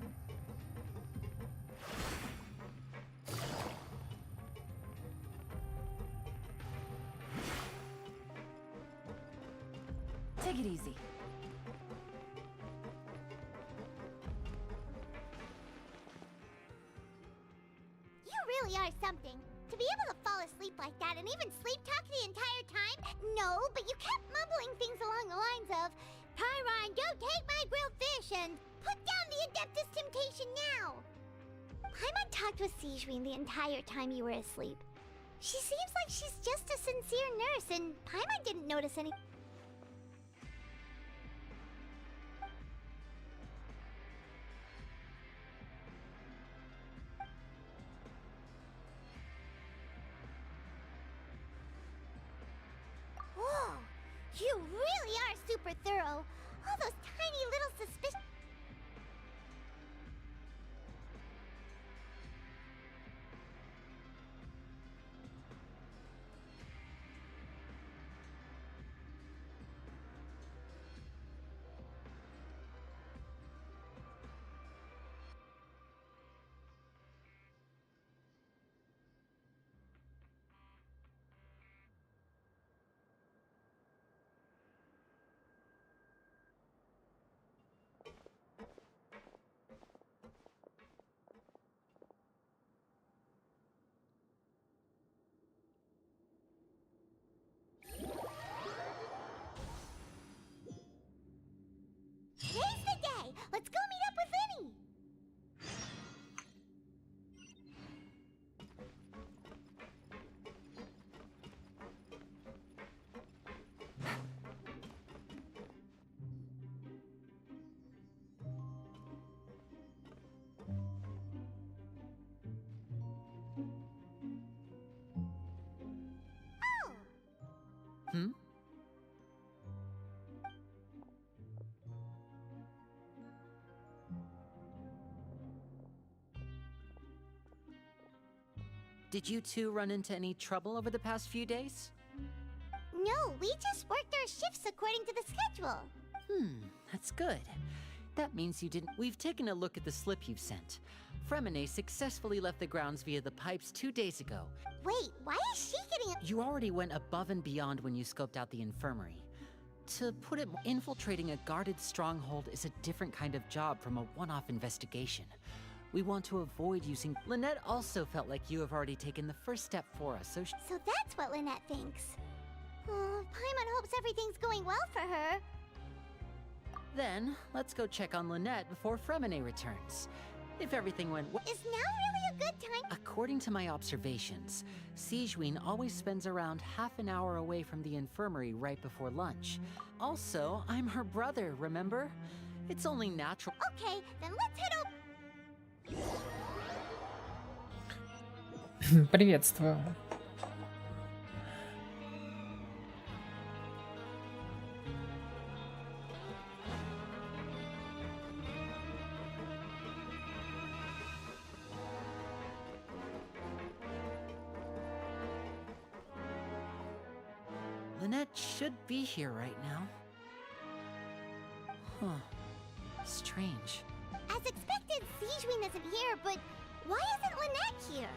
Take it easy. You really are something. To be able to fall asleep like that and even sleep talk the entire time? No, but you kept mumbling things along the lines of, Pyron, don't take my grilled fish, and put down the Adeptus Temptation now! Paimon talked with Sijwin the entire time you were asleep. She seems like she's just a sincere nurse, and Paimon didn't notice any... Whoa! You really are super thorough! All those tiny little suspicions... Today's the day! Let's go meet up with Linny! Hmm? Did you two run into any trouble over the past few days? No, we just worked our shifts according to the schedule. That's good. That means you didn't. We've taken a look at the slip you've sent. Fremine successfully left the grounds via the pipes 2 days ago. Wait, why is she getting a... You already went above and beyond when you scoped out the infirmary. To put it, infiltrating a guarded stronghold is a different kind of job from a one-off investigation. We want to avoid using... Lynette also felt like you have already taken the first step for us, so... So that's what Lynette thinks. Oh, Paimon hopes everything's going well for her. Then, let's go check on Lynette before Fremine returns. If everything went well... Is now really a good time? According to my observations, Sijwin always spends around half an hour away from the infirmary right before lunch. Also, I'm her brother, remember? It's only natural... Okay, then let's head over... Приветствую. Lynette should be here right now. Huh. Strange. As expected, Sijwin isn't here, but why isn't Lynette here?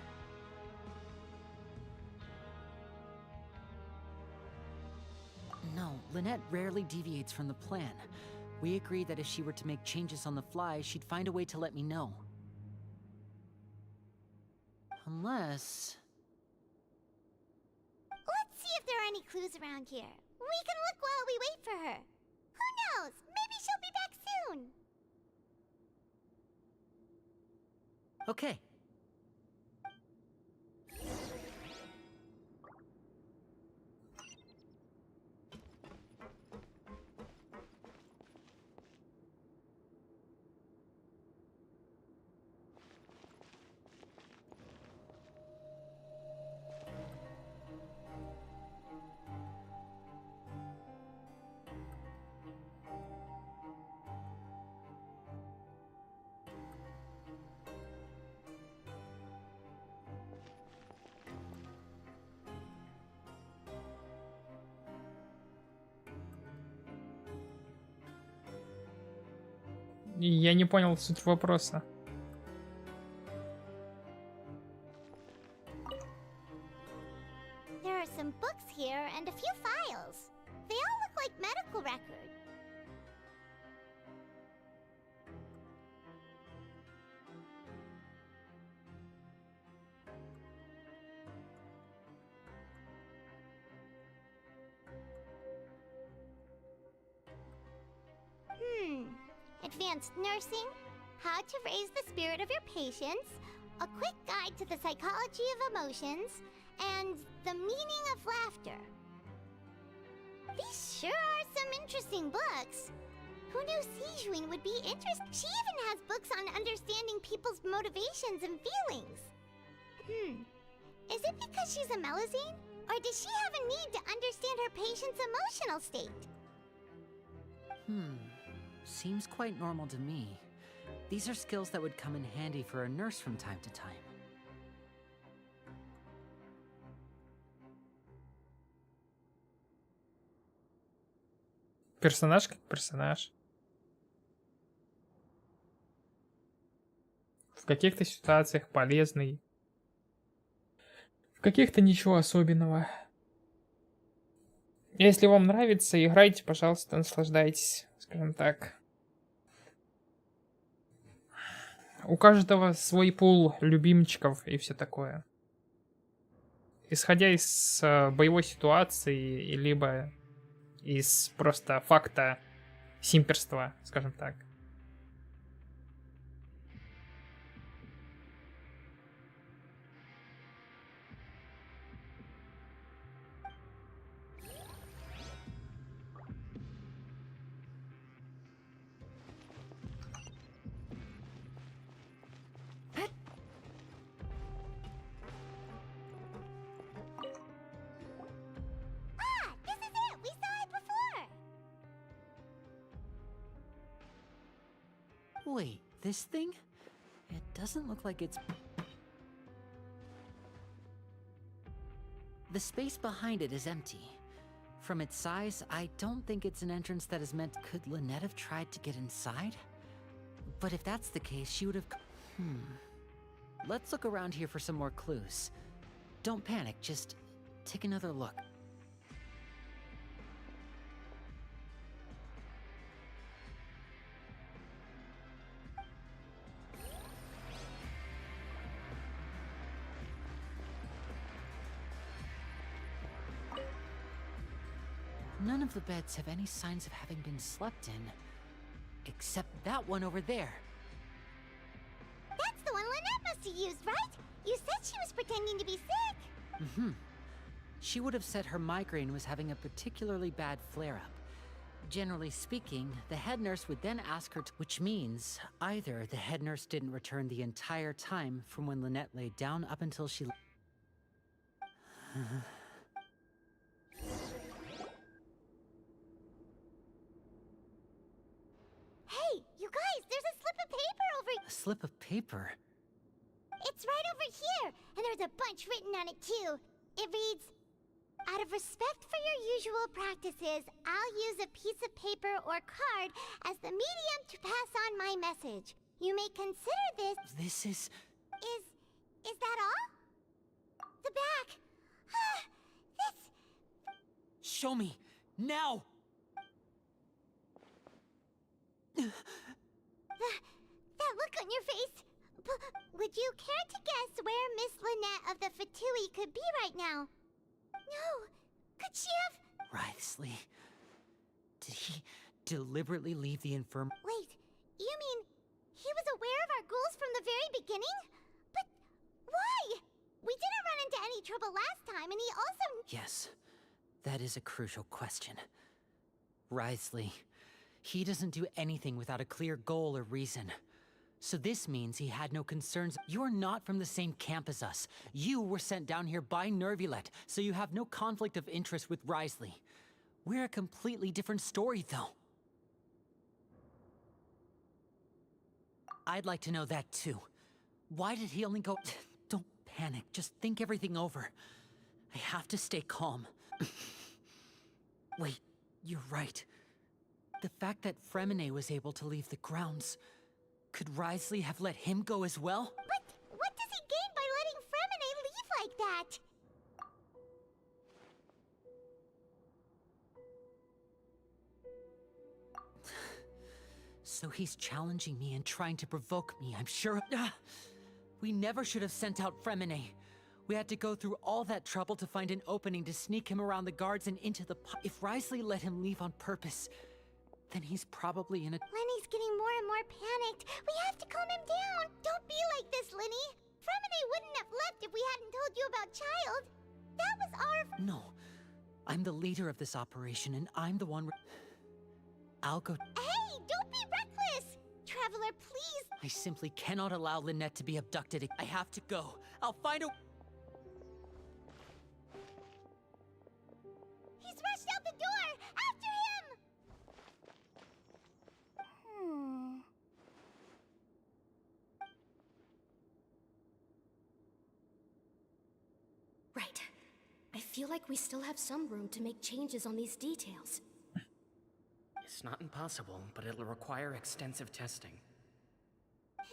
No, Lynette rarely deviates from the plan. We agreed that if she were to make changes on the fly, she'd find a way to let me know. Unless... Let's see if there are any clues around here. We can look while we wait for her. Who knows? Maybe she'll be back soon. Okay. Я не понял суть вопроса. There are some books here and a few files. They all look like medical records. Advanced nursing, how to raise the spirit of your patients, a quick guide to the psychology of emotions, and the meaning of laughter. These sure are some interesting books. Who knew Sijuin would be interested? She even has books on understanding people's motivations and feelings. Is it because she's a Melazine? Or does she have a need to understand her patient's emotional state? Seems quite normal to me. These are skills that would come in handy for a nurse from time to time. Персонаж как персонаж. В каких-то ситуациях полезный. В каких-то ничего особенного. Если вам нравится, играйте, пожалуйста, наслаждайтесь, скажем так. У каждого свой пул любимчиков и все такое. Исходя из боевой ситуации, либо из просто факта симперства, скажем так. Wait, this thing? It doesn't look like it's... The space behind it is empty. From its size, I don't think it's an entrance that is meant... Could Lynette have tried to get inside? But if that's the case, she would have... Let's look around here for some more clues. Don't panic, just take another look. None of the beds have any signs of having been slept in, except that one over there. That's the one Lynette must have used, right? You said she was pretending to be sick. She would have said her migraine was having a particularly bad flare-up. Generally speaking, the head nurse would then ask her to... Which means, either the head nurse didn't return the entire time from when Lynette lay down up until she... Hey, you guys, there's a slip of paper over... A slip of paper? It's right over here, and there's a bunch written on it too. It reads, out of respect for your usual practices, I'll use a piece of paper or card as the medium to pass on my message. You may consider this... This is... Is that all? The back. This... Show me! Now! That look on your face. Would you care to guess where Miss Lynette of the Fatui could be right now? No. Could she have... Wriothesley. Did he deliberately leave the infirm... Wait, you mean he was aware of our goals from the very beginning? But why? We didn't run into any trouble last time, and he also... Yes, that is a crucial question. Wriothesley, he doesn't do anything without a clear goal or reason. So this means he had no concerns. You're not from the same camp as us. You were sent down here by Nervulette, so you have no conflict of interest with Wriothesley. We're a completely different story, though. I'd like to know that, too. Why did he only go... Don't panic, just think everything over. I have to stay calm. Wait, you're right. The fact that Fremine was able to leave the grounds, could Wriothesley have let him go as well? But what does he gain by letting Fremine leave like that? So he's challenging me and trying to provoke me, I'm sure. We never should have sent out Fremine. We had to go through all that trouble to find an opening to sneak him around the guards and into the If Wriothesley let him leave on purpose, then he's probably in a— Lenny's getting more and more panicked. We have to calm him down. Don't be like this, Lenny. Fremine wouldn't have left if we hadn't told you about Child. That was our— No. I'm the leader of this operation, and I'm the one— I'll go— Hey, don't be reckless! Traveler, please! I simply cannot allow Lynette to be abducted. I have to go. I'll find a— He's rushed out the door! After him! Right. I feel like we still have some room to make changes on these details. It's not impossible, but it'll require extensive testing.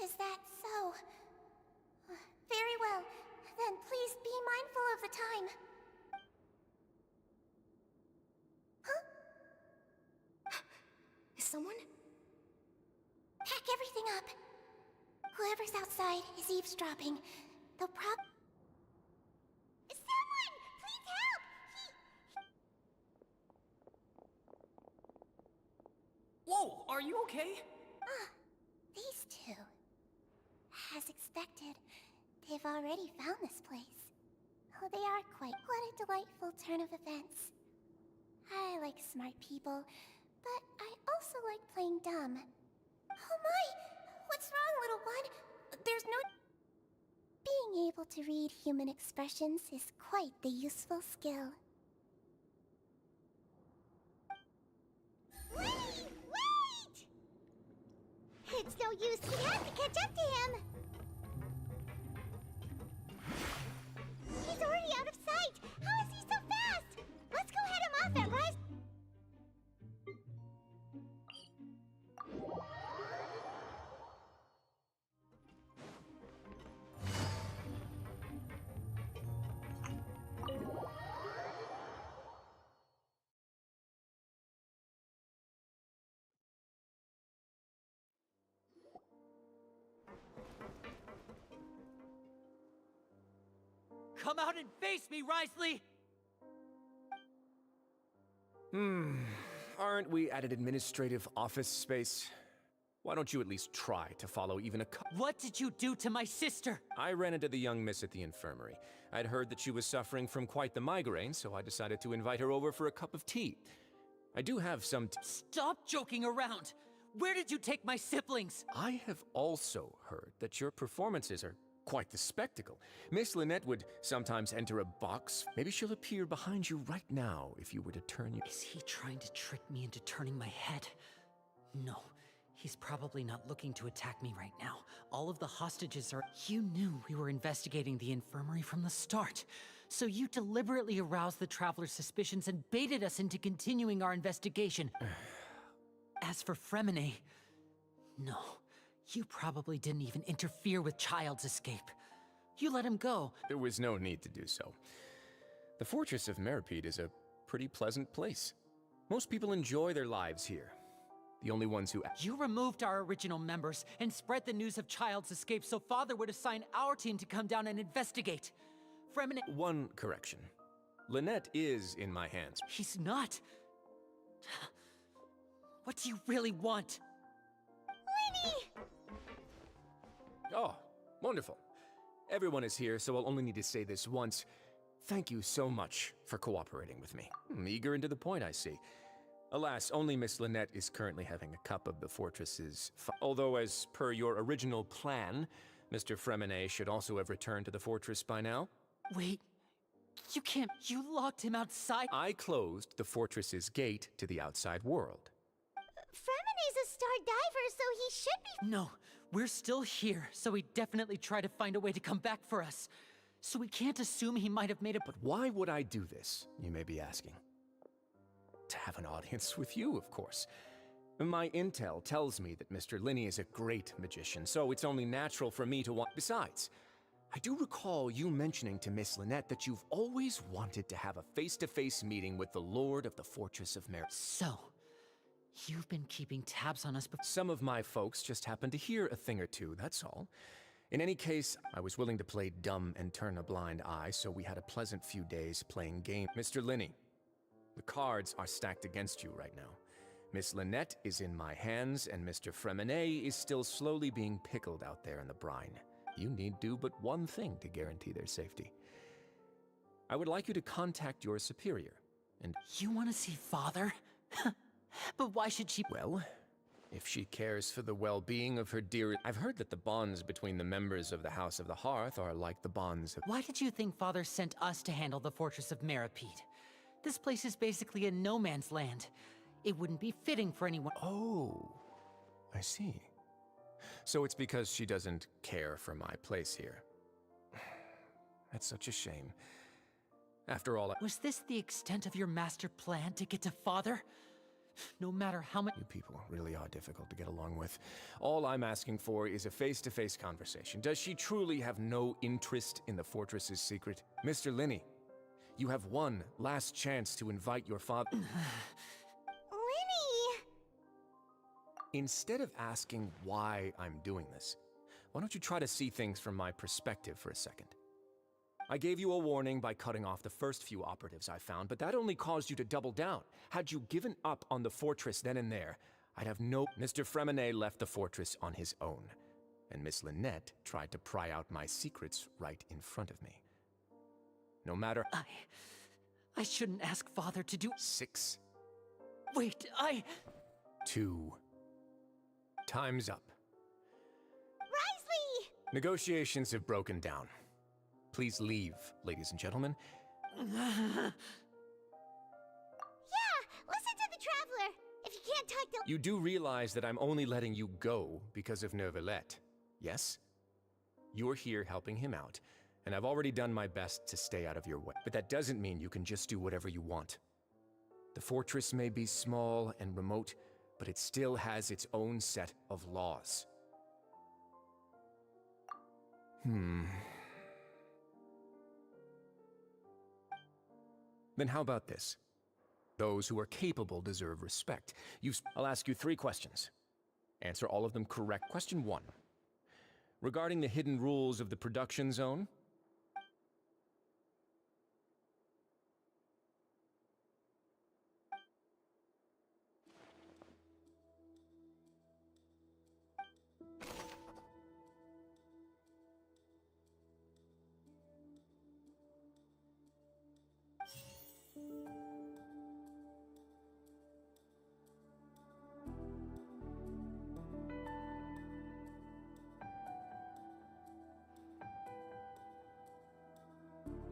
Is that so? Very well. Then please be mindful of the time. Huh? Is someone? Pack everything up. Whoever's outside is eavesdropping. They'll Someone! Please help! Whoa! Are you okay? These two. As expected, they've already found this place. Oh, they are quite— What a delightful turn of events. I like smart people, but I also like playing dumb. Oh my! What's wrong, little one? There's no— Being able to read human expressions is quite the useful skill. Wait! Wait! It's no use. We have to catch up to him. He's already out of sight. How is he so fast? Let's go head him off at Rise. Come out and face me, Wriothesley! Aren't we at an administrative office space? Why don't you at least try to follow even a What did you do to my sister? I ran into the young miss at the infirmary. I'd heard that she was suffering from quite the migraine, so I decided to invite her over for a cup of tea. I do have some Stop joking around! Where did you take my siblings? I have also heard that your performances are quite the spectacle. Miss Lynette would sometimes enter a box. Maybe she'll appear behind you right now if you were to turn your— Is he trying to trick me into turning my head? No, he's probably not looking to attack me right now. All of the hostages are— You knew we were investigating the infirmary from the start. So you deliberately aroused the Traveler's suspicions and baited us into continuing our investigation. As for Fremine, no. You probably didn't even interfere with Child's escape. You let him go. There was no need to do so. The fortress of Meripede is a pretty pleasant place. Most people enjoy their lives here. The only ones who— You removed our original members and spread the news of Child's escape so Father would assign our team to come down and investigate. Fremine— One correction. Lynette is in my hands. He's not. What do you really want? Lenny! Oh, wonderful. Everyone is here, so I'll only need to say this once. Thank you so much for cooperating with me. Eager and to the point, I see. Alas, only Miss Lynette is currently having a cup of the fortress's although, as per your original plan, Mr. Fremine should also have returned to the fortress by now. Wait, you can't— You locked him outside? I closed the fortress's gate to the outside world. Fremine's a star diver, so he should be— No, we're still here, so he definitely tried to find a way to come back for us. So we can't assume he might have made a— But why would I do this, you may be asking? To have an audience with you, of course. My intel tells me that Mr. Linney is a great magician, so it's only natural for me to want. Besides, I do recall you mentioning to Miss Lynette that you've always wanted to have a face-to-face meeting with the Lord of the Fortress of Mer. So, you've been keeping tabs on us before. Some of my folks just happened to hear a thing or two, that's all. In any case, I was willing to play dumb and turn a blind eye, so we had a pleasant few days playing games. Mr. Linney, the cards are stacked against you right now. Miss Lynette is in my hands, and Mr. Fremenet is still slowly being pickled out there in the brine. You need do but one thing to guarantee their safety. I would like you to contact your superior, and— You want to see Father? But why should she— Well, if she cares for the well-being of her dear— I've heard that the bonds between the members of the House of the Hearth are like the bonds of— Why did you think Father sent us to handle the Fortress of Meripede? This place is basically a no-man's land. It wouldn't be fitting for anyone— Oh, I see. So it's because she doesn't care for my place here. That's such a shame. After all— Was this the extent of your master plan to get to Father? No matter how much— You people really are difficult to get along with. All I'm asking for is a face-to-face conversation. Does she truly have no interest in the fortress's secret? Mr. Linney, you have one last chance to invite your father— Instead of asking why I'm doing this, why don't you try to see things from my perspective for a second? I gave you a warning by cutting off the first few operatives I found, but that only caused you to double down. Had you given up on the fortress then and there, I'd have no— Mr. Fremenet left the fortress on his own, and Miss Lynette tried to pry out my secrets right in front of me. No matter— I shouldn't ask Father to do— 6. Wait, 2. Time's up. Risley! Negotiations have broken down. Please leave, ladies and gentlemen. Yeah, listen to the Traveler. If you can't talk to— You do realize that I'm only letting you go because of Neuvillette, yes? You're here helping him out, and I've already done my best to stay out of your way. But that doesn't mean you can just do whatever you want. The fortress may be small and remote, but it still has its own set of laws. Then how about this? Those who are capable deserve respect. I'll ask you 3 questions. Answer all of them correct. Question 1. Regarding the hidden rules of the production zone,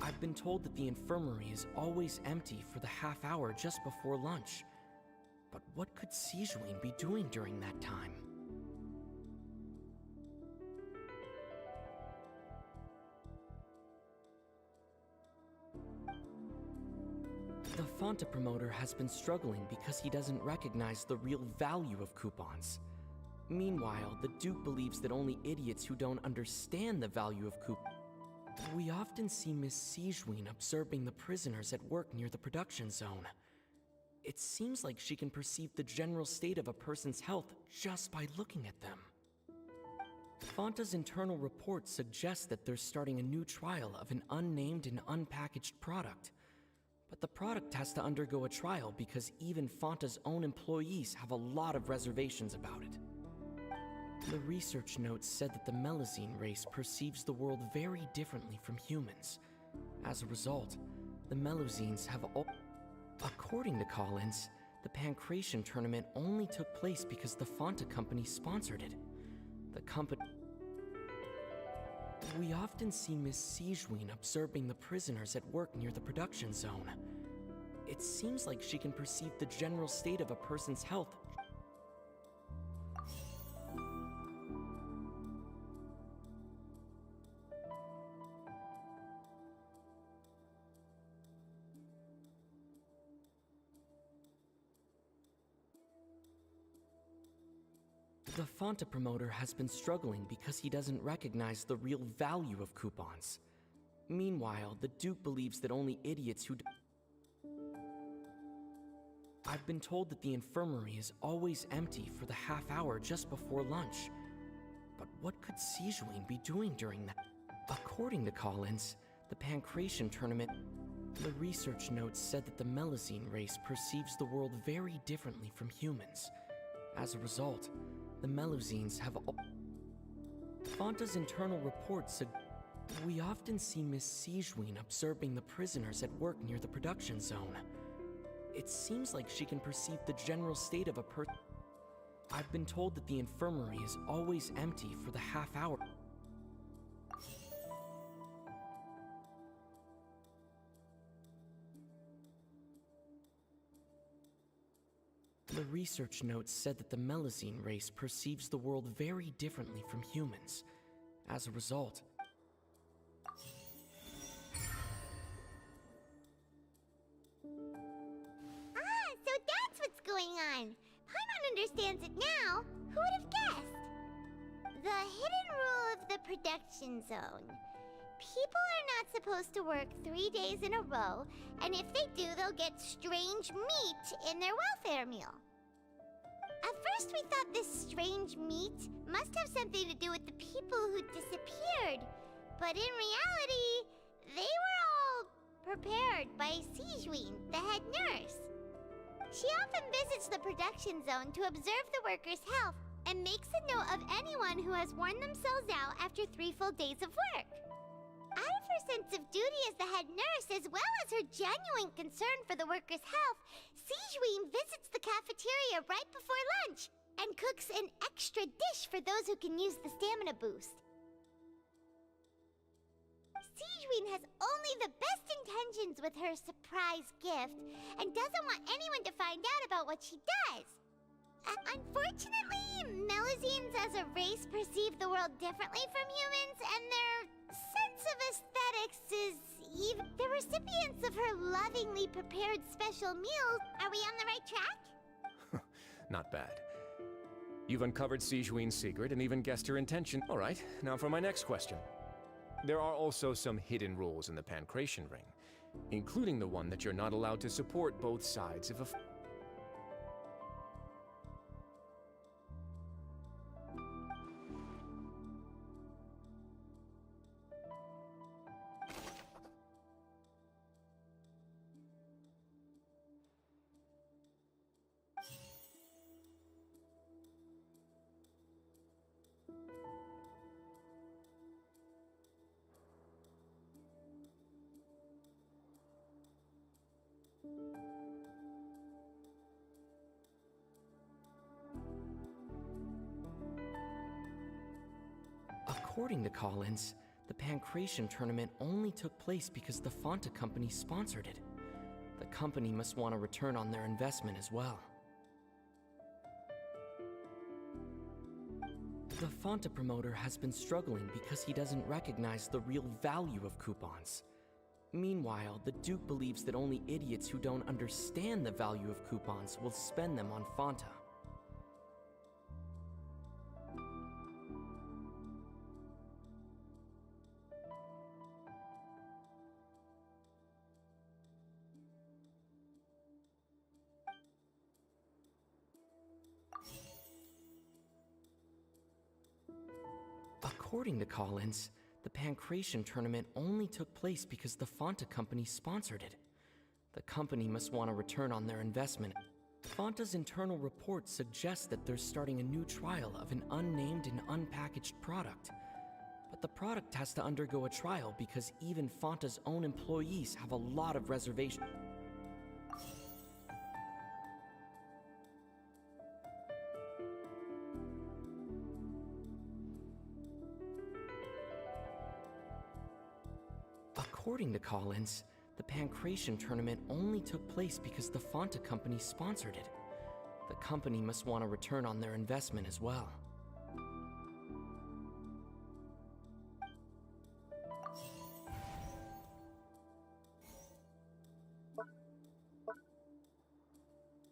I've been told that the infirmary is always empty for the half hour just before lunch. But what could Sijuin be doing during that time? The Fanta promoter has been struggling because he doesn't recognize the real value of coupons. Meanwhile, the Duke believes that only idiots who don't understand the value of coupons. We often see Miss Sijuin observing the prisoners at work near the production zone. It seems like she can perceive the general state of a person's health just by looking at them. Fanta's internal report suggests that they're starting a new trial of an unnamed and unpackaged product. But the product has to undergo a trial because even Fanta's own employees have a lot of reservations about it. The research notes said that the Melazine race perceives the world very differently from humans. As a result, the Melazines have all— According to Collins, the Pancration tournament only took place because the Fanta company sponsored it. The company— We often see Miss Sijuin observing the prisoners at work near the production zone. It seems like she can perceive the general state of a person's health. The Fanta promoter has been struggling because he doesn't recognize the real value of coupons. Meanwhile, the Duke believes that only idiots who... I've been told that the infirmary is always empty for the half hour just before lunch. But what could Sijuin be doing during that? According to Collins, the Pancration tournament... The research notes said that the Melazine race perceives the world very differently from humans. As a result, the Melazines have... Fanta's internal reports... We often see Miss Sijuin observing the prisoners at work near the production zone. It seems like she can perceive the general state of a person. I've been told that the infirmary is always empty for the half hour. The research notes said that the Melazine race perceives the world very differently from humans. As a result, So that's what's going on. Paimon understands it now. Who would have guessed? The hidden rule of the production zone. People are not supposed to work 3 days in a row, and if they do, they'll get strange meat in their welfare meal. At first, we thought this strange meat must have something to do with the people who disappeared, but in reality, they were all prepared by Sijuin, the head nurse. She often visits the production zone to observe the workers' health and makes a note of anyone who has worn themselves out after 3 full days of work. Out of her sense of duty as the head nurse, as well as her genuine concern for the workers' health, Sijuin visits the cafeteria right before lunch and cooks an extra dish for those who can use the stamina boost. Sijuin has only the best intentions with her surprise gift and doesn't want anyone to find out about what she does. Unfortunately, Melazines as a race perceive the world differently from humans, and their sense of aesthetics is even... The recipients of her lovingly prepared special meals. Are we on the right track? Not bad. You've uncovered Sijuin's secret and even guessed her intention. All right, now for my next question. There are also some hidden rules in the Pancration ring, including the one that you're not allowed to support both sides of a... According to Collins, the Pancration tournament only took place because the Fanta company sponsored it. The company must want a return on their investment as well. The Fanta promoter has been struggling because he doesn't recognize the real value of coupons. Meanwhile, the Duke believes that only idiots who don't understand the value of coupons will spend them on Fanta. According to Collins, the Pancration tournament only took place because the Fanta company sponsored it. The company must want a return on their investment. Fanta's internal reports suggest that they're starting a new trial of an unnamed and unpackaged product. But the product has to undergo a trial because even Fanta's own employees have a lot of reservations. According to Collins, the Pancration tournament only took place because the Fanta company sponsored it. The company must want a return on their investment as well.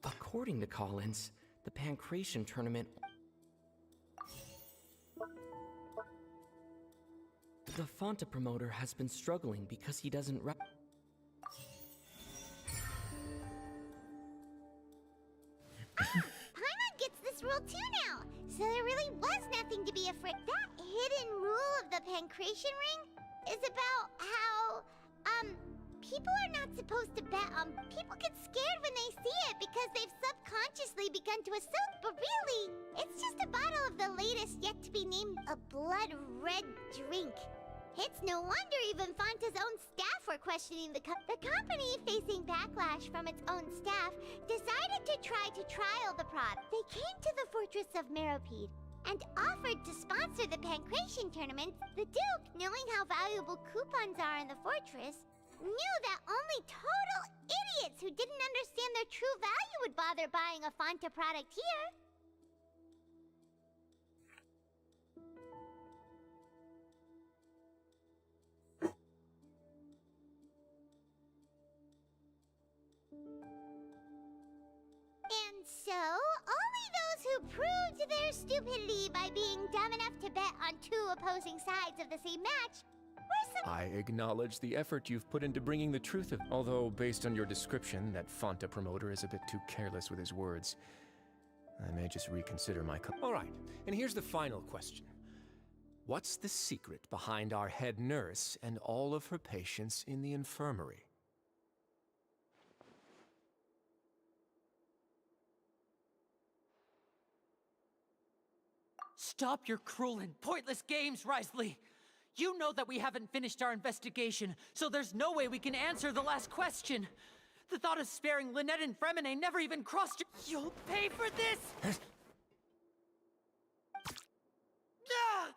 According to Collins, the Pancration tournament... The Fonta promoter has been struggling because he doesn't Paimon gets this rule too now, so there really was nothing to be afraid. That hidden rule of the pancration ring is about how, people are not supposed to bet on. People get scared when they see it because they've subconsciously begun to assume, but really, it's just a bottle of the latest yet to be named a blood red drink. It's no wonder even Fonta's own staff were questioning the company, facing backlash from its own staff, decided to try to trial the product. They came to the fortress of Meropide and offered to sponsor the pancration tournament. The Duke, knowing how valuable coupons are in the fortress, knew that only total idiots who didn't understand their true value would bother buying a Fonta product here. And so, only those who proved their stupidity by being dumb enough to bet on two opposing sides of the same match were some— I acknowledge the effort you've put into bringing the truth of— Although, based on your description, that Fonta promoter is a bit too careless with his words. I may just reconsider my Alright, and here's the final question. What's the secret behind our head nurse and all of her patients in the infirmary? Stop your cruel and pointless games, Risley! You know that we haven't finished our investigation, so there's no way we can answer the last question. The thought of sparing Lynette and Fremine never even crossed your— You'll pay for this! Ah!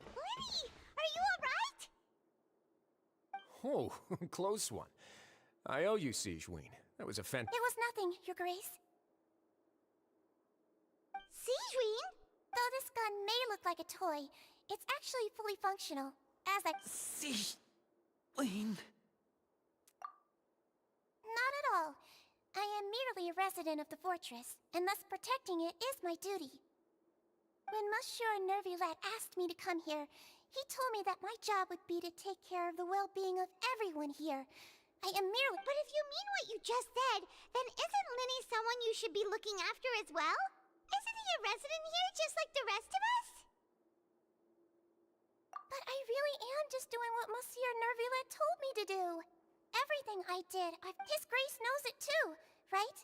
Lenny, are you alright? Oh, close one. I owe you, Sigewinne. That was a It was nothing, Your Grace. Sigewinne? Though this gun may look like a toy, it's actually fully functional. As a— Sigewinne. Not at all. I am merely a resident of the fortress, and thus protecting it is my duty. When Monsieur Nervulette asked me to come here, he told me that my job would be to take care of the well-being of everyone here. I am merely— But if you mean what you just said, then isn't Linny someone you should be looking after as well? Isn't he a resident here just like the rest of us? But I really am just doing what Monsieur Nervulette told me to do. Everything I did, His Grace knows it too, right?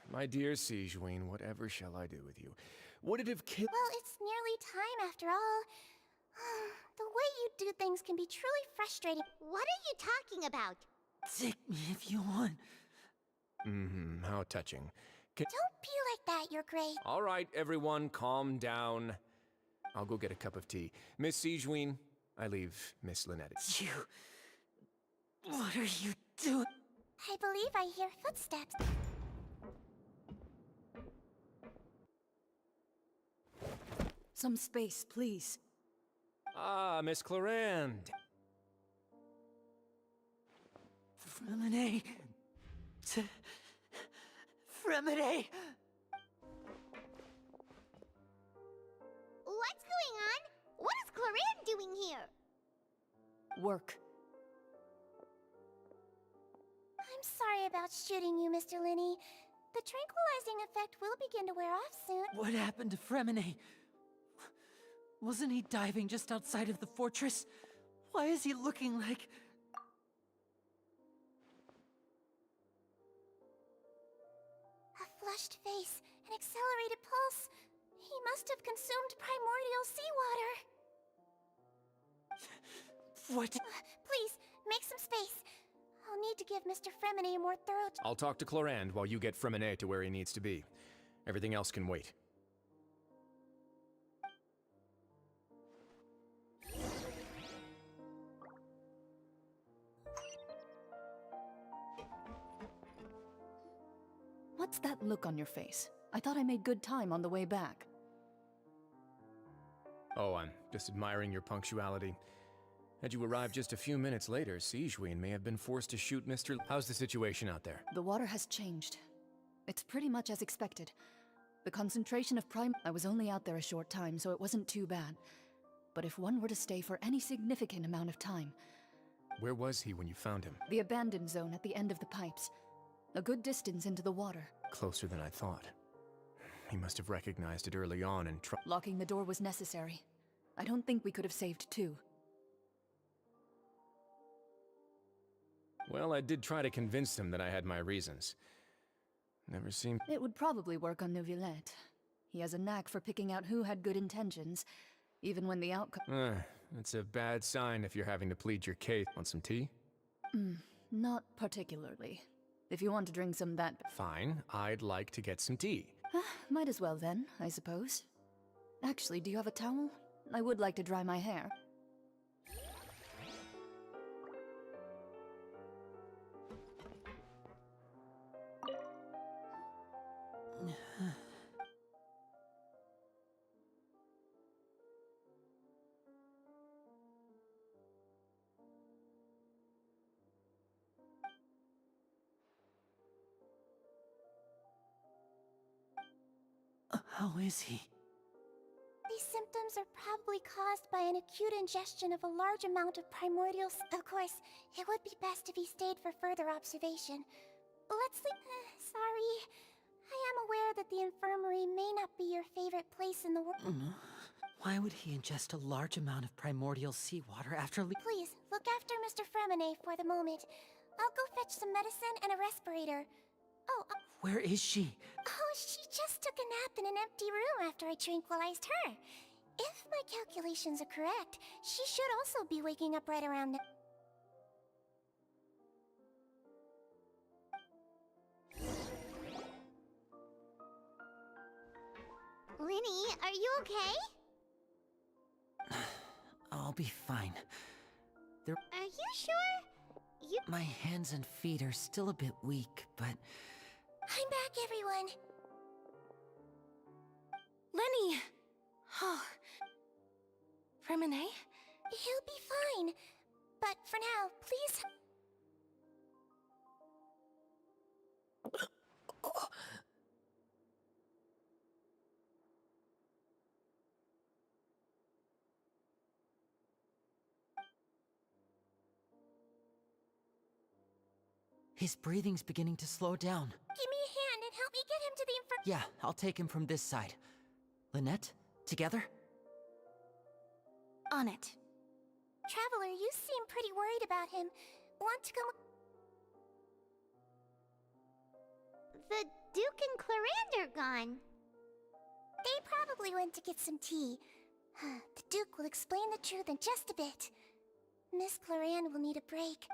My dear Sigewinne, whatever shall I do with you? Would it have killed— Well, it's nearly time after all. The way you do things can be truly frustrating. What are you talking about? Take me if you want. Mm-hmm, how touching. Don't be like that, Your Grace. All right, everyone, calm down. I'll go get a cup of tea. Miss Sigewinne, I leave Miss Lynette. You... What are you doing? I believe I hear footsteps. Some space, please. Ah, Miss Clorinde. Fremine... Fremine! What's going on? What is Clorinde doing here? Work. I'm sorry about shooting you, Mr. Linny. The tranquilizing effect will begin to wear off soon. What happened to Fremine? Wasn't he diving just outside of the fortress? Why is he looking like... A flushed face, an accelerated pulse. He must have consumed primordial seawater. What? Please, make some space. I'll need to give Mr. Fremine a more thorough... I'll talk to Clorinde while you get Fremine to where he needs to be. Everything else can wait. What's that look on your face? I thought I made good time on the way back. Oh, I'm just admiring your punctuality. Had you arrived just a few minutes later, Sigewinne may have been forced to shoot Mr. How's the situation out there? The water has changed. It's pretty much as expected. The concentration of I was only out there a short time, so it wasn't too bad. but if one were to stay for any significant amount of time... Where was he when you found him? The abandoned zone at the end of the pipes. A good distance into the water. Closer than I thought. He must have recognized it early on and Locking the door was necessary. I don't think we could have saved two. Well, I did try to convince him that I had my reasons. Never seemed... It would probably work on Neuvillette. He has a knack for picking out who had good intentions, even when the outcome... It's a bad sign if you're having to plead your case. Want some tea? Not particularly. If you want to drink some that... Fine, I'd like to get some tea. Might as well then, I suppose. Actually, do you have a towel? I would like to dry my hair. How is he? These symptoms are probably caused by an acute ingestion of a large amount of primordial... Of course, it would be best if he stayed for further observation. Let's leave... sorry. I am aware that the infirmary may not be your favorite place in the world. Why would he ingest a large amount of primordial seawater after Please, look after Mr. Fremine for the moment. I'll go fetch some medicine and a respirator. Oh, Where is she? Oh, she just took a nap in an empty room after I tranquilized her. If my calculations are correct, she should also be waking up right around now. Linny, are you okay? I'll be fine. Are you sure? My hands and feet are still a bit weak, but... I'm back, everyone. Lenny! Oh. Fremine? He'll be fine. But for now, please... His breathing's beginning to slow down. Give me a hand and help me get him to the Yeah, I'll take him from this side. Lynette, together? On it. Traveler, you seem pretty worried about him. Want to come... The Duke and Clarande are gone. They probably went to get some tea. The Duke will explain the truth in just a bit. Miss Clarande will need a break.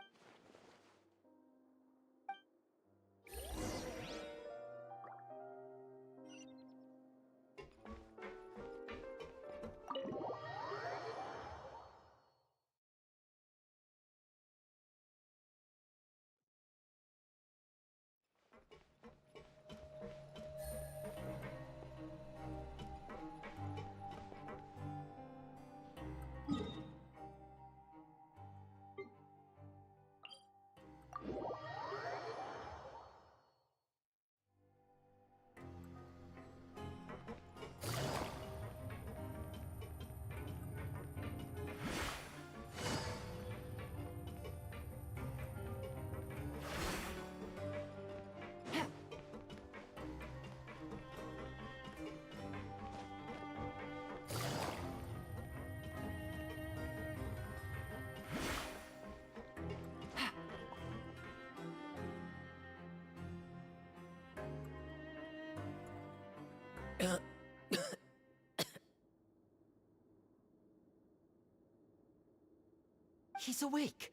He's awake!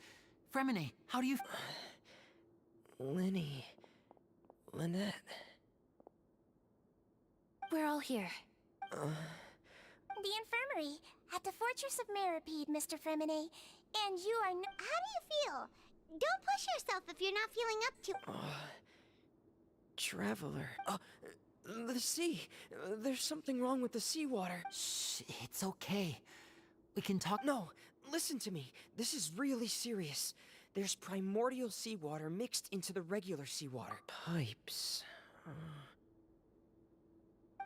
Fremine, how do you... Lynette... We're all here. The infirmary, at the Fortress of Meripede, Mr. Fremine. And you are How do you feel? Don't push yourself if you're not feeling up to... Traveler... the sea! There's something wrong with the seawater. Shh, it's okay. We can talk... No! Listen to me. This is really serious. There's primordial seawater mixed into the regular seawater. Pipes...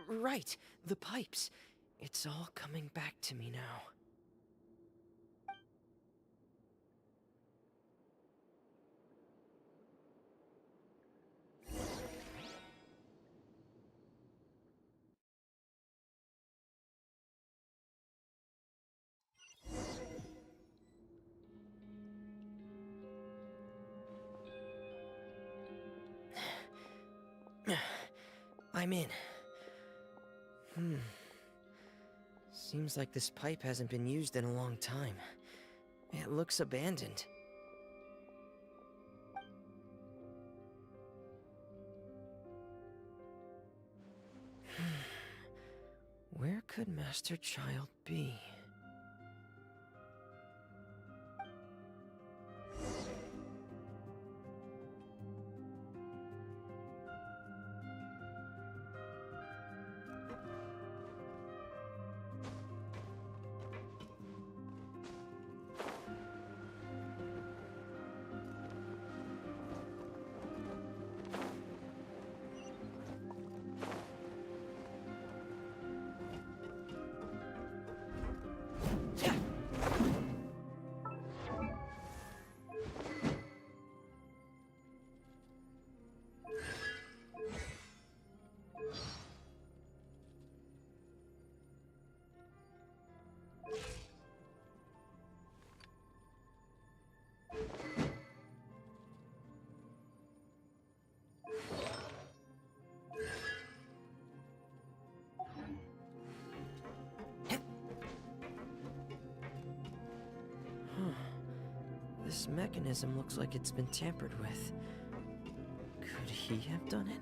Right, the pipes. It's all coming back to me now. I'm in. Seems like this pipe hasn't been used in a long time. It looks abandoned. Where could Master Child be? This mechanism looks like it's been tampered with. Could he have done it?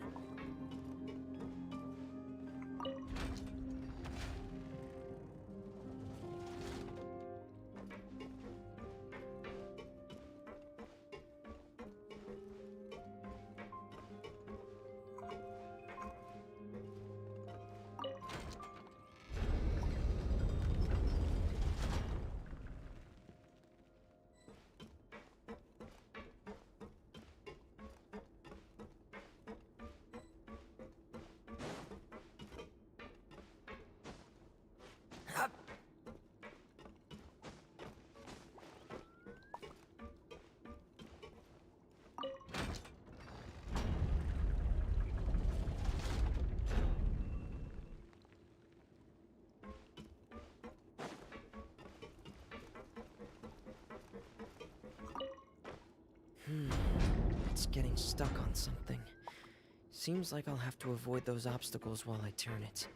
It's getting stuck on something. Seems like I'll have to avoid those obstacles while I turn it.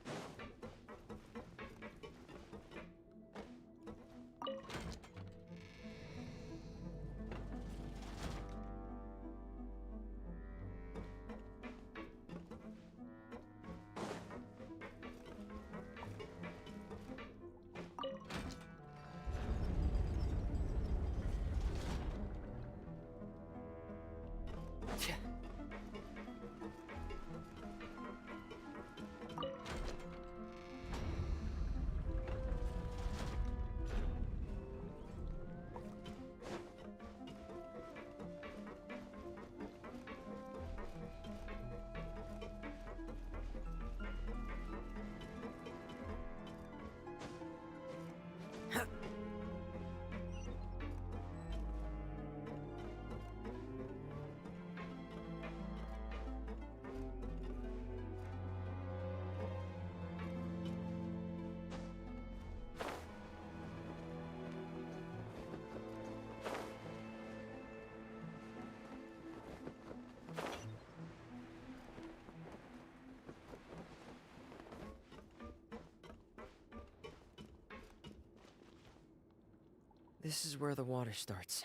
This is where the water starts.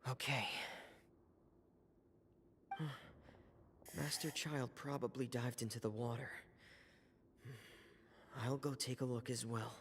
Okay. Master Child probably dived into the water. I'll go take a look as well.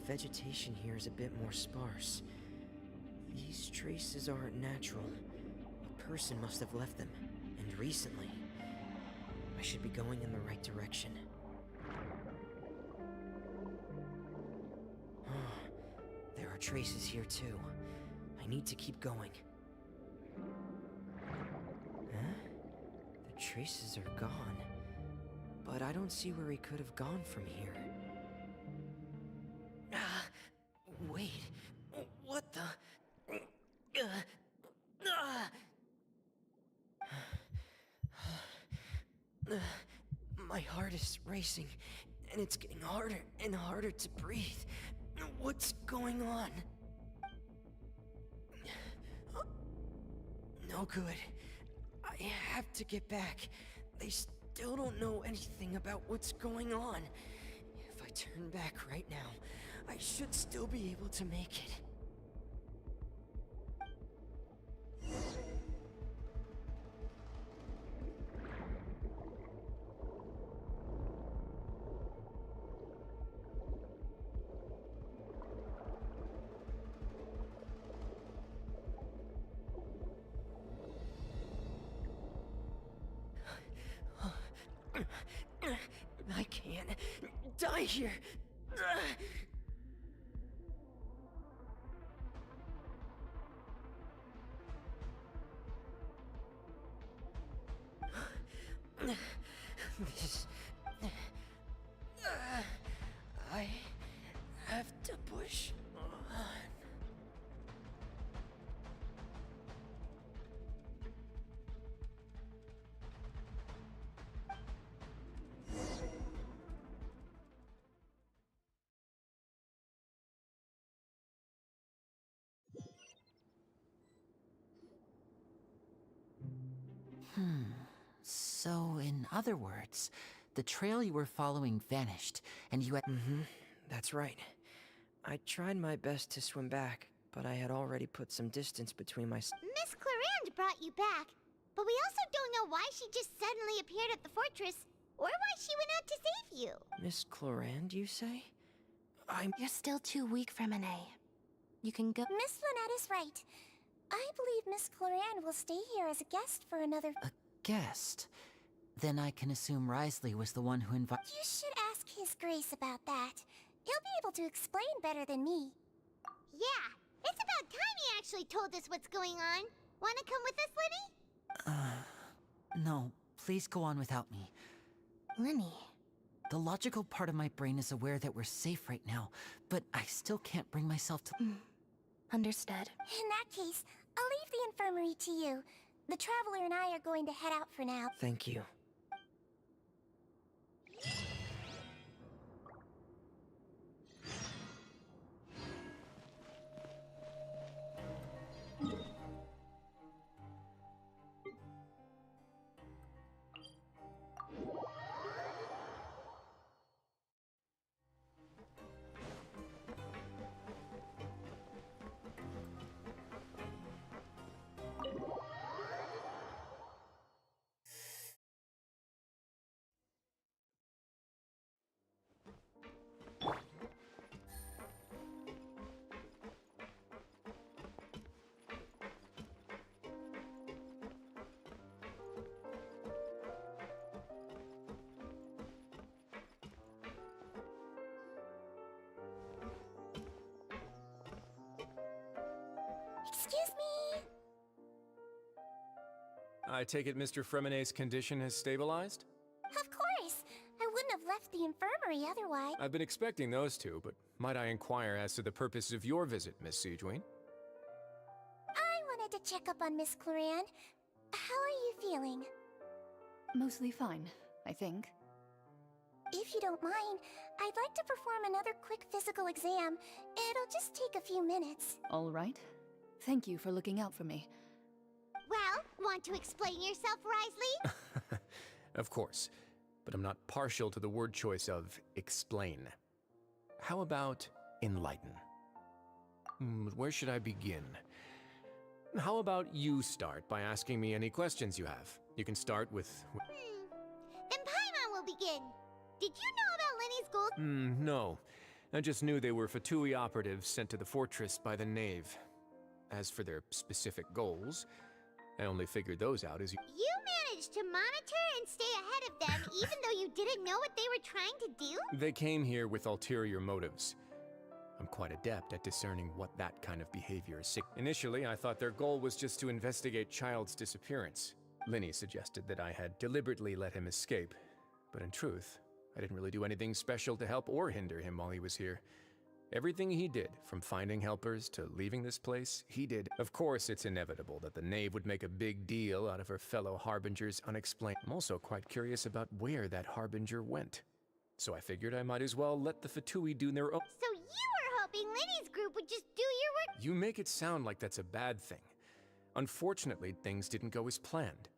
The vegetation here is a bit more sparse. These traces aren't natural. A person must have left them, and recently. I should be going in the right direction. There are Trace is here too. I need to keep going. Huh? The traces are gone. But I don't see where he could have gone from here. Wait. What the? My heart is racing, and it's getting harder and harder to breathe. What's going on? No good. I have to get back. They still don't know anything about what's going on. If I turn back right now, I should still be able to make it. I can't die here. This... I have to push on. So, in other words, the trail you were following vanished, and you had— That's right. I tried my best to swim back, but I had already put some distance between my... Miss Clarande brought you back, but we also don't know why she just suddenly appeared at the fortress, or why she went out to save you. Miss Clarande, you say? You're still too weak, Fremine. You can go— Miss Lynette is right. I believe Miss Clarande will stay here as a guest for another... a guest. Then I can assume Risley was the one who invited— You should ask His Grace about that. He'll be able to explain better than me. Yeah, it's about time he actually told us what's going on. Wanna come with us, Lenny? No, please go on without me. Lenny. The logical part of my brain is aware that we're safe right now, but I still can't bring myself to— Understood. In that case, I'll leave the infirmary to you. The Traveler and I are going to head out for now. Thank you. Excuse me? I take it Mr. Fremine's condition has stabilized? Of course. I wouldn't have left the infirmary otherwise. I've been expecting those two, but might I inquire as to the purpose of your visit, Miss Siegeween? I wanted to check up on Miss Clarande. How are you feeling? Mostly fine, I think. If you don't mind, I'd like to perform another quick physical exam. It'll just take a few minutes. All right. Thank you for looking out for me. Well, want to explain yourself, Risley? Of course, but I'm not partial to the word choice of explain. How about enlighten? Where should I begin? How about you start by asking me any questions you have? You can start with... Then Paimon will begin. Did you know about Lenny's goals? No. I just knew they were Fatui operatives sent to the fortress by the Knave. As for their specific goals, I only figured those out as you managed to monitor and stay ahead of them even though you didn't know what they were trying to do? They came here with ulterior motives. I'm quite adept at discerning what that kind of behavior is. Initially, I thought their goal was just to investigate Child's disappearance. Linny suggested that I had deliberately let him escape, but in truth, I didn't really do anything special to help or hinder him while he was here. Everything he did, from finding helpers to leaving this place, he did. Of course, it's inevitable that the knave would make a big deal out of her fellow Harbinger's unexplained. I'm also quite curious about where that Harbinger went. So I figured I might as well let the Fatui do their own. So you were hoping Linny's group would just do your work? You make it sound like that's a bad thing. Unfortunately, things didn't go as planned.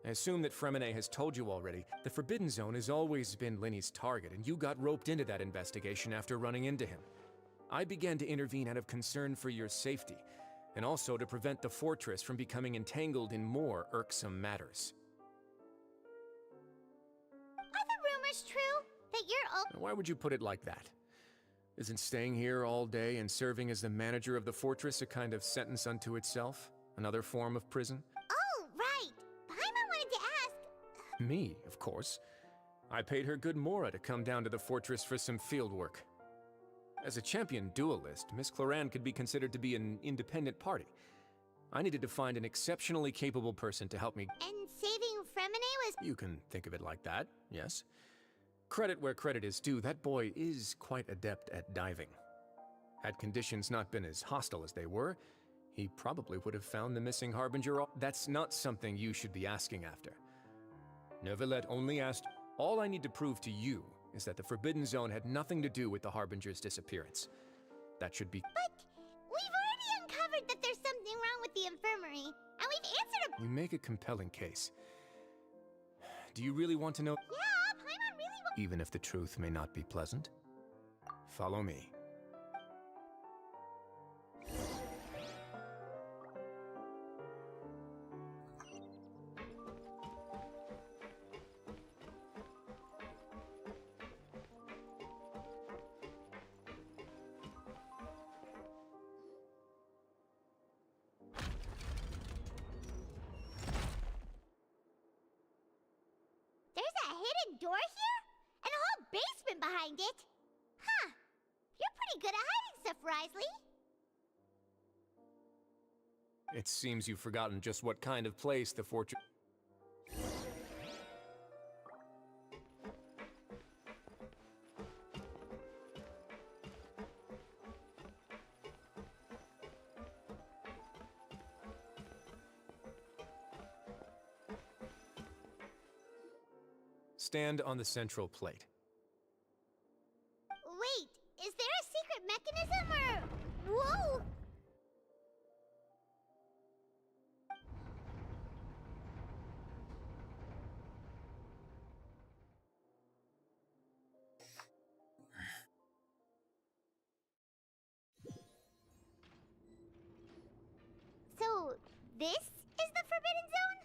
I assume that Fremine has told you already. The Forbidden Zone has always been Linny's target, and you got roped into that investigation after running into him. I began to intervene out of concern for your safety, and also to prevent the fortress from becoming entangled in more irksome matters. Are the rumors true? That you're Why would you put it like that? Isn't staying here all day and serving as the manager of the fortress a kind of sentence unto itself? Another form of prison? Oh, right. Paimon wanted to ask. Me, of course. I paid her good mora to come down to the fortress for some field work. As a champion duelist, Miss Cloran could be considered to be an independent party. I needed to find an exceptionally capable person to help me. And saving Fremine was... You can think of it like that, yes. Credit where credit is due, that boy is quite adept at diving. Had conditions not been as hostile as they were, he probably would have found the missing Harbinger. That's not something you should be asking after. Neuvillette only asked, all I need to prove to you is that the Forbidden Zone had nothing to do with the Harbinger's disappearance. That should be... But we've already uncovered that there's something wrong with the infirmary, and we've answered a... You make a compelling case. Do you really want to know? Yeah, Paimon really... Even if the truth may not be pleasant? Follow me. Door here? And a whole basement behind it? Huh. You're pretty good at hiding stuff, Risley. It seems you've forgotten just what kind of place the fortress... Stand on the central plate. Wait, is there a secret mechanism or... Whoa! So, this is the Forbidden Zone?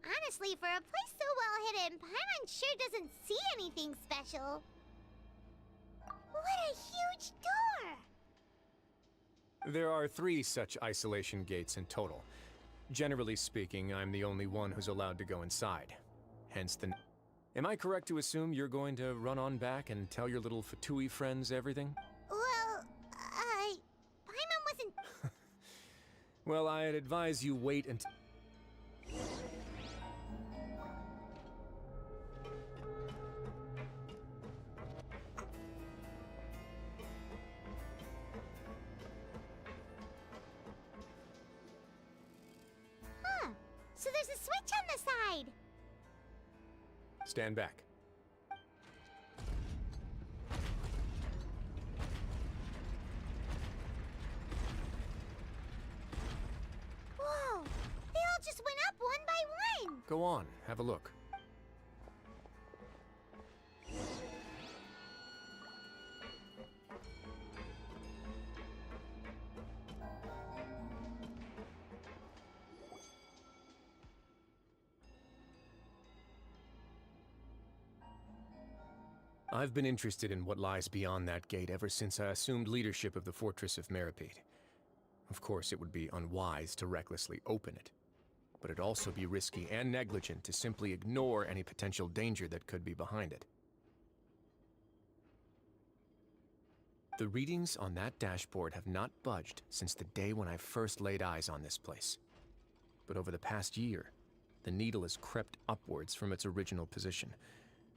Honestly, for a place so well hidden, Paimon sure doesn't see anything special. What a huge door! There are 3 such isolation gates in total. Generally speaking, I'm the only one who's allowed to go inside. Hence the... Am I correct to assume you're going to run on back and tell your little Fatui friends everything? Well, Paimon wasn't... Well, I'd advise you wait until... So there's a switch on the side! Stand back. Whoa! They all just went up one by one! Go on, have a look. I've been interested in what lies beyond that gate ever since I assumed leadership of the Fortress of Meripede. Of course, it would be unwise to recklessly open it, but it'd also be risky and negligent to simply ignore any potential danger that could be behind it. The readings on that dashboard have not budged since the day when I first laid eyes on this place. But over the past year, the needle has crept upwards from its original position,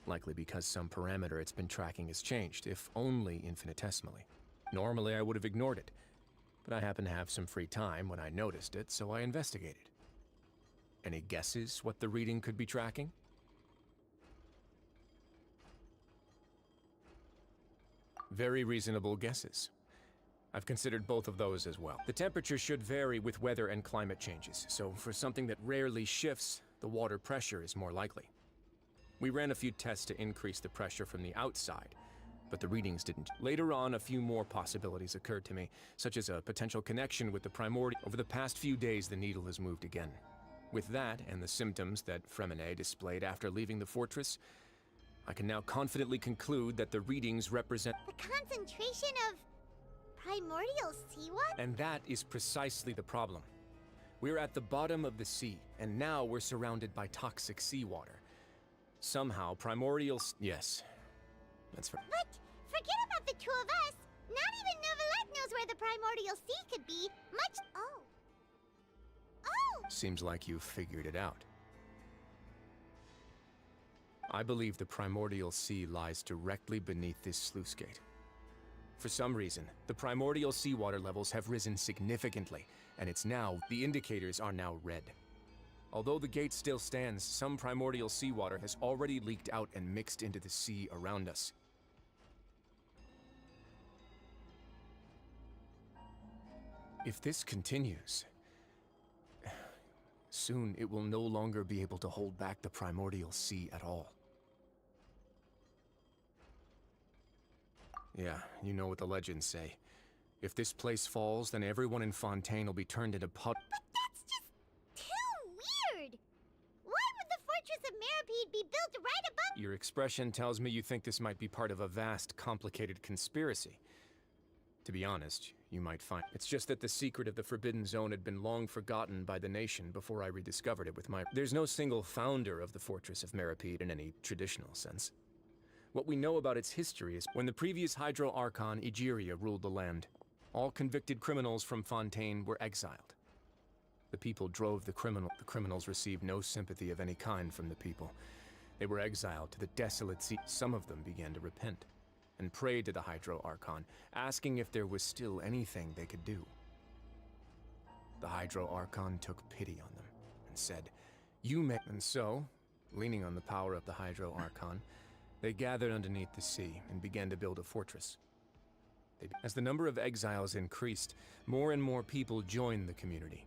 likely because some parameter it's been tracking has changed, if only infinitesimally. Normally I would have ignored it, but I happened to have some free time when I noticed it, so I investigated. Any guesses what the reading could be tracking? Very reasonable guesses. I've considered both of those as well. The temperature should vary with weather and climate changes, so for something that rarely shifts, the water pressure is more likely. We ran a few tests to increase the pressure from the outside, but the readings didn't. Later on, a few more possibilities occurred to me, such as a potential connection with the primordial. Over the past few days, the needle has moved again. With that, and the symptoms that Fremine displayed after leaving the fortress, I can now confidently conclude that the readings represent The concentration of primordial seawater? And that is precisely the problem. We're at the bottom of the sea, and now we're surrounded by toxic seawater. Somehow, yes. That's right. But forget about the two of us. Not even Novelette knows where the primordial sea could be. Oh. Seems like you've figured it out. I believe the primordial sea lies directly beneath this sluice gate. For some reason, the primordial seawater levels have risen significantly, and the indicators are now red. Although the gate still stands, some primordial seawater has already leaked out and mixed into the sea around us. If this continues, soon it will no longer be able to hold back the primordial sea at all. Yeah, you know what the legends say. If this place falls, then everyone in Fontaine will be turned into But that's just too weird! Why would the Fortress of Meropide be built right above— Your expression tells me you think this might be part of a vast, complicated conspiracy. To be honest, you might find it's just that the secret of the Forbidden Zone had been long forgotten by the nation before I rediscovered it with my— There's no single founder of the Fortress of Meropide in any traditional sense. What we know about its history is when the previous Hydro Archon, Egeria, ruled the land, all convicted criminals from Fontaine were exiled. The people drove the criminals received no sympathy of any kind from the people. They were exiled to the desolate sea. Some of them began to repent and prayed to the Hydro Archon, asking if there was still anything they could do. The Hydro Archon took pity on them and said, "You may..." And so, leaning on the power of the Hydro Archon, they gathered underneath the sea and began to build a fortress. As the number of exiles increased, more and more people joined the community.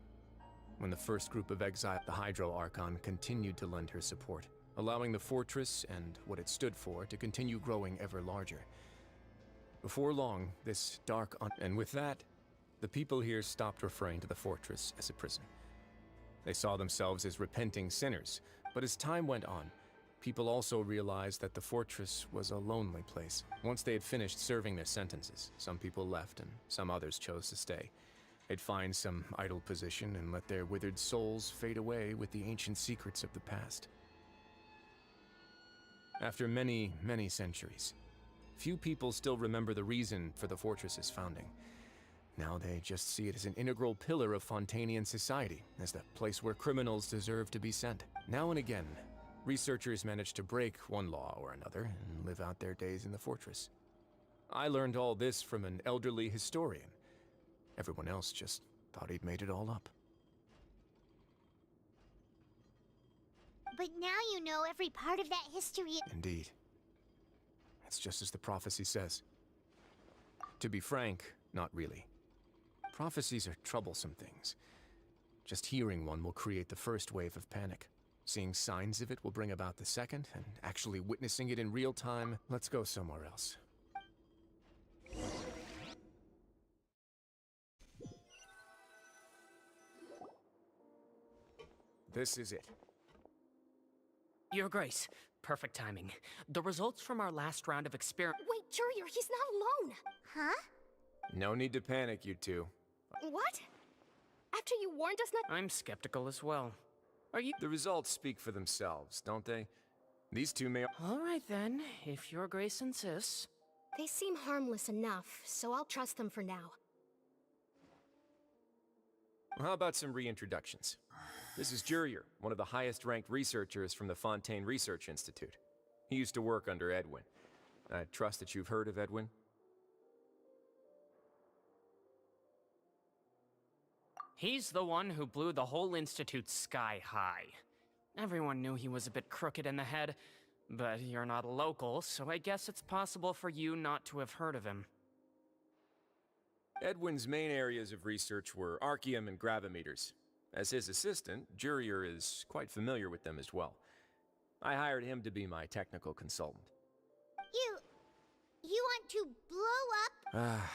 When the first group of exiles, the Hydro Archon continued to lend her support, allowing the fortress and what it stood for to continue growing ever larger. Before long, this and with that, the people here stopped referring to the fortress as a prison. They saw themselves as repenting sinners, but as time went on, people also realized that the fortress was a lonely place. Once they had finished serving their sentences, some people left and some others chose to stay. They'd find some idle position and let their withered souls fade away with the ancient secrets of the past. After many, many centuries, few people still remember the reason for the fortress's founding. Now they just see it as an integral pillar of Fontainian society, as the place where criminals deserve to be sent. Now and again, researchers manage to break one law or another and live out their days in the fortress. I learned all this from an elderly historian. Everyone else just thought he'd made it all up. But now you know every part of that history. Indeed. It's just as the prophecy says. To be frank, not really. Prophecies are troublesome things. Just hearing one will create the first wave of panic. Seeing signs of it will bring about the second, and actually witnessing it in real time, let's go somewhere else. This is it. Your Grace, perfect timing. The results from our last round of experiment— Wait, Jurier, he's not alone! Huh? No need to panic, you two. What? After you warned us not— I'm skeptical as well. Are you— The results speak for themselves, don't they? These two may— All right then, if Your Grace insists. They seem harmless enough, so I'll trust them for now. Well, how about some reintroductions? This is Jurier, one of the highest-ranked researchers from the Fontaine Research Institute. He used to work under Edwin. I trust that you've heard of Edwin? He's the one who blew the whole institute sky high. Everyone knew he was a bit crooked in the head, but you're not a local, so I guess it's possible for you not to have heard of him. Edwin's main areas of research were archaeum and gravimeters. As his assistant, Jurier is quite familiar with them as well. I hired him to be my technical consultant. You want to blow up? Ah,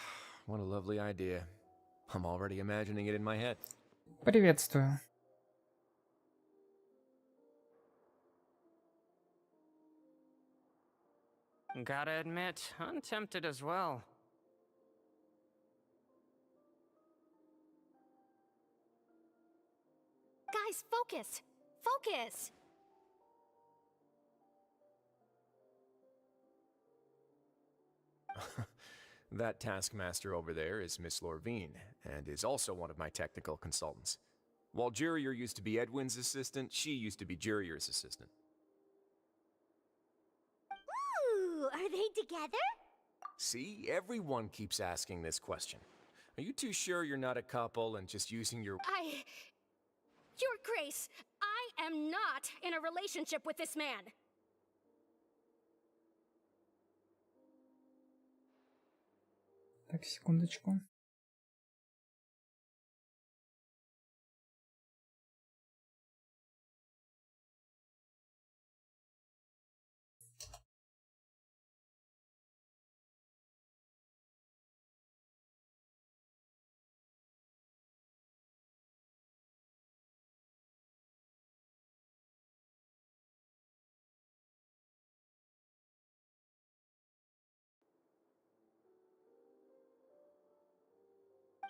what a lovely idea. I'm already imagining it in my head. Приветствую. Gotta admit, I'm tempted as well. Guys, focus! Focus! That taskmaster over there is Miss Lorvine, and is also one of my technical consultants. While Jurier used to be Edwin's assistant, she used to be Jurier's assistant. Ooh, are they together? See, everyone keeps asking this question. Are you too sure you're not a couple and just using your... Your Grace, I am not in a relationship with this man. Так, секундочку.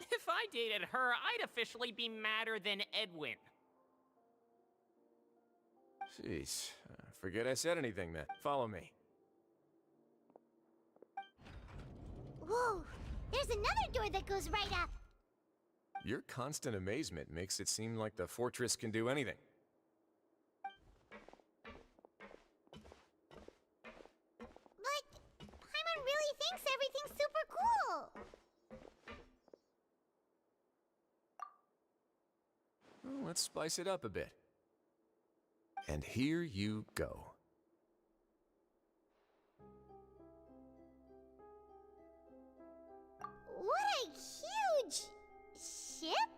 If I dated her, I'd officially be madder than Edwin. Jeez, forget I said anything then. Follow me. Whoa, there's another door that goes right up. Your constant amazement makes it seem like the fortress can do anything. But Paimon really thinks everything's super cool. Well, let's spice it up a bit. And here you go. What a huge ship?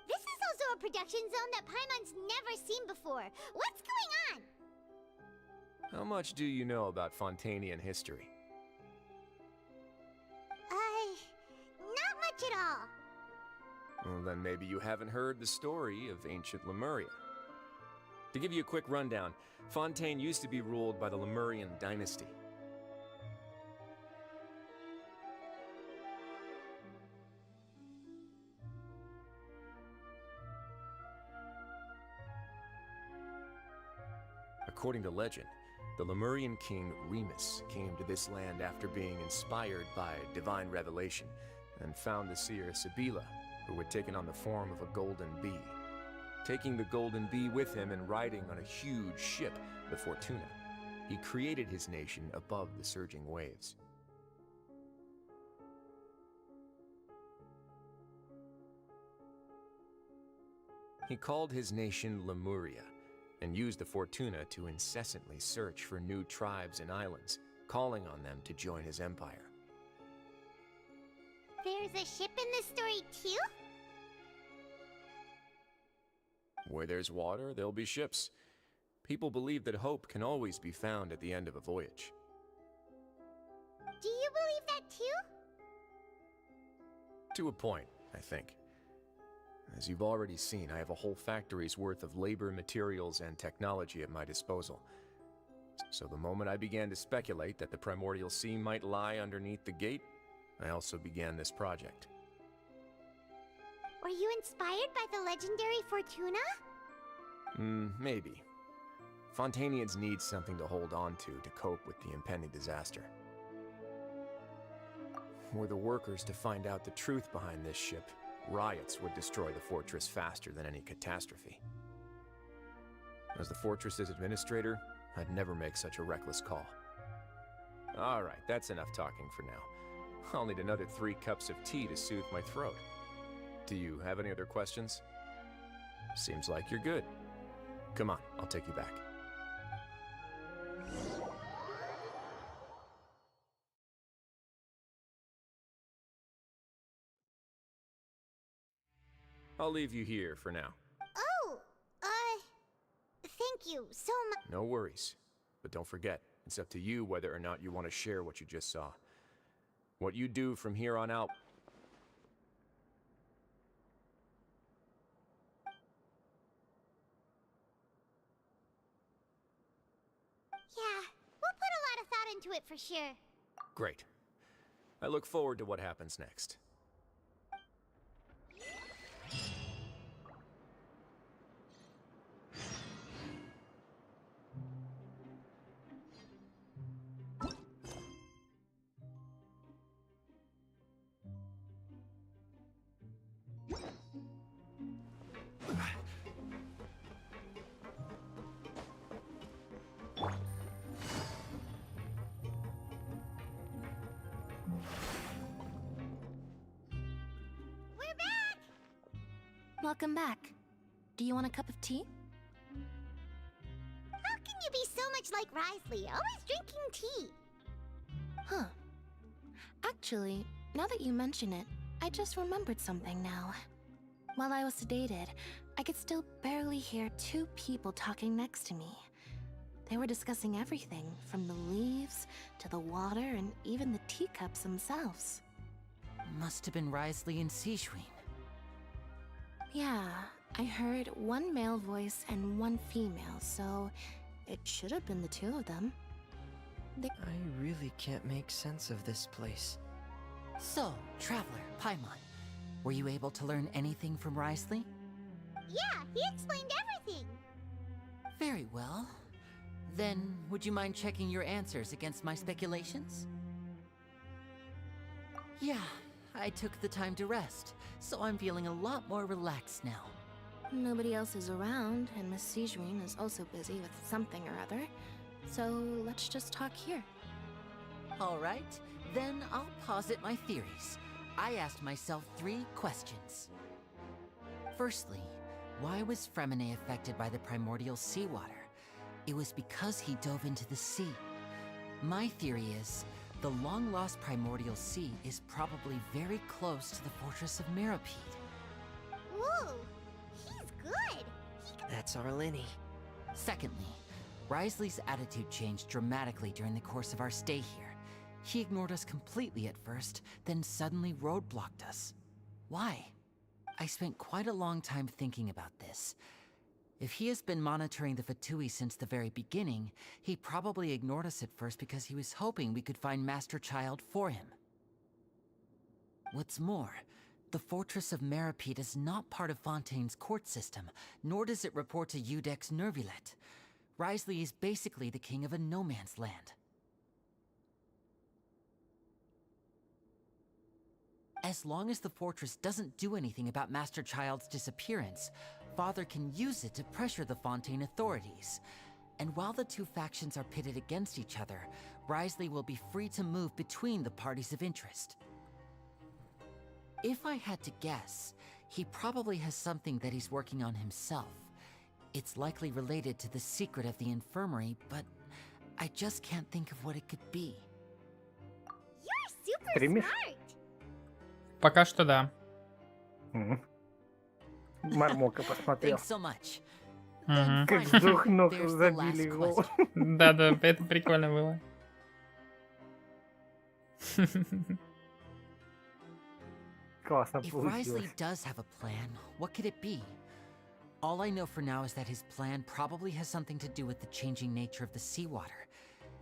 This is also a production zone that Paimon's never seen before. What's going on? How much do you know about Fontainian history? Not much at all. Well, then maybe you haven't heard the story of ancient Lemuria. To give you a quick rundown, Fontaine used to be ruled by the Lemurian dynasty. According to legend, the Lemurian king Remus came to this land after being inspired by divine revelation and found the seer Sibila, who had taken on the form of a golden bee. Taking the golden bee with him and riding on a huge ship, the Fortuna, he created his nation above the surging waves. He called his nation Lemuria, and used the Fortuna to incessantly search for new tribes and islands, calling on them to join his empire. There's a ship in this story too? Where there's water, there'll be ships. People believe that hope can always be found at the end of a voyage. Do you believe that too? To a point, I think. As you've already seen, I have a whole factory's worth of labor, materials, and technology at my disposal. So the moment I began to speculate that the primordial sea might lie underneath the gate, I also began this project. Were you inspired by the legendary Fortuna? Maybe. Fontanians need something to hold on to cope with the impending disaster. Were the workers to find out the truth behind this ship, riots would destroy the fortress faster than any catastrophe. As the fortress's administrator, I'd never make such a reckless call. Alright, that's enough talking for now. I'll need another 3 cups of tea to soothe my throat. Do you have any other questions? Seems like you're good. Come on, I'll take you back. I'll leave you here for now. Oh, thank you so much. No worries. But don't forget, it's up to you whether or not you want to share what you just saw. What you do from here on out... Yeah, we'll put a lot of thought into it for sure. Great. I look forward to what happens next. Welcome back. Do you want a cup of tea? How can you be so much like Risley, always drinking tea? Huh. Actually, now that you mention it, I just remembered something now. While I was sedated, I could still barely hear 2 people talking next to me. They were discussing everything, from the leaves to the water and even the teacups themselves. Must have been Risley and Sijwin. Yeah, I heard 1 male voice and 1 female, so it should have been the 2 of them. I really can't make sense of this place. So, Traveler, Paimon, were you able to learn anything from Risley? Yeah, he explained everything. Very well. Then, would you mind checking your answers against my speculations? Yeah, I took the time to rest, so I'm feeling a lot more relaxed now. Nobody else is around, and Miss Sijwin is also busy with something or other, so let's just talk here. Alright, then I'll posit my theories. I asked myself 3 questions. Firstly, why was Fremine affected by the primordial seawater? It was because he dove into the sea. My theory is, the long-lost primordial sea is probably very close to the fortress of Meropide. Whoa, he's good. That's our Linny. Secondly, Risley's attitude changed dramatically during the course of our stay here. He ignored us completely at first, then suddenly roadblocked us. Why? I spent quite a long time thinking about this. If he has been monitoring the Fatui since the very beginning, he probably ignored us at first because he was hoping we could find Master Child for him. What's more, the Fortress of Meropide is not part of Fontaine's court system, nor does it report to Iudex Nervulet. Risley is basically the king of a no-man's land. As long as the fortress doesn't do anything about Master Child's disappearance, Father can use it to pressure the Fontaine authorities. And while the 2 factions are pitted against each other, Risley will be free to move between the parties of interest. If I had to guess, he probably has something that he's working on himself. It's likely related to the secret of the infirmary, but I just can't think of what it could be. You're super Стримишь? smart. Пока что да. Мармока посмотрел. Thanks so much. Мгм. Как с 2 ног There's the забили last гол. Да-да, это прикольно было. Классно If Risley получилось. does have a plan, what could it be? All I know for now is that his plan probably has something to do with the changing nature of the seawater.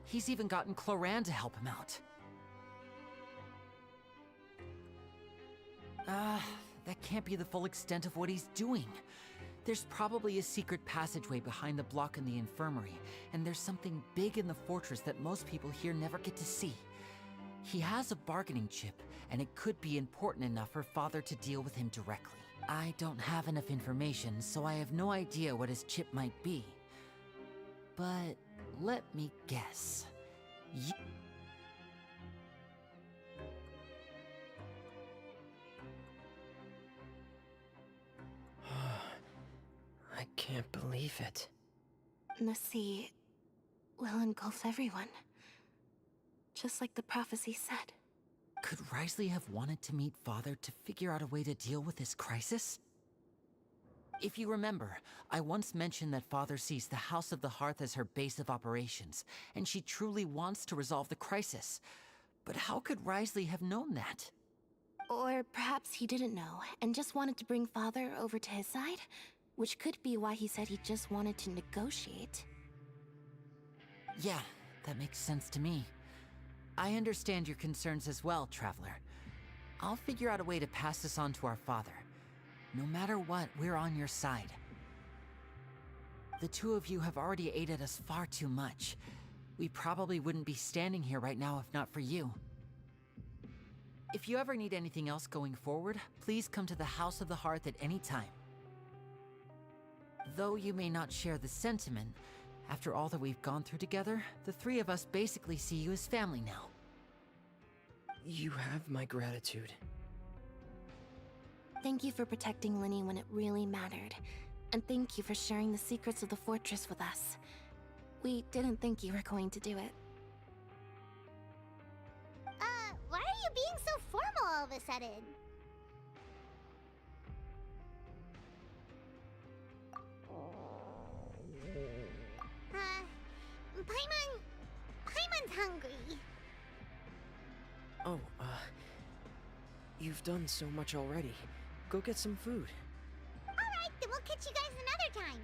He's even gotten Cloran to help him out. That can't be the full extent of what he's doing. There's probably a secret passageway behind the block in the infirmary, and there's something big in the fortress that most people here never get to see. He has a bargaining chip, and it could be important enough for Father to deal with him directly. I don't have enough information, so I have no idea what his chip might be. But let me guess. I can't believe it. The sea will engulf everyone. Just like the prophecy said. Could Risley have wanted to meet Father to figure out a way to deal with this crisis? If you remember, I once mentioned that Father sees the House of the Hearth as her base of operations, and she truly wants to resolve the crisis. But how could Risley have known that? Or perhaps he didn't know, and just wanted to bring Father over to his side? Which could be why he said he just wanted to negotiate. Yeah, that makes sense to me. I understand your concerns as well, Traveler. I'll figure out a way to pass this on to our father. No matter what, we're on your side. The two of you have already aided us far too much. We probably wouldn't be standing here right now if not for you. If you ever need anything else going forward, please come to the House of the Hearth at any time. Though you may not share the sentiment, after all that we've gone through together, the three of us basically see you as family now. You have my gratitude. Thank you for protecting Linny when it really mattered. And thank you for sharing the secrets of the fortress with us. We didn't think you were going to do it. Why are you being so formal all of a sudden? Paimon's hungry. Oh, you've done so much already. Go get some food. Alright, then we'll catch you guys another time.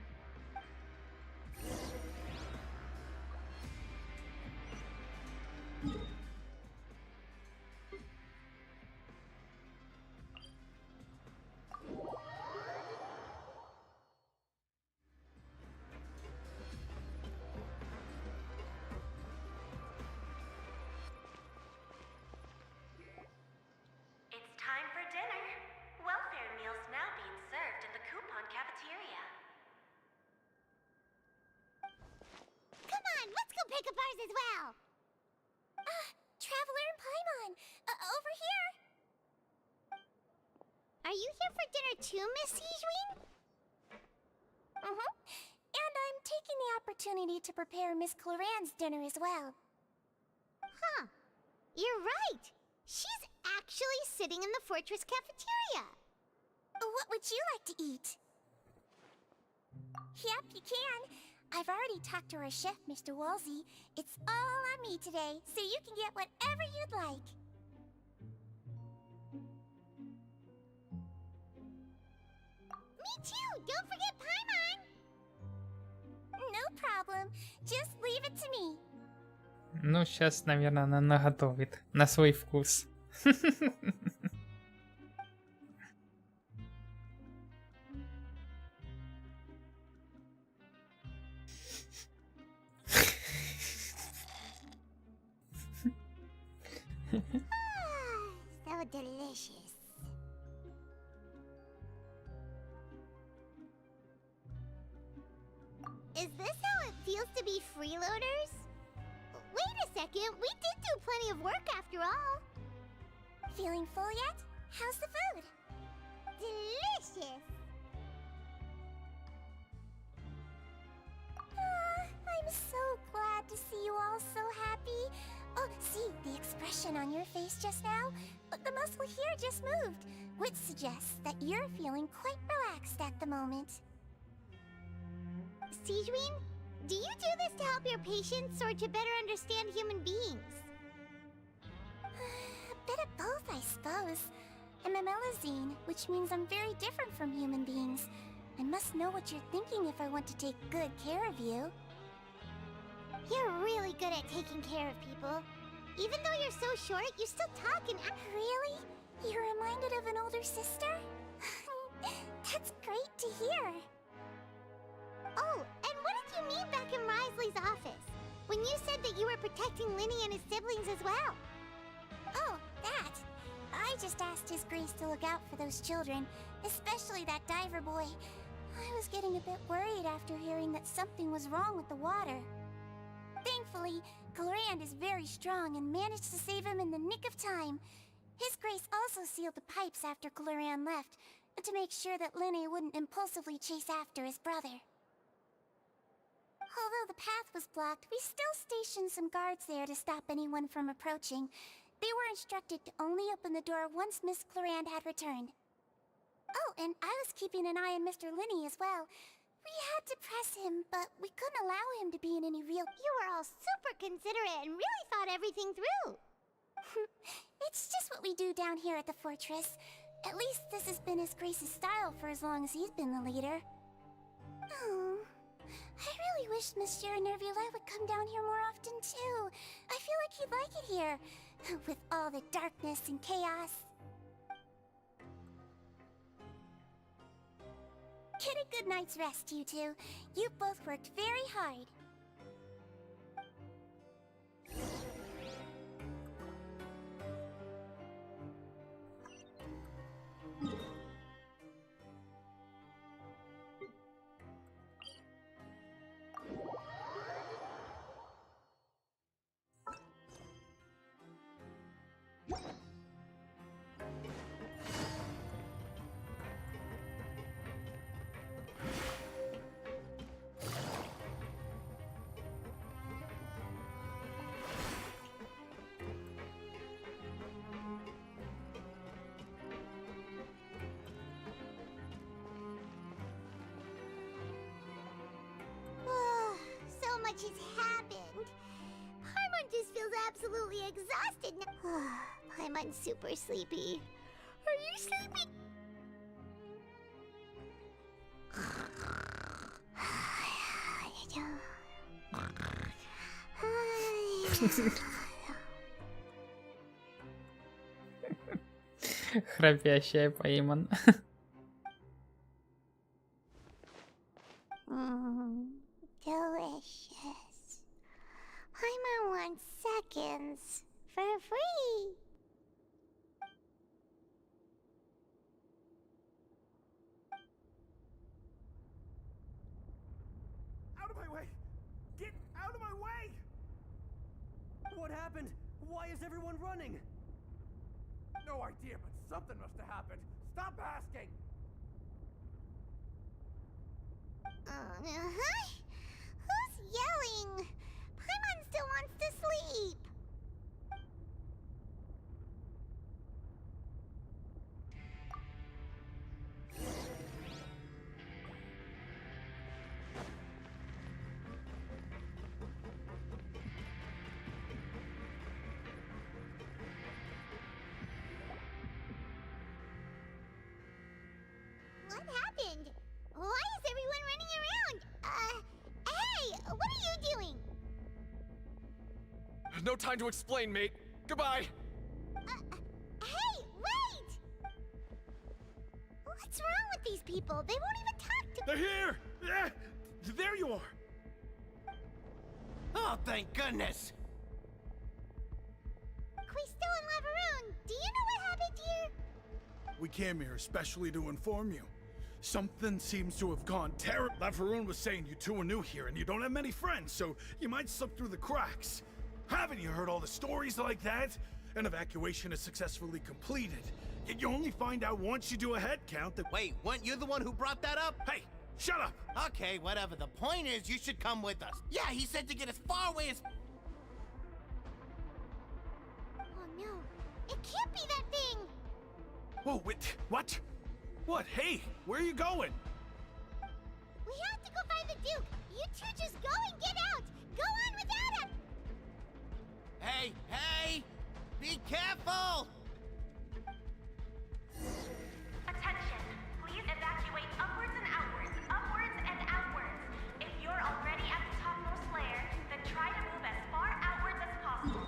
It's time for dinner. Welfare meals now being served in the coupon cafeteria. Come on, let's go pick up ours as well. Traveler and Paimon, over here. Are you here for dinner too, Miss Sijwin? Mm-hmm. And I'm taking the opportunity to prepare Miss Cloran's dinner as well. Huh. You're right. She's actually sitting in the fortress cafeteria. What would you like to eat? Yep, you can. I've already talked to our chef, Mr. Wolsey. It's all on me today, so you can get whatever you'd like. Me too! Don't forget Paimon! No problem. Just leave it to me. Ну, сейчас, наверное, она наготовит на свой вкус. So delicious. Is this how it feels to be freeloaders? Wait a second, we did do plenty of work after all. Feeling full yet? How's the food? Delicious. I'm so glad to see you all so happy. Oh, see the expression on your face just now? The muscle here just moved, which suggests that you're feeling quite relaxed at the moment. Sijwin, do you do this to help your patients or to better understand human beings? A bit of both, I suppose. I'm a Melazine, which means I'm very different from human beings. I must know what you're thinking if I want to take good care of you. You're really good at taking care of people. Even though you're so short, you still talk and act. Really? You're reminded of an older sister? That's great to hear. Oh, and what did you mean back in Risley's office? When you said that you were protecting Linny and his siblings as well? Oh, that. I just asked His Grace to look out for those children, especially that diver boy. I was getting a bit worried after hearing that something was wrong with the water. Thankfully, Colorand is very strong and managed to save him in the nick of time. His Grace also sealed the pipes after Colorand left, to make sure that Linny wouldn't impulsively chase after his brother. Although the path was blocked, we still stationed some guards there to stop anyone from approaching. They were instructed to only open the door once Miss Colorand had returned. Oh, and I was keeping an eye on Mr. Linny as well. We had to press him, but we couldn't allow him to be in any real... You were all super considerate and really thought everything through. It's just what we do down here at the fortress. At least this has been His Grace's style for as long as he's been the leader. Oh, I really wish Monsieur Nervulette would come down here more often too. I feel like he'd like it here, with all the darkness and chaos. Get a good night's rest, you two. You both worked very hard. Much has happened. Paimon just feels absolutely exhausted now. Paimon's super sleepy. Are you sleepy? Храпящая Паймон. Delicious. Paimon wants seconds for free. Out of my way! Get out of my way! What happened? Why is everyone running? No idea, but something must have happened. Stop asking! Who's yelling? Paimon still wants to sleep. What happened? Why is everyone running around? Hey! What are you doing? No time to explain, mate. Goodbye. Hey, wait! What's wrong with these people? They won't even talk to... They're here! Yeah, there you are! Oh, thank goodness! We're still in Lavaroon. Do you know what happened here? We came here especially to inform you. Something seems to have gone terrible. Lavaroon was saying you two are new here and you don't have many friends, so you might slip through the cracks. Haven't you heard all the stories like that? An evacuation is successfully completed. Yet you only find out once you do a head count that— Wait, weren't you the one who brought that up? Hey, shut up! Okay, whatever. The point is, you should come with us. Yeah, he said to get as far away as... Oh no, it can't be that thing! Whoa, wait, what? What? Hey, where are you going? We have to go find the Duke! You two just go and get out! Go on without him! Hey, hey! Be careful! Attention! Please evacuate upwards and outwards, upwards and outwards. If you're already at the topmost layer, then try to move as far outwards as possible.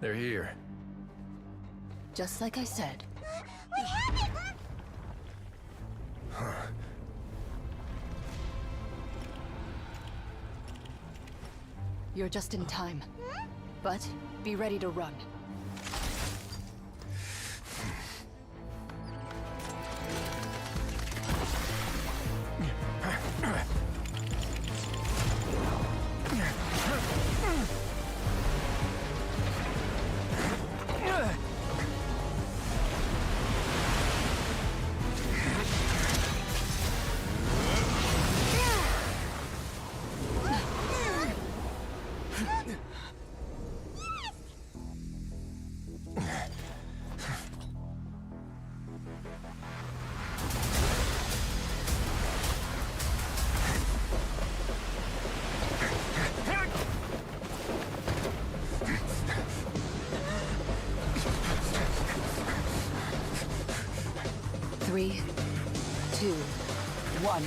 They're here. Just like I said. What happened? You're just in time. But be ready to run. Three, 2, 1.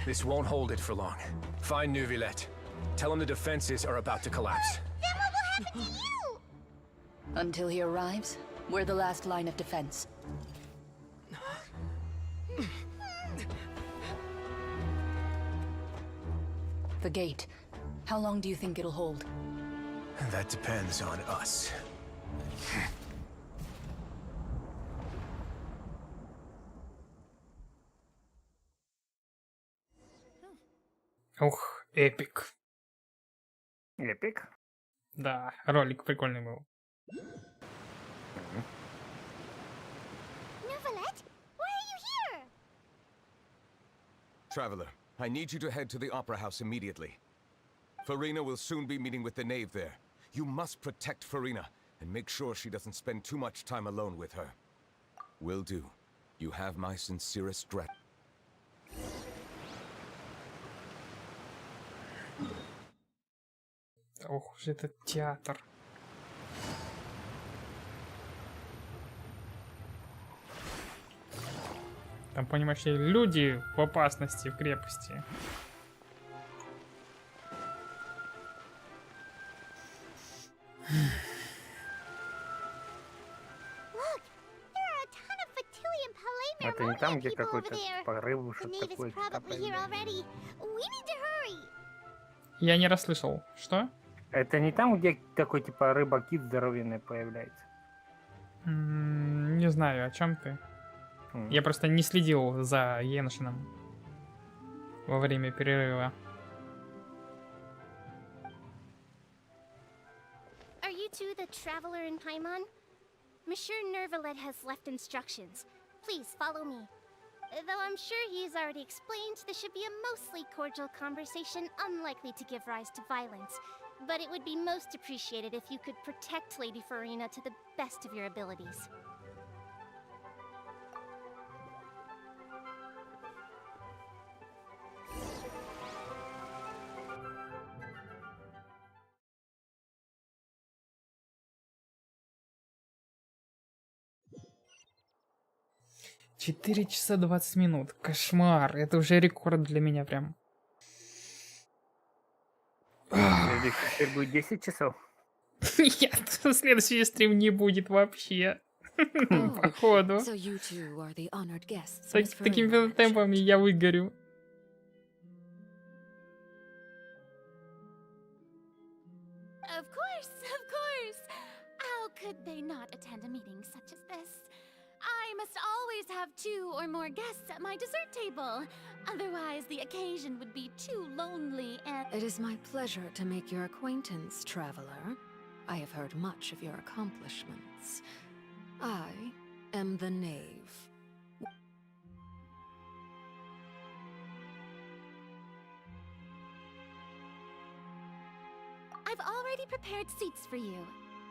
This won't hold it for long. Find Neuvillette. Tell him the defenses are about to collapse. Then what will happen to you? Until he arrives, we're the last line of defense. The gate. How long do you think it'll hold? That depends on us. Ух, эпик. Эпик? Да, ролик прикольный был. Neuvillette, why are you here? Traveler, I need you to head to the Opera House immediately. Farina will soon be meeting with the knave there. You must protect Farina and make sure she doesn't spend too much time alone with her. Will do. You have my sincerest gratitude. Ох уж этот театр. Там, понимаешь, люди в опасности в крепости. Это не там, где какой-то типа рыбу, что-то такое. Я не расслышал. Что? Это не там, где такой типа рыба-кит здоровенный появляется? Не знаю, о чем ты. Я просто не следил за Геншином во время перерыва. Are you two the traveler in Paimon? Monsieur Neuvillette has left instructions. Please follow me. Though I'm sure he's already explained, this should be a mostly cordial conversation, unlikely to give rise to violence. But it would be most appreciated if you could protect Lady Farina to the best of your abilities. Четыре часа 20 минут. Кошмар. Это уже рекорд для меня прям. Теперь будет 10 часов. Нет, следующий стрим не будет вообще. Походу. Такими темпами я выгорю. Of course. How could they not attend a meeting such as this? I must always have 2 or more guests at my dessert table. Otherwise, the occasion would be too lonely and... It is my pleasure to make your acquaintance, traveler. I have heard much of your accomplishments. I am the knave. I've already prepared seats for you.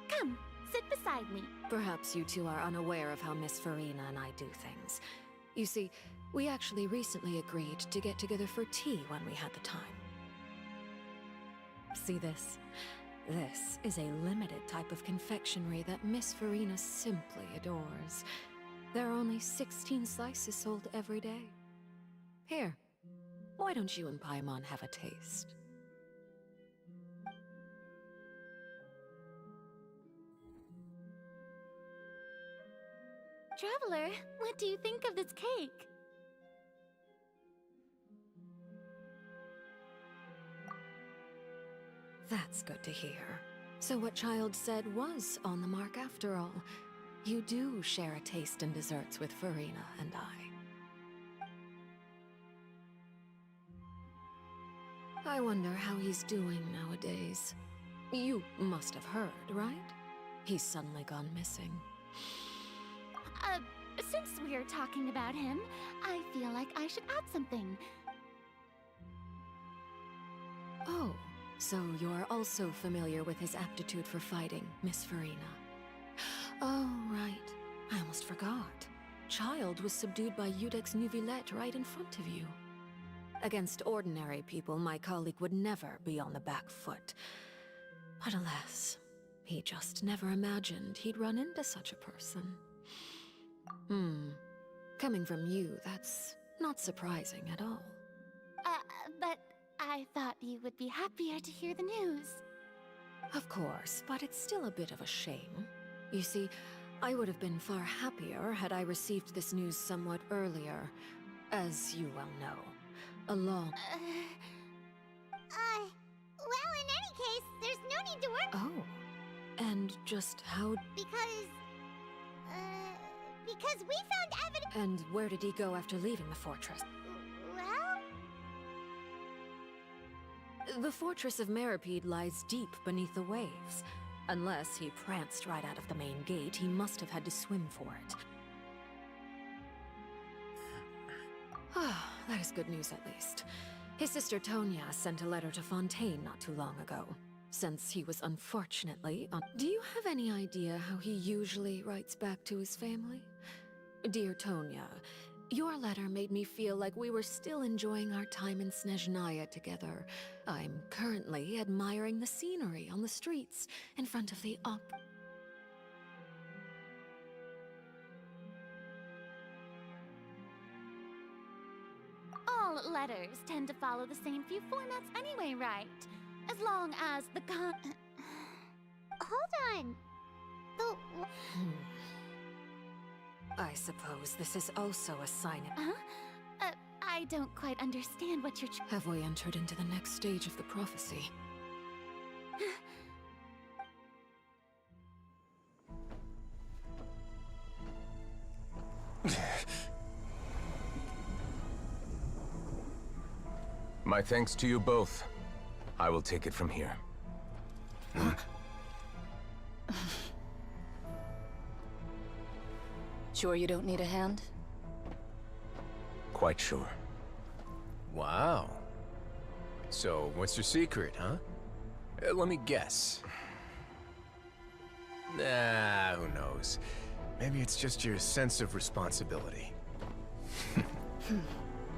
Come, sit beside me. Perhaps you two are unaware of how Miss Farina and I do things. You see, we actually recently agreed to get together for tea when we had the time. See this? This is a limited type of confectionery that Miss Farina simply adores. There are only 16 slices sold every day. Here, why don't you and Paimon have a taste? Traveler, what do you think of this cake? That's good to hear. So what Child said was on the mark after all. You do share a taste in desserts with Farina and I wonder how he's doing nowadays. You must have heard, right? He's suddenly gone missing. Since we're talking about him, I feel like I should add something. Oh, so you're also familiar with his aptitude for fighting, Miss Farina. Oh, right. I almost forgot. Child was subdued by Udex Nuvillette right in front of you. Against ordinary people, my colleague would never be on the back foot. But alas, he just never imagined he'd run into such a person. Coming from you, that's not surprising at all. But I thought you would be happier to hear the news. Of course, but it's still a bit of a shame. You see, I would have been far happier had I received this news somewhat earlier. As you well know, along... Well, in any case, there's no need to worry. Oh, and just how... Because we found evidence... And where did he go after leaving the fortress? Well... The fortress of Meripede lies deep beneath the waves. Unless he pranced right out of the main gate, he must have had to swim for it. Ah, that is good news at least. His sister Tonya sent a letter to Fontaine not too long ago, since he was unfortunately on... Do you have any idea how he usually writes back to his family? Dear Tonya, your letter made me feel like we were still enjoying our time in Snezhnaya together. I'm currently admiring the scenery on the streets in front of the All letters tend to follow the same few formats anyway, right? As long as the Hold on. I suppose this is also a sign of... I don't quite understand what you're... Have we entered into the next stage of the prophecy? My thanks to you both. I will take it from here. Sure you don't need a hand? Quite sure. Wow. So, what's your secret, huh? Let me guess. Nah, who knows? Maybe it's just your sense of responsibility.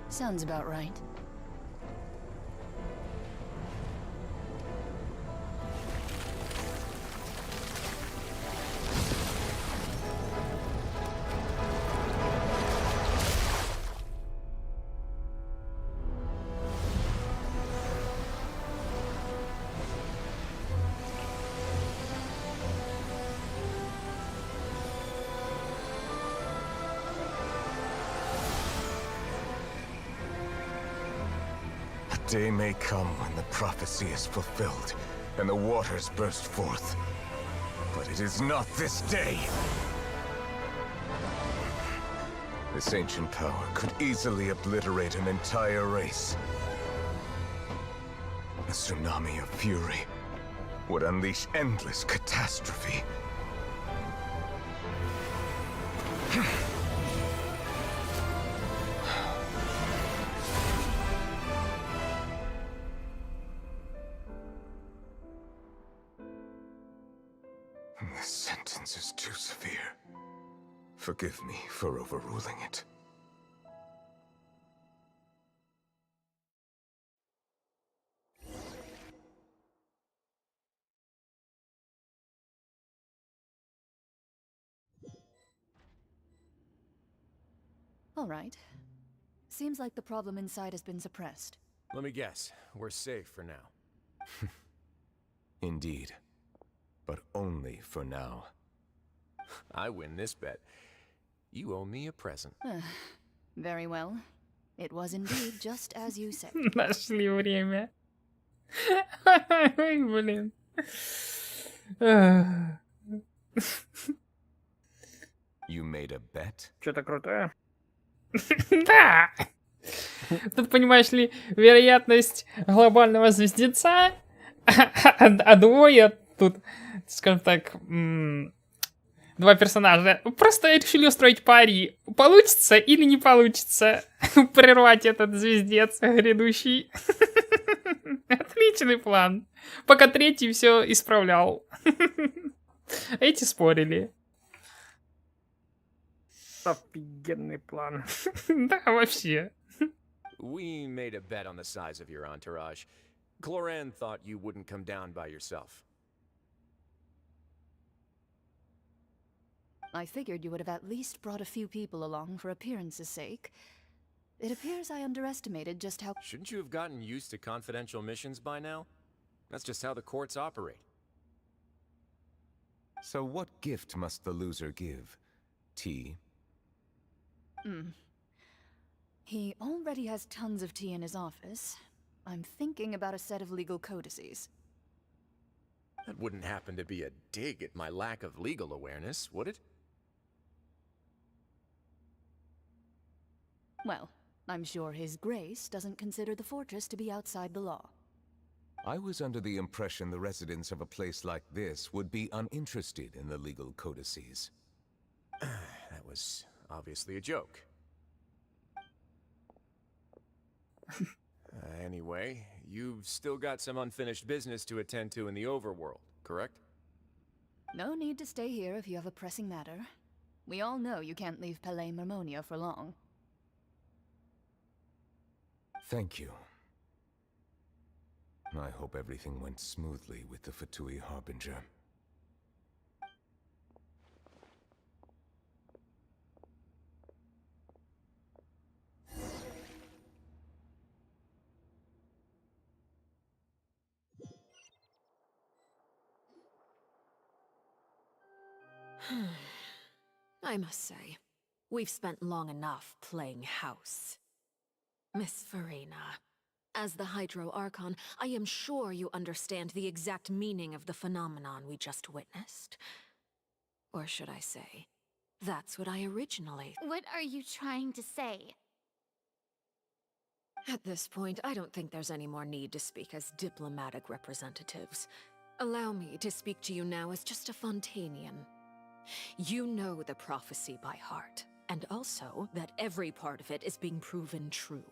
Sounds about right. Day may come when the prophecy is fulfilled, and the waters burst forth. But it is not this day! This ancient power could easily obliterate an entire race. A tsunami of fury would unleash endless catastrophe. This sentence is too severe. Forgive me for overruling it. All right. Seems like the problem inside has been suppressed. Let me guess. We're safe for now. Indeed. But only for now. I win this bet. You owe me a present. Very well. It was indeed just as you said. Нашли время. Ой, блин. You made a bet? Что-то крутое? Да. Тут, понимаешь ли, вероятность глобального звездеца, а двое тут, скажем так, два персонажа просто решили устроить пари. Получится или не получится прервать этот звездец грядущий. Отличный план. Пока третий все исправлял. Эти спорили. Офигенный план. Да, вообще. We made a bet on the size of your entourage. Cloran thought you wouldn't come down by yourself. I figured you would have at least brought a few people along for appearance's sake. It appears I underestimated just how— Shouldn't you have gotten used to confidential missions by now? That's just how the courts operate. So what gift must the loser give? Tea? He already has tons of tea in his office. I'm thinking about a set of legal codices. That wouldn't happen to be a dig at my lack of legal awareness, would it? Well, I'm sure His Grace doesn't consider the fortress to be outside the law. I was under the impression the residents of a place like this would be uninterested in the legal codices. That was obviously a joke. Anyway, you've still got some unfinished business to attend to in the overworld, correct? No need to stay here if you have a pressing matter. We all know you can't leave Palais Marmonia for long. Thank you. I hope everything went smoothly with the Fatui Harbinger. I must say, we've spent long enough playing house. Miss Farina, as the Hydro Archon, I am sure you understand the exact meaning of the phenomenon we just witnessed. Or should I say, that's what I originally— What are you trying to say? At this point, I don't think there's any more need to speak as diplomatic representatives. Allow me to speak to you now as just a Fontanian. You know the prophecy by heart, and also that every part of it is being proven true.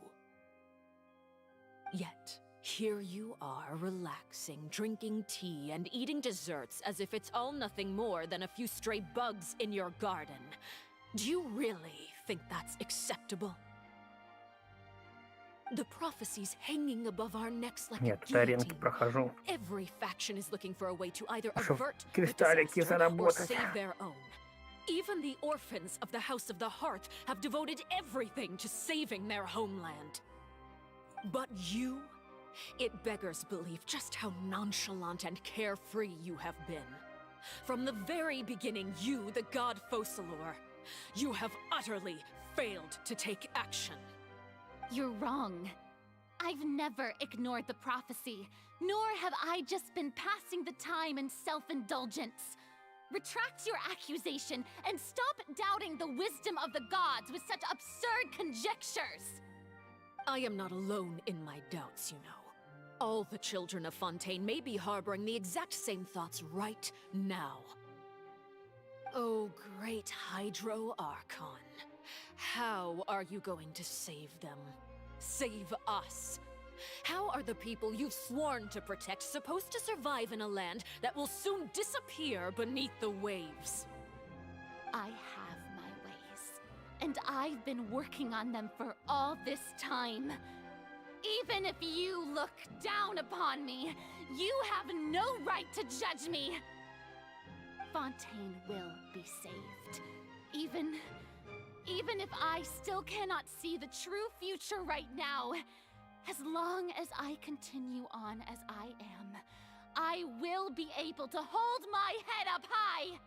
Yet, here you are, relaxing, drinking tea, and eating desserts as if it's all nothing more than a few stray bugs in your garden. Do you really think that's acceptable? The prophecy's hanging above our necks like Нет, a аренки guillotine. прохожу. Every faction is looking for a way to either Чтоб avert the кристаллики disaster or заработать. save their own. Even the orphans of the House of the Hearth have devoted everything to saving their homeland. But you? It beggars belief just how nonchalant and carefree you have been. From the very beginning, you, the god Focalor, you have utterly failed to take action. You're wrong. I've never ignored the prophecy, nor have I just been passing the time in self-indulgence. Retract your accusation and stop doubting the wisdom of the gods with such absurd conjectures. I am not alone in my doubts, you know. All the children of Fontaine may be harboring the exact same thoughts right now. Oh, great Hydro Archon. How are you going to save them? Save us? How are the people you've sworn to protect supposed to survive in a land that will soon disappear beneath the waves? I have my ways, and I've been working on them for all this time. Even if you look down upon me, you have no right to judge me. Fontaine will be saved, even Even if I still cannot see the true future right now, as long as I continue on as I am, I will be able to hold my head up high!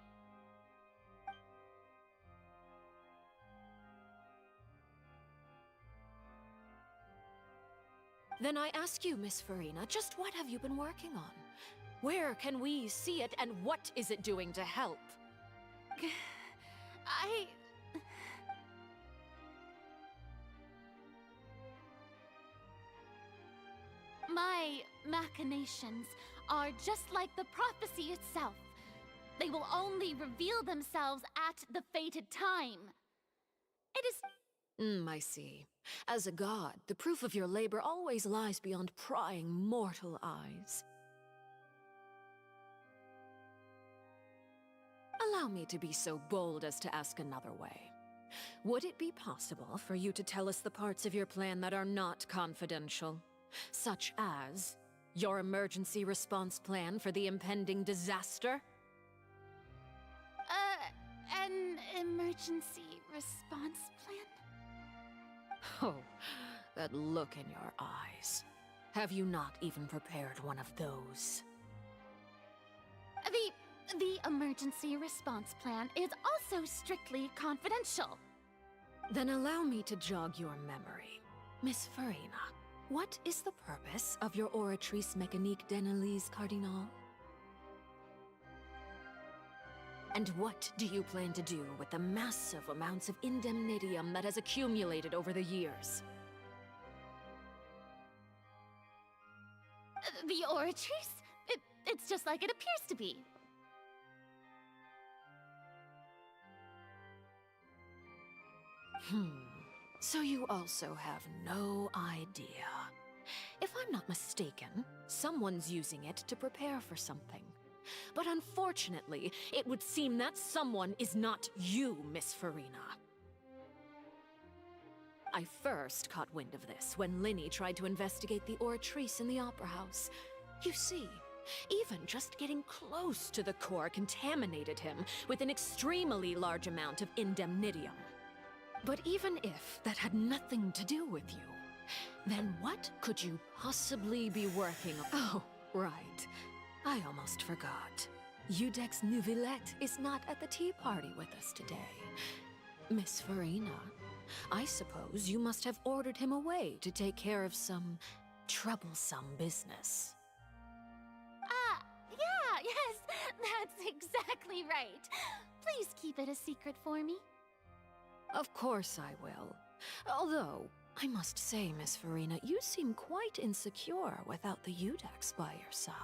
Then I ask you, Miss Farina, just what have you been working on? Where can we see it, and what is it doing to help? My machinations are just like the prophecy itself. They will only reveal themselves at the fated time. It is... I see. As a god, the proof of your labor always lies beyond prying mortal eyes. Allow me to be so bold as to ask another way. Would it be possible for you to tell us the parts of your plan that are not confidential? Such as your emergency response plan for the impending disaster? An emergency response plan? Oh, that look in your eyes. Have you not even prepared one of those? The emergency response plan is also strictly confidential. Then allow me to jog your memory. Miss Farina, what is the purpose of your Oratrice Mécanique d'Analyse Cardinal? And what do you plan to do with the massive amounts of indemnitium that has accumulated over the years? The Oratrice? It's just like it appears to be. So you also have no idea. If I'm not mistaken, someone's using it to prepare for something. But unfortunately, it would seem that someone is not you, Miss Farina. I first caught wind of this when Linny tried to investigate the Oratrice in the Opera House. You see, even just getting close to the core contaminated him with an extremely large amount of indemnitium. But even if that had nothing to do with you, then what could you possibly be working on? Oh, right. I almost forgot. Udex Nouvillette is not at the tea party with us today. Miss Farina, I suppose you must have ordered him away to take care of some troublesome business. Yeah, yes, that's exactly right. Please keep it a secret for me. Of course I will. Although, I must say, Miss Farina, you seem quite insecure without the Udex by your side.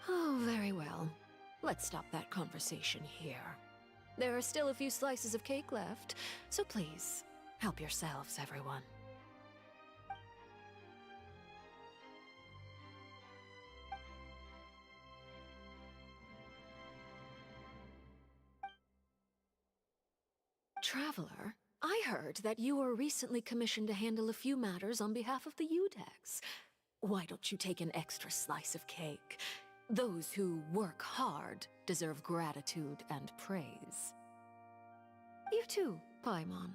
Oh, very well. Let's stop that conversation here. There are still a few slices of cake left, so please, help yourselves, everyone. Traveler, I heard that you were recently commissioned to handle a few matters on behalf of the Udex. Why don't you take an extra slice of cake? Those who work hard deserve gratitude and praise. You too, Paimon.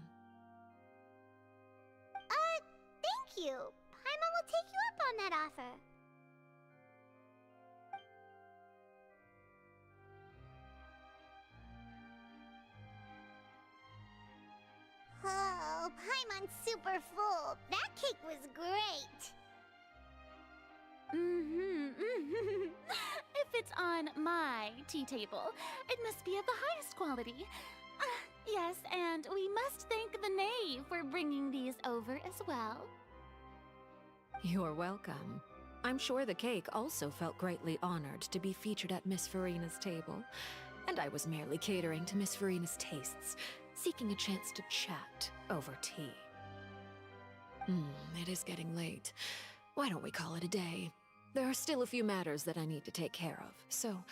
Thank you. Paimon will take you up on that offer. Oh, Paimon's super full. That cake was great. If it's on my tea table, it must be of the highest quality. Yes, and we must thank the knave for bringing these over as well. You're welcome. I'm sure the cake also felt greatly honored to be featured at Miss Farina's table, and I was merely catering to Miss Farina's tastes, seeking a chance to chat over tea. It is getting late. Why don't we call it a day? There are still a few matters that I need to take care of, so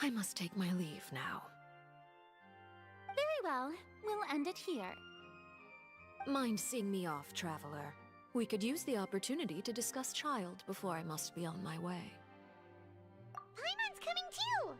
I must take my leave now. Very well. We'll end it here. Mind seeing me off, Traveler? We could use the opportunity to discuss Child before I must be on my way. Paimon's coming too!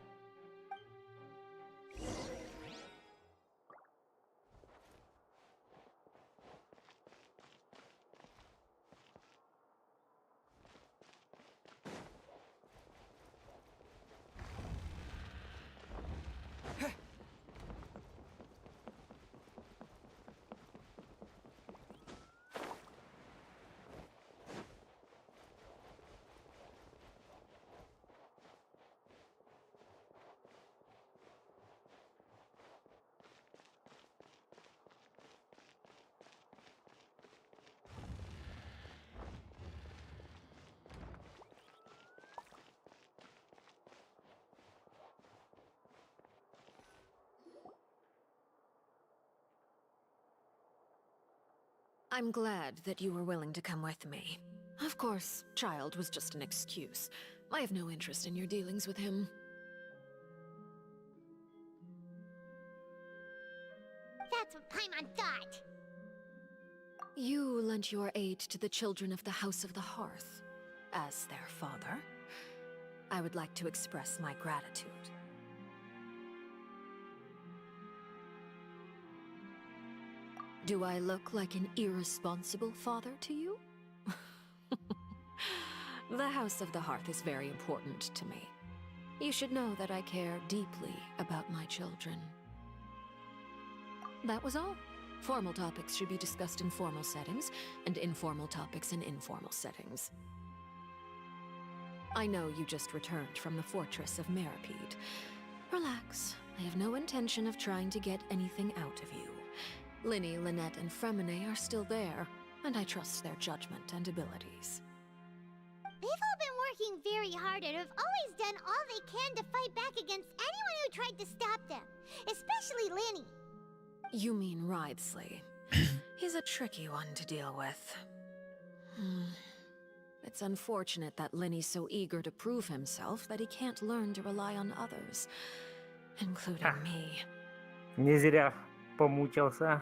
I'm glad that you were willing to come with me. Of course, child was just an excuse. I have no interest in your dealings with him. That's what Paimon thought. You lent your aid to the children of the House of the Hearth. As their father, I would like to express my gratitude. Do I look like an irresponsible father to you? The House of the Hearth is very important to me. You should know that I care deeply about my children. That was all. Formal topics should be discussed in formal settings, and informal topics in informal settings. I know you just returned from the fortress of Meripede. Relax. I have no intention of trying to get anything out of you. Linny, Lynette, and Fremine are still there, and I trust their judgment and abilities. They've all been working very hard and have always done all they can to fight back against anyone who tried to stop them, especially Linny. You mean Wriothesley. He's a tricky one to deal with. It's unfortunate that Linny's so eager to prove himself that he can't learn to rely on others, including me. Не зря помучился.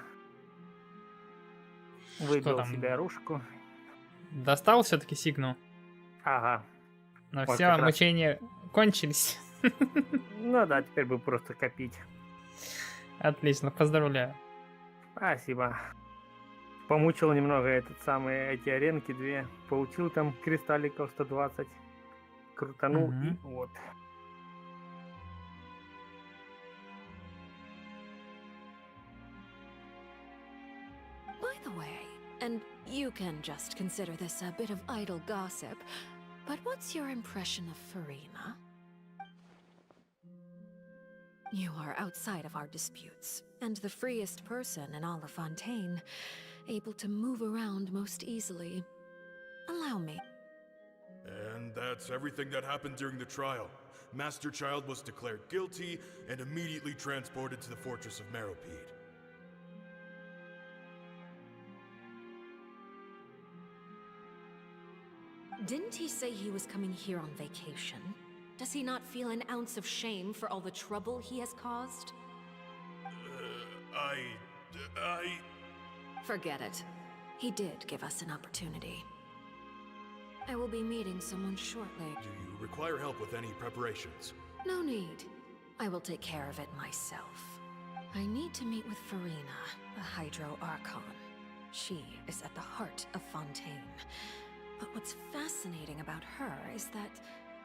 Выбил себе оружку. Достал все-таки сигну? Ага. Но вот все, мучения кончились. Ну да, теперь бы просто копить. Отлично, поздравляю. Спасибо. Помучил немного эти аренки 2. Получил там кристалликов 120. Крутанул и вот. By the way, and you can just consider this a bit of idle gossip, but what's your impression of Farina? You are outside of our disputes, and the freest person in all of Fontaine, able to move around most easily. Allow me. And that's everything that happened during the trial. Master Child was declared guilty and immediately transported to the fortress of Meripede. Didn't he say he was coming here on vacation? Does he not feel an ounce of shame for all the trouble he has caused? Forget it. He did give us an opportunity. I will be meeting someone shortly. Do you require help with any preparations? No need. I will take care of it myself. I need to meet with Farina, the Hydro Archon. She is at the heart of Fontaine. But what's fascinating about her is that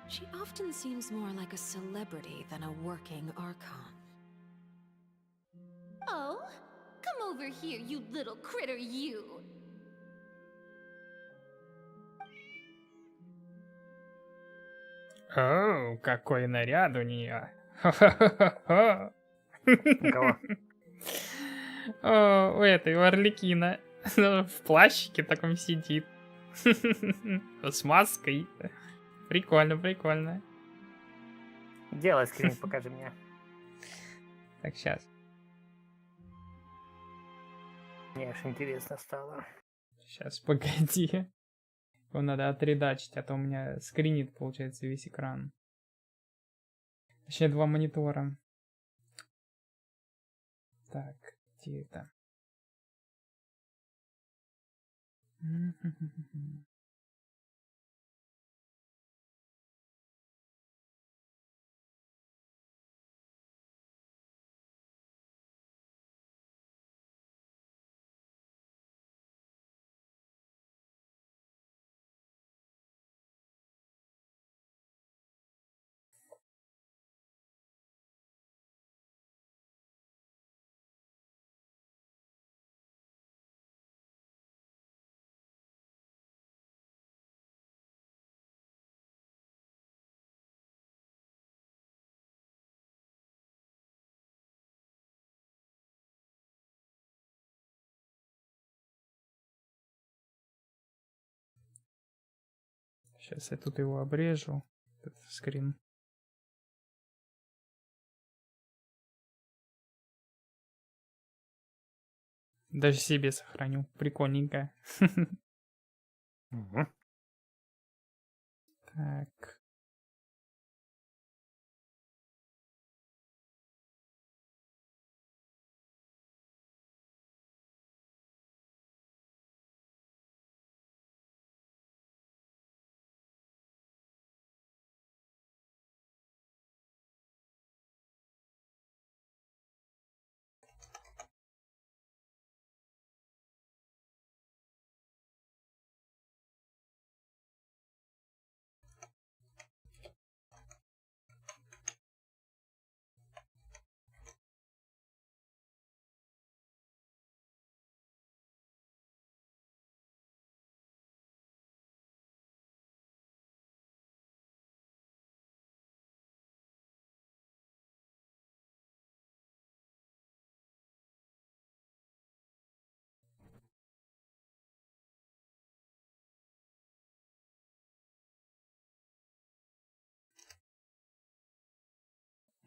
she often seems more like a celebrity than a working Archon. Oh, come over here, you little critter, you! О, какой наряд у нее! О, у этой, у Орликина. В плащике таком сидит. С маской. Прикольно, прикольно. Делай скрин, покажи мне. Так, сейчас. Мне аж интересно стало. Сейчас, погоди. Его надо отредачить, а то у меня скринит, получается, весь экран. Точнее, 2 монитора. Так, где это? Сейчас я тут его обрежу, этот скрин. Даже себе сохраню. Прикольненько. Так.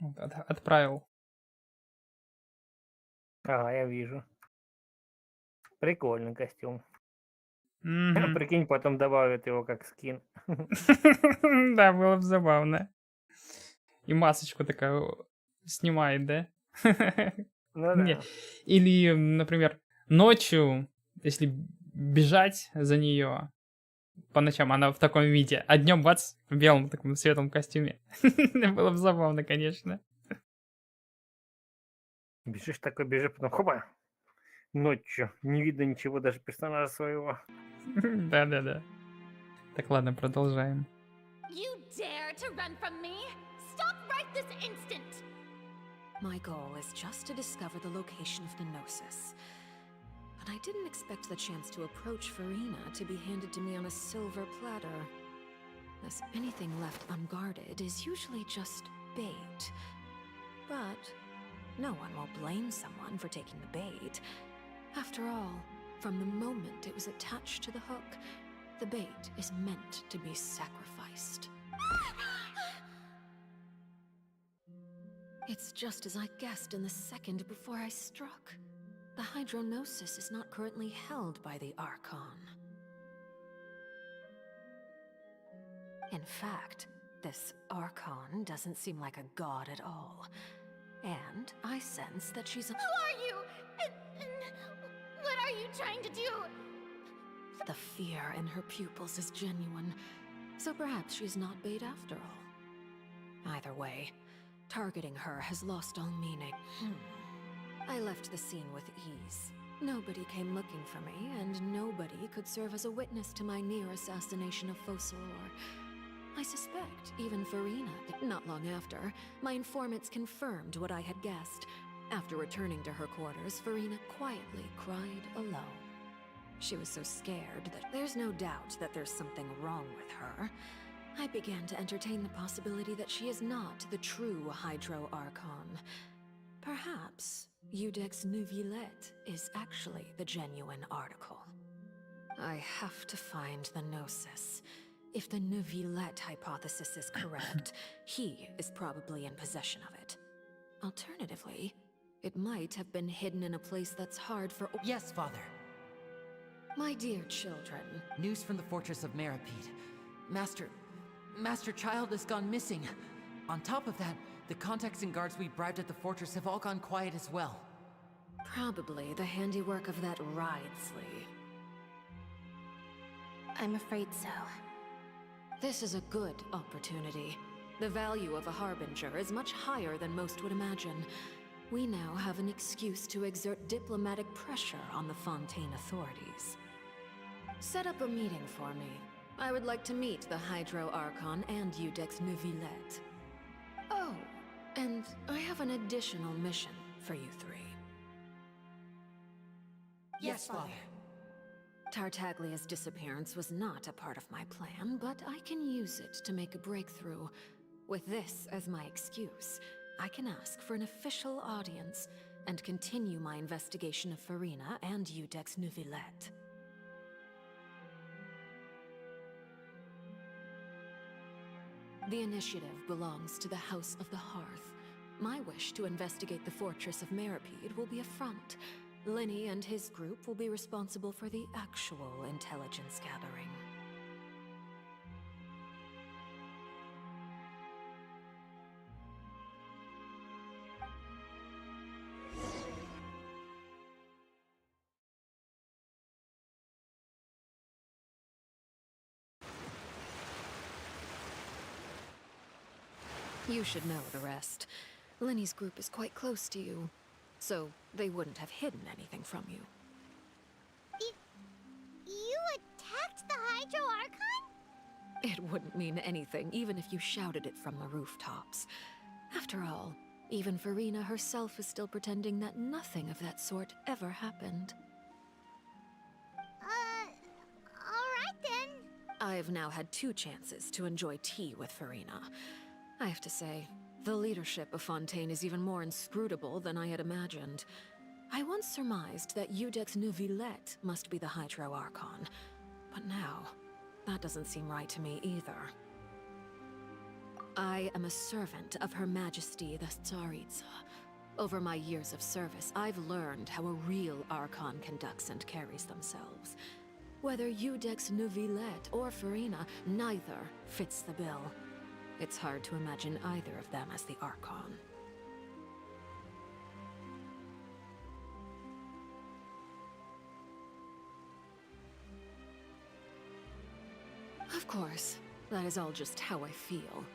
Вот, отправил. Ага, я вижу. Прикольный костюм. Мгм. Прикинь, потом добавят его как скин. Да, было бы забавно. И масочку такую снимает, да? Ну Не. да. Или, например, ночью, если бежать за нее по ночам, она в таком виде, а днем бац, в белом таком светлом костюме. Было бы забавно, конечно. Бежишь такой, бежишь, потом хопа. Ночью. Не видно ничего, даже персонажа своего. Да-да-да. Так, ладно, продолжаем. You dare to run from me? Stop right this instant! My goal is just to discover the location of the Gnosis. But I didn't expect the chance to approach Farina to be handed to me on a silver platter. Thus, anything left unguarded is usually just bait. But no one will blame someone for taking the bait. After all, from the moment it was attached to the hook, the bait is meant to be sacrificed. It's just as I guessed in the second before I struck. The Hydronosis is not currently held by the Archon. In fact, this Archon doesn't seem like a god at all. And I sense that she's a— Who are you? And what are you trying to do? The fear in her pupils is genuine, so perhaps she's not bait after all. Either way, targeting her has lost all meaning. I left the scene with ease. Nobody came looking for me, and nobody could serve as a witness to my near assassination of Focalor. I suspect even Farina did. Not long after, my informants confirmed what I had guessed. After returning to her quarters, Farina quietly cried alone. She was so scared that there's no doubt that there's something wrong with her. I began to entertain the possibility that she is not the true Hydro Archon. Perhaps Eudex Neuvillette is actually the genuine article. I have to find the Gnosis. If the Neuvillette hypothesis is correct, he is probably in possession of it. Alternatively, it might have been hidden in a place that's hard for— Yes, Father. My dear children. News from the fortress of Meripede. Master Child has gone missing. On top of that, the contacts and guards we bribed at the fortress have all gone quiet as well. Probably the handiwork of that Ridesley. I'm afraid so. This is a good opportunity. The value of a Harbinger is much higher than most would imagine. We now have an excuse to exert diplomatic pressure on the Fontaine authorities. Set up a meeting for me. I would like to meet the Hydro Archon and Eudex Neuvillette. Oh, and I have an additional mission for you three. Yes, Father. Tartaglia's disappearance was not a part of my plan, but I can use it to make a breakthrough. With this as my excuse, I can ask for an official audience and continue my investigation of Farina and Eudex Neuvillette. The initiative belongs to the House of the Hearth. My wish to investigate the fortress of Meripede will be a front. Lenny and his group will be responsible for the actual intelligence gathering. You should know the rest. Lenny's group is quite close to you, so they wouldn't have hidden anything from you. You attacked the Hydro Archon? It wouldn't mean anything, even if you shouted it from the rooftops. After all, even Farina herself is still pretending that nothing of that sort ever happened. Alright then. I've now had 2 chances to enjoy tea with Farina. I have to say, the leadership of Fontaine is even more inscrutable than I had imagined. I once surmised that Iudex Neuvillette must be the Hydro Archon, but now, that doesn't seem right to me either. I am a servant of Her Majesty the Tsaritsa. Over my years of service, I've learned how a real Archon conducts and carries themselves. Whether Iudex Neuvillette or Farina, neither fits the bill. It's hard to imagine either of them as the Archon. Of course, that is all just how I feel.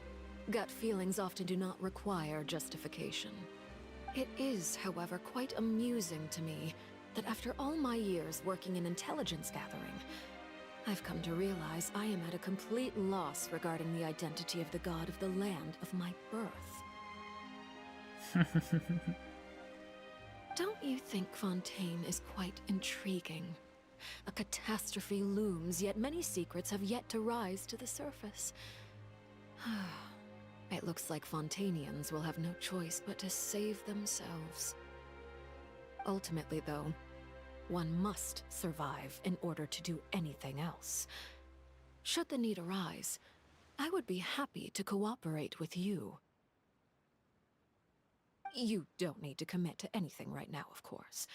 Gut feelings often do not require justification. It is, however, quite amusing to me that after all my years working in intelligence gathering, I've come to realize I am at a complete loss regarding the identity of the god of the land of my birth. Don't you think Fontaine is quite intriguing? A catastrophe looms, yet many secrets have yet to rise to the surface. It looks like Fontainians will have no choice but to save themselves. Ultimately, though, one must survive in order to do anything else. Should the need arise, I would be happy to cooperate with you. You don't need to commit to anything right now, of course.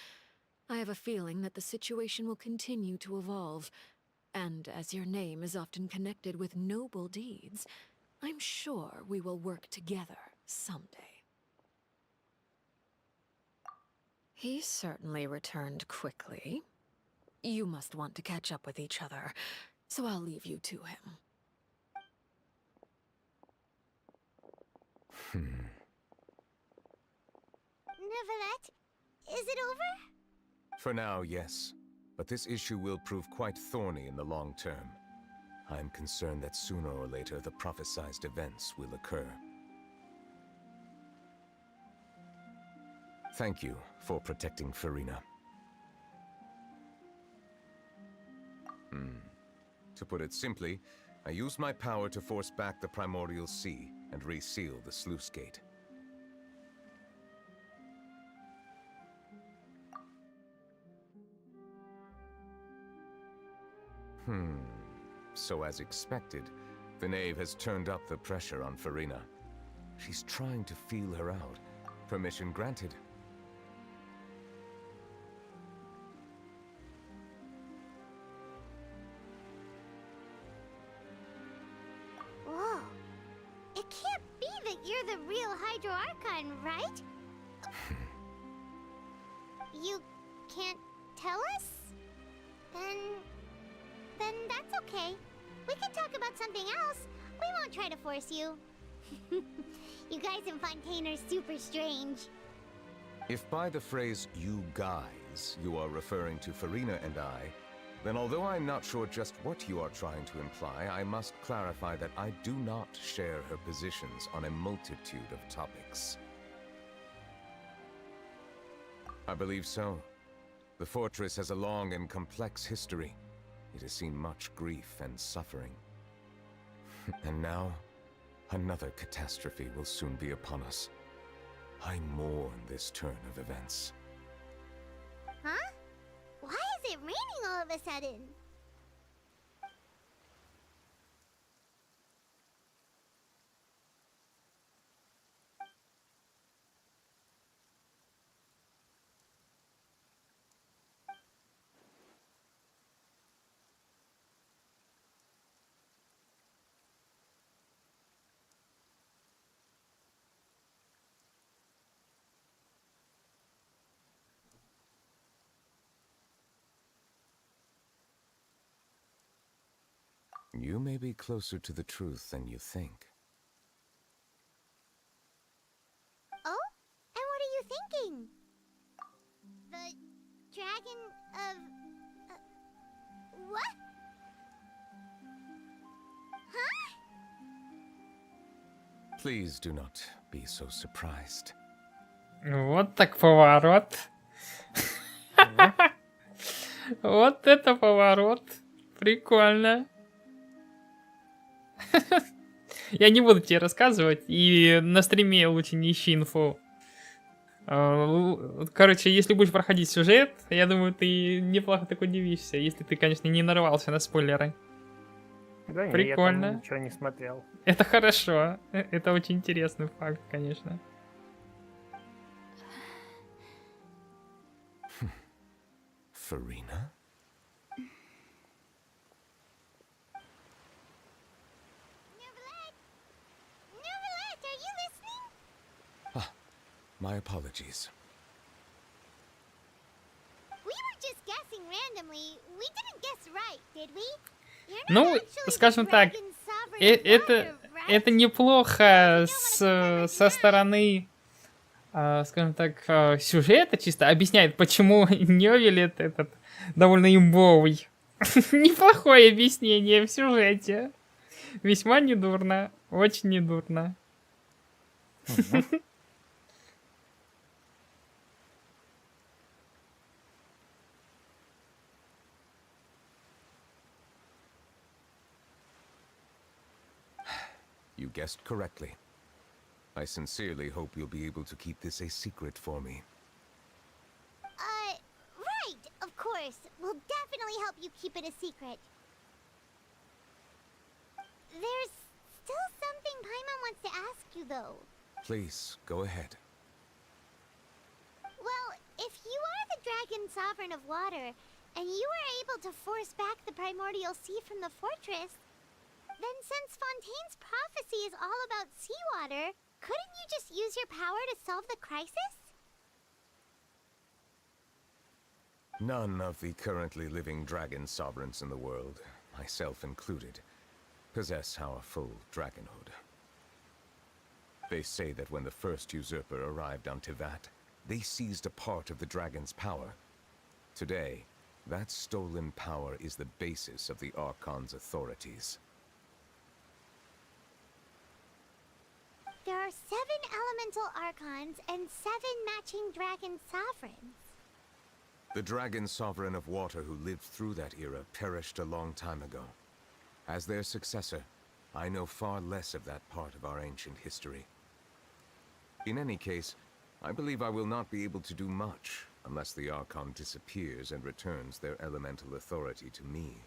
I have a feeling that the situation will continue to evolve, and as your name is often connected with noble deeds, I'm sure we will work together someday. He certainly returned quickly. You must want to catch up with each other, so I'll leave you to him. Neuvillette, is it over? For now, yes. But this issue will prove quite thorny in the long term. I'm concerned that sooner or later the prophesized events will occur. Thank you for protecting Farina. To put it simply, I used my power to force back the Primordial Sea and reseal the sluice gate. So as expected, the knave has turned up the pressure on Farina. She's trying to feel her out. Permission granted. Whoa. It can't be that you're the real Hydro Archon, right? You can't tell us? Then that's okay. We can talk about something else. We won't try to force you. You guys in Fontaine are super strange. If by the phrase, you guys, you are referring to Farina and I, then although I'm not sure just what you are trying to imply, I must clarify that I do not share her positions on a multitude of topics. I believe so. The fortress has a long and complex history. It has seen much grief and suffering. And now, another catastrophe will soon be upon us. I mourn this turn of events. Huh? Why is it raining all of a sudden? You may be closer to the truth than you think. Oh? And what are you thinking? The dragon of... what? Huh? Please do not be so surprised. Вот так поворот. Вот это поворот. Прикольно. Я не буду тебе рассказывать, и на стриме лучше не ищи инфу. Короче, если будешь проходить сюжет, я думаю, ты неплохо так удивишься, если ты, конечно, не нарвался на спойлеры. Да, Прикольно. Я там ничего не смотрел. Это хорошо. Это очень интересный факт, конечно. Farina? Neverland, are you listening? Ah, my apologies. We were just guessing randomly. We didn't guess right, did we? Ну, скажем так, это неплохо со стороны, скажем так, сюжета чисто объясняет, почему Невилет этот довольно имбовый. Неплохое объяснение в сюжете. Весьма недурно, очень недурно. You guessed correctly. I sincerely hope you'll be able to keep this a secret for me. Right, of course. We'll definitely help you keep it a secret. There's still something Paimon wants to ask you, though. Please, go ahead. Well, if you are the Dragon Sovereign of Water, and you were able to force back the Primordial Sea from the fortress, then since Fontaine's prophecy is all about seawater, couldn't you just use your power to solve the crisis? None of the currently living dragon sovereigns in the world, myself included, possess our full dragonhood. They say that when the first usurper arrived on Tivat, they seized a part of the dragon's power. Today, that stolen power is the basis of the Archon's authorities. There are 7 elemental archons and 7 matching dragon sovereigns. The dragon sovereign of water who lived through that era perished a long time ago. As their successor, I know far less of that part of our ancient history. In any case, I believe I will not be able to do much unless the Archon disappears and returns their elemental authority to me.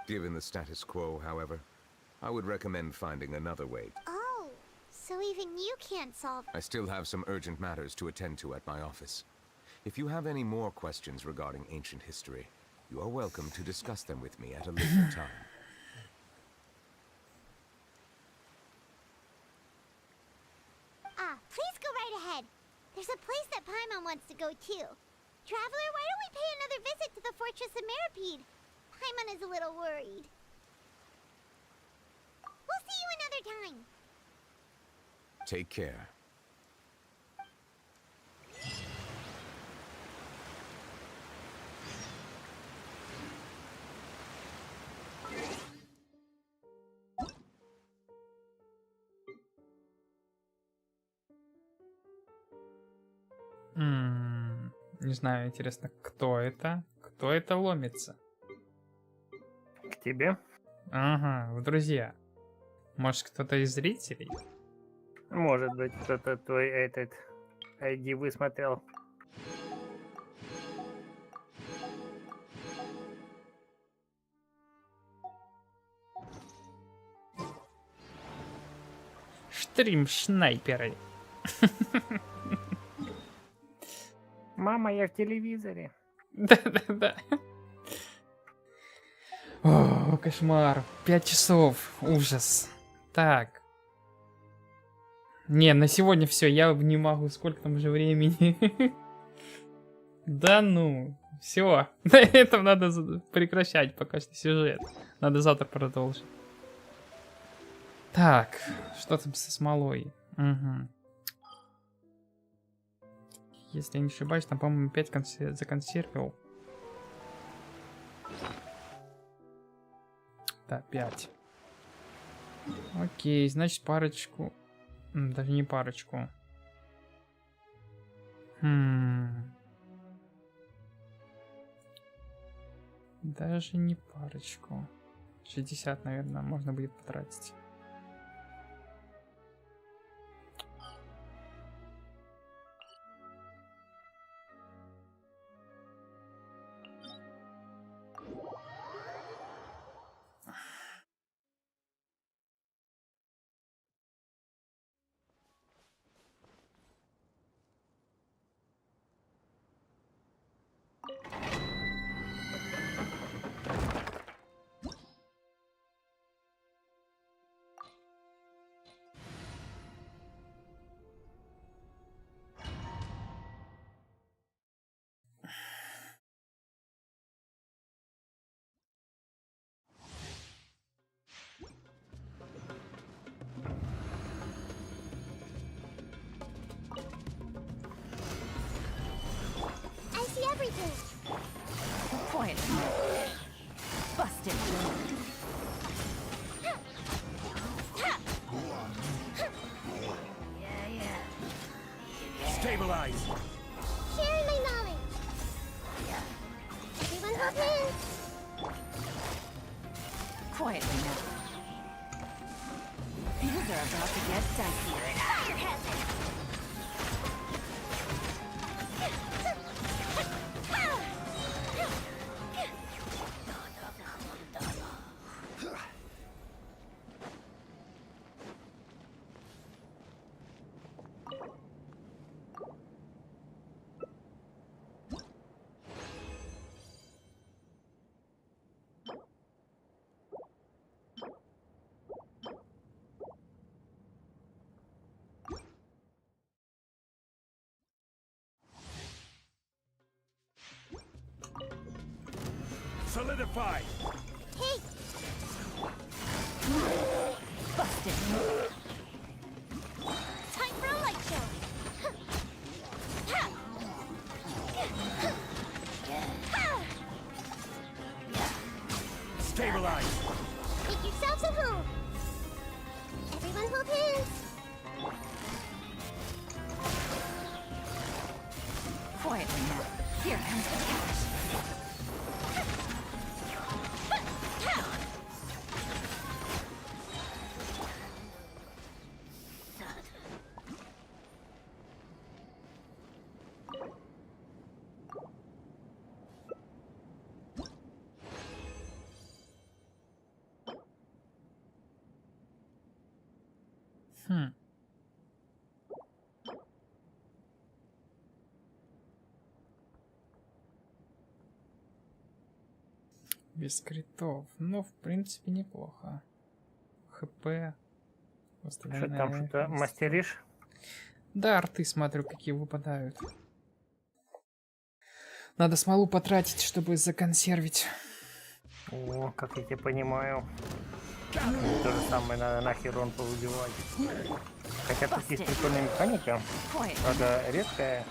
Given the status quo, however, I would recommend finding another way. Oh, so even you can't solve... I still have some urgent matters to attend to at my office. If you have any more questions regarding ancient history, you are welcome to discuss them with me at a later time. Please go right ahead. There's a place that Paimon wants to go too. Traveler, why don't we pay another visit to the Fortress of Meropide? Paimon is a little worried. We'll see you another time. Take care. Не знаю, интересно, кто это? Кто это ломится? К тебе? Ага, в друзья. Может, кто-то из зрителей? Может быть, кто-то твой этот ID высмотрел. Стрим-снайперы. Мама, я в телевизоре. Да-да-да. О, кошмар. 5 часов. Ужас. Так. Не, на сегодня все, я не могу. Сколько там уже времени? Да ну, все. На этом надо прекращать пока что сюжет. Надо завтра продолжить. Так, что там со смолой? Угу. Если я не ошибаюсь, там, по-моему, 5 законсервил. Да, 5. Окей, значит, парочку. Даже не парочку. Даже не парочку. 60, наверное, можно будет потратить. I see everything. Quiet. Busted. Stabilize. Sharing my knowledge. Everyone hold hands. Quietly now. Things are about to get dicey. Fire hazard. Solidify. Hey. Busted. Time for a light show. Stabilize. Make yourselves at home. Everyone hold hands. Quietly now. Here comes the cash. Без критов. Ну, в принципе, неплохо. ХП. Что там, что-то мастеришь? Да, арты смотрю, какие выпадают. Надо смолу потратить, чтобы законсервить. О, как я тебя понимаю. То же самое надо нахер он поубивать. Хотя тут есть прикольная механика. Правда, редкая,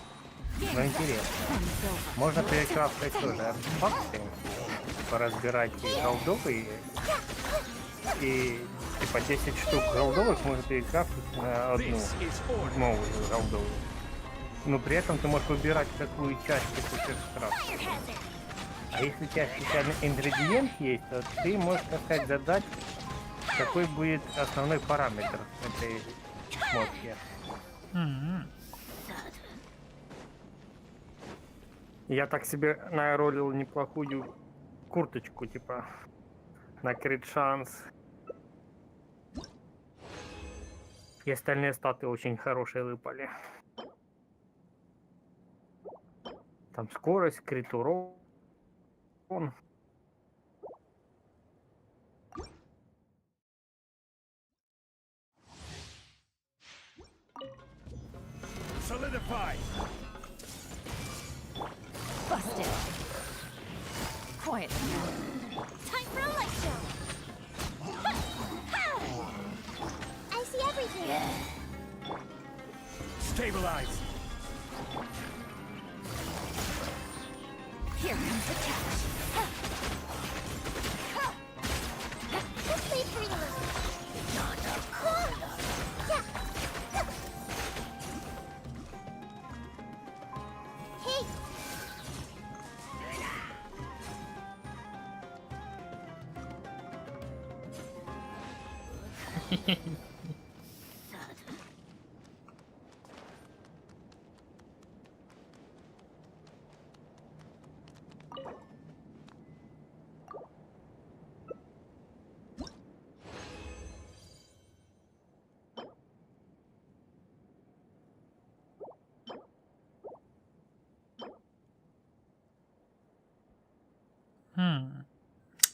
но интересная. Можно перекрафтать тоже артефакты, поразбирать голдовые. И типа 10 штук голдовых можно перекрафтить на одну новую голдовую. Но при этом ты можешь выбирать, какую часть ты хочешь скрафтить. А если у тебя специальный ингредиент есть, то ты можешь, так сказать, задать, какой будет основной параметр этой шмотки. Я так себе наролил неплохую курточку, типа, на крит шанс. И остальные статы очень хорошие выпали. Там скорость, крит урон. Solidify. Busted. Quiet now. Time for a light show. I see everything. Stabilize. Here comes the catch. Just wait for me a little. Hey.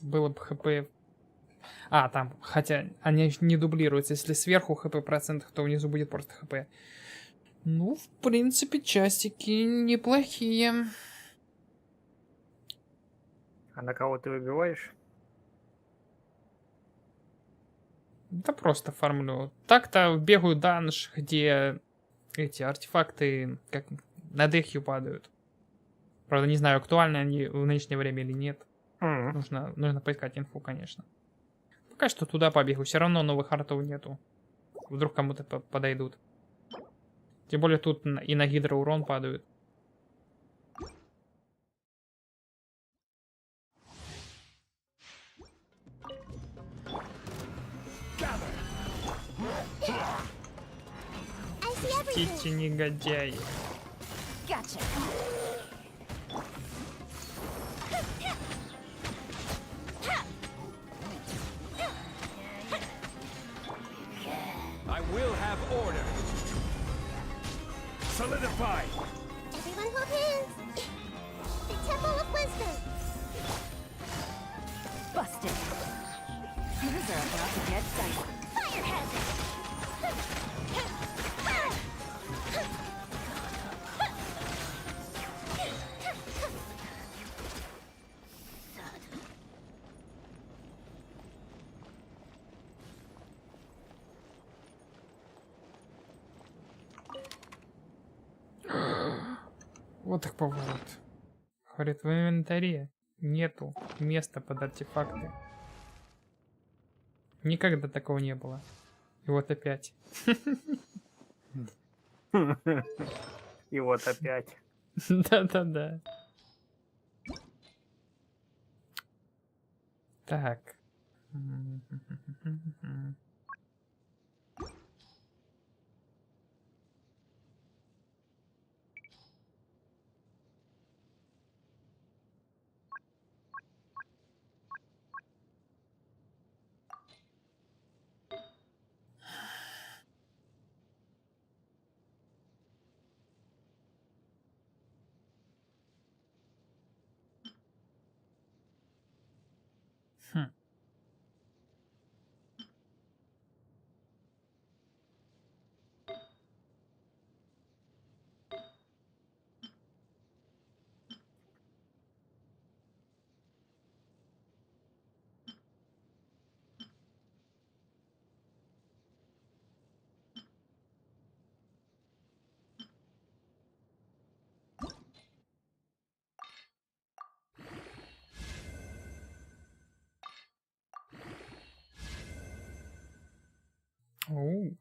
Было бы хп. А, там, хотя они не дублируются. Если сверху хп процентов, то внизу будет просто хп. Ну, в принципе, часики неплохие. А на кого ты выбиваешь? Да просто фармлю. Так-то бегаю данж, где эти артефакты как на дехью падают. Правда, не знаю, актуальны они в нынешнее время или нет. Нужно поискать инфу, конечно. Пока что туда побегу. Все равно новых артов нету. Вдруг кому-то подойдут. Тем более тут и на гидро урон падают. Кити негодяи. Gotcha. I will have order. Solidify. Everyone hold hands. The Temple of Wisdom. Busted. Things are about to get dicey. Fire hazard. Вот так поворот. Говорит, в инвентаре нету места под артефакты. Никогда такого не было. И вот опять. И вот опять. Да-да-да. Так.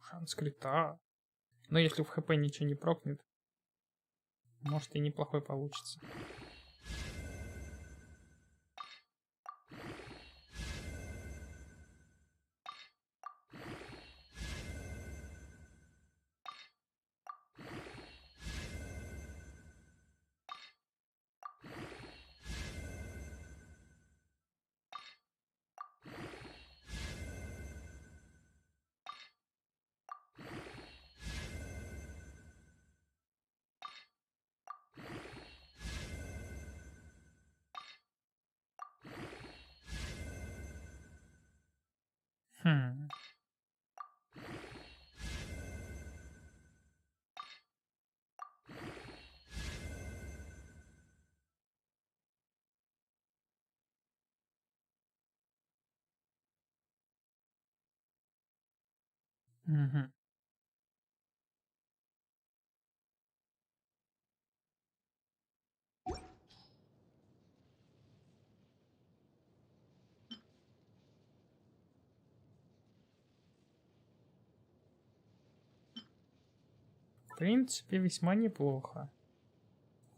Шанс крита. Но если в хп ничего не прокнет, может и неплохой получится. Мгм. В принципе, весьма неплохо.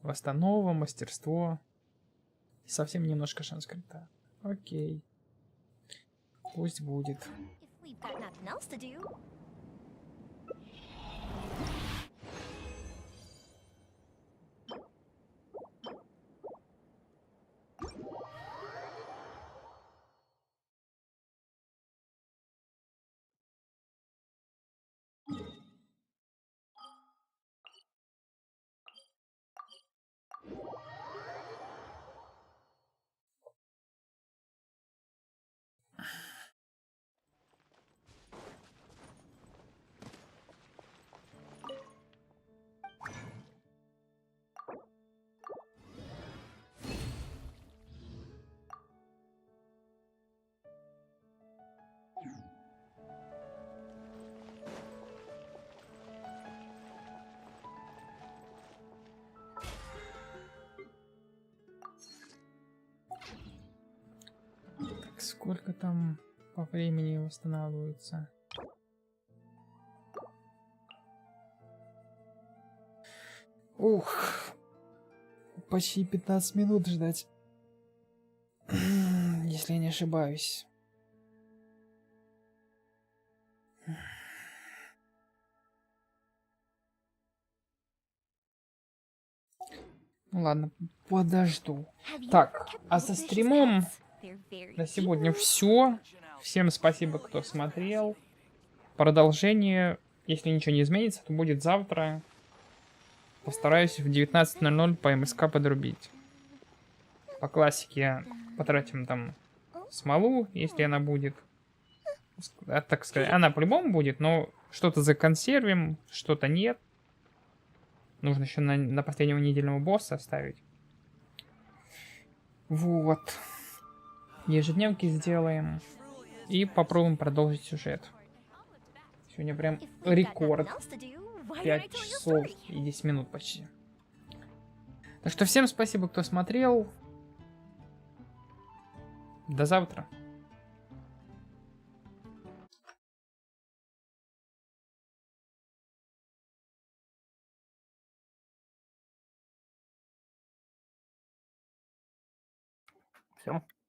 Восстанова, мастерство. И совсем немножко санскрита. Окей. Пусть будет. If we've got nothing else to do. Так, сколько там по времени восстанавливается? Ух. Почти 15 минут ждать. Если я не ошибаюсь. Ну ладно, подожду. Так, а за стримом на сегодня все. Всем спасибо, кто смотрел. Продолжение, если ничего не изменится, то будет завтра. Постараюсь в 19:00 по МСК подрубить. По классике потратим там смолу, если она будет. Так сказать, она по-любому будет, но что-то законсервим, что-то нет. Нужно еще на последнего недельного босса оставить. Вот. Ежедневки сделаем. И попробуем продолжить сюжет. Сегодня прям рекорд. 5 часов и 10 минут почти. Так что всем спасибо, кто смотрел. До завтра. Все.